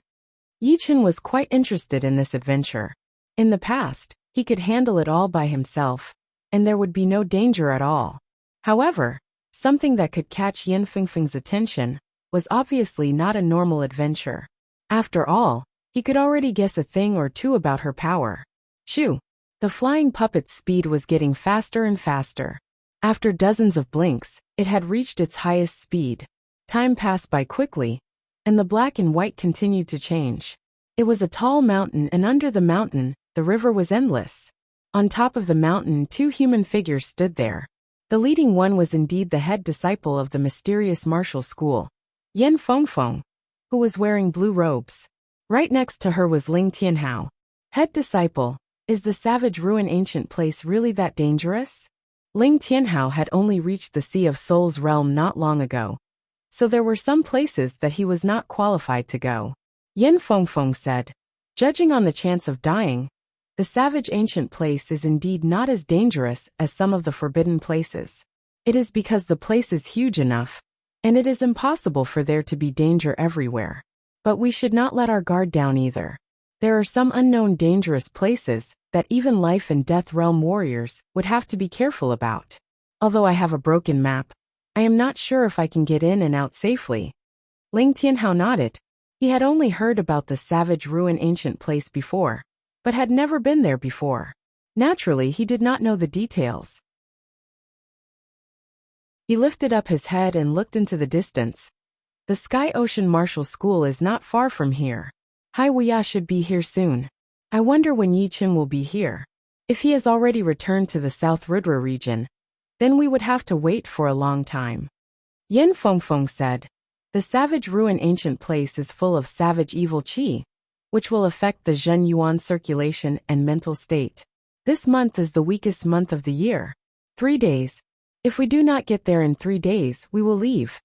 Yi Chen was quite interested in this adventure. In the past, he could handle it all by himself, and there would be no danger at all. However, something that could catch Yin Fengfeng's attention was obviously not a normal adventure. After all, he could already guess a thing or two about her power. Shoo! The flying puppet's speed was getting faster and faster. After dozens of blinks, it had reached its highest speed. Time passed by quickly, and the black and white continued to change. It was a tall mountain, and under the mountain, the river was endless. On top of the mountain, two human figures stood there. The leading one was indeed the head disciple of the mysterious martial school, Yin Fengfeng, who was wearing blue robes. Right next to her was Ling Tianhao. Head disciple, is the savage ruin ancient place really that dangerous? Ling Tianhao had only reached the Sea of Souls realm not long ago, so there were some places that he was not qualified to go. Yin Fengfeng said, judging on the chance of dying, the savage ancient place is indeed not as dangerous as some of the forbidden places. It is because the place is huge enough, and it is impossible for there to be danger everywhere. But we should not let our guard down either. There are some unknown dangerous places that even life and death realm warriors would have to be careful about. Although I have a broken map, I am not sure if I can get in and out safely. Ling Tianhao nodded. He had only heard about the savage ruin ancient place before, but had never been there before. Naturally, he did not know the details. He lifted up his head and looked into the distance. The Sky Ocean Martial School is not far from here. Hai Wuya should be here soon. I wonder when Yi Chen will be here. If he has already returned to the South Rudra region, then we would have to wait for a long time. Yin Fengfeng said, the savage ruin ancient place is full of savage evil qi, which will affect the Zhen Yuan circulation and mental state. This month is the weakest month of the year. 3 days. If we do not get there in 3 days, we will leave.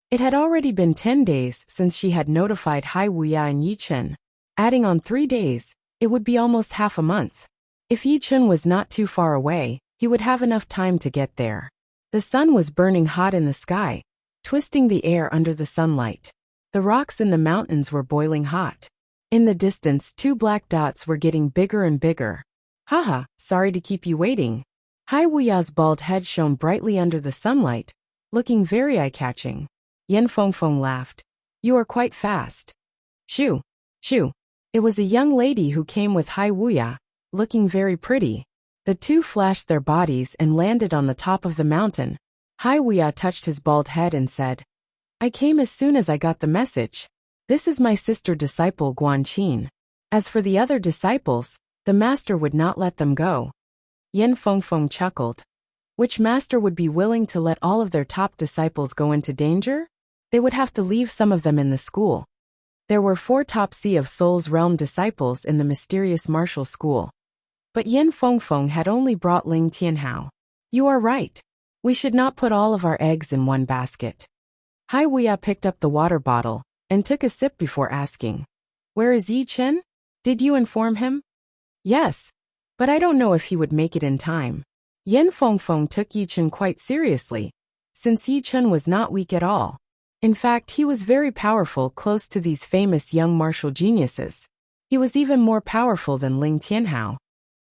It had already been 10 days since she had notified Hai Wuya and Yi Chen. Adding on 3 days, it would be almost half a month. If Yi Chen was not too far away, he would have enough time to get there. The sun was burning hot in the sky, twisting the air under the sunlight. The rocks in the mountains were boiling hot. In the distance, 2 black dots were getting bigger and bigger. Haha, sorry to keep you waiting. Hai Wuya's bald head shone brightly under the sunlight, looking very eye-catching. Yin Fengfeng laughed. You are quite fast. Shoo, shoo. It was a young lady who came with Hai Wuya, looking very pretty. The two flashed their bodies and landed on the top of the mountain, Hai Wuya touched his bald head and said, I came as soon as I got the message. This is my sister disciple Guanqin. As for the other disciples, the master would not let them go. Yin Fengfeng chuckled. Which master would be willing to let all of their top disciples go into danger? They would have to leave some of them in the school. There were 4 top Sea of Souls realm disciples in the mysterious martial school. But Yin Fengfeng had only brought Ling Tianhao. You are right. We should not put all of our eggs in one basket. Hai Wuya picked up the water bottle and took a sip before asking, Where is Yi Chen? Did you inform him? Yes, but I don't know if he would make it in time. Yin Fengfeng took Yi Chen quite seriously, since Yi Chen was not weak at all. In fact, he was very powerful, close to these famous young martial geniuses. He was even more powerful than Ling Tianhao.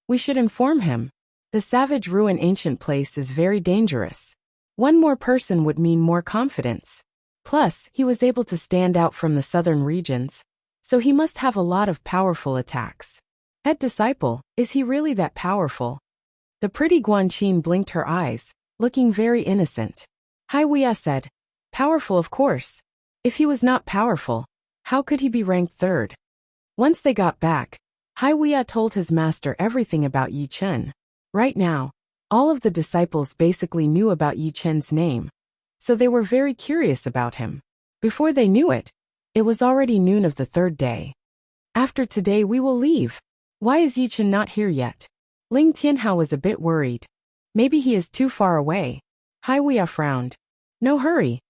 We should inform him. The savage ruin ancient place is very dangerous. One more person would mean more confidence. Plus, he was able to stand out from the southern regions, so he must have a lot of powerful attacks. Head disciple, is he really that powerful? The pretty Guanqin blinked her eyes, looking very innocent. Hai Wuya said, Powerful of course. If he was not powerful, how could he be ranked 3rd? Once they got back, Hai Wuya told his master everything about Yi Chen. Right now, all of the disciples basically knew about Yi Chen's name, so they were very curious about him. Before they knew it, it was already noon of the 3rd day. After today we will leave. Why is Yi Chen not here yet? Ling Tianhao was a bit worried. Maybe he is too far away. Hai Wuya frowned. No hurry.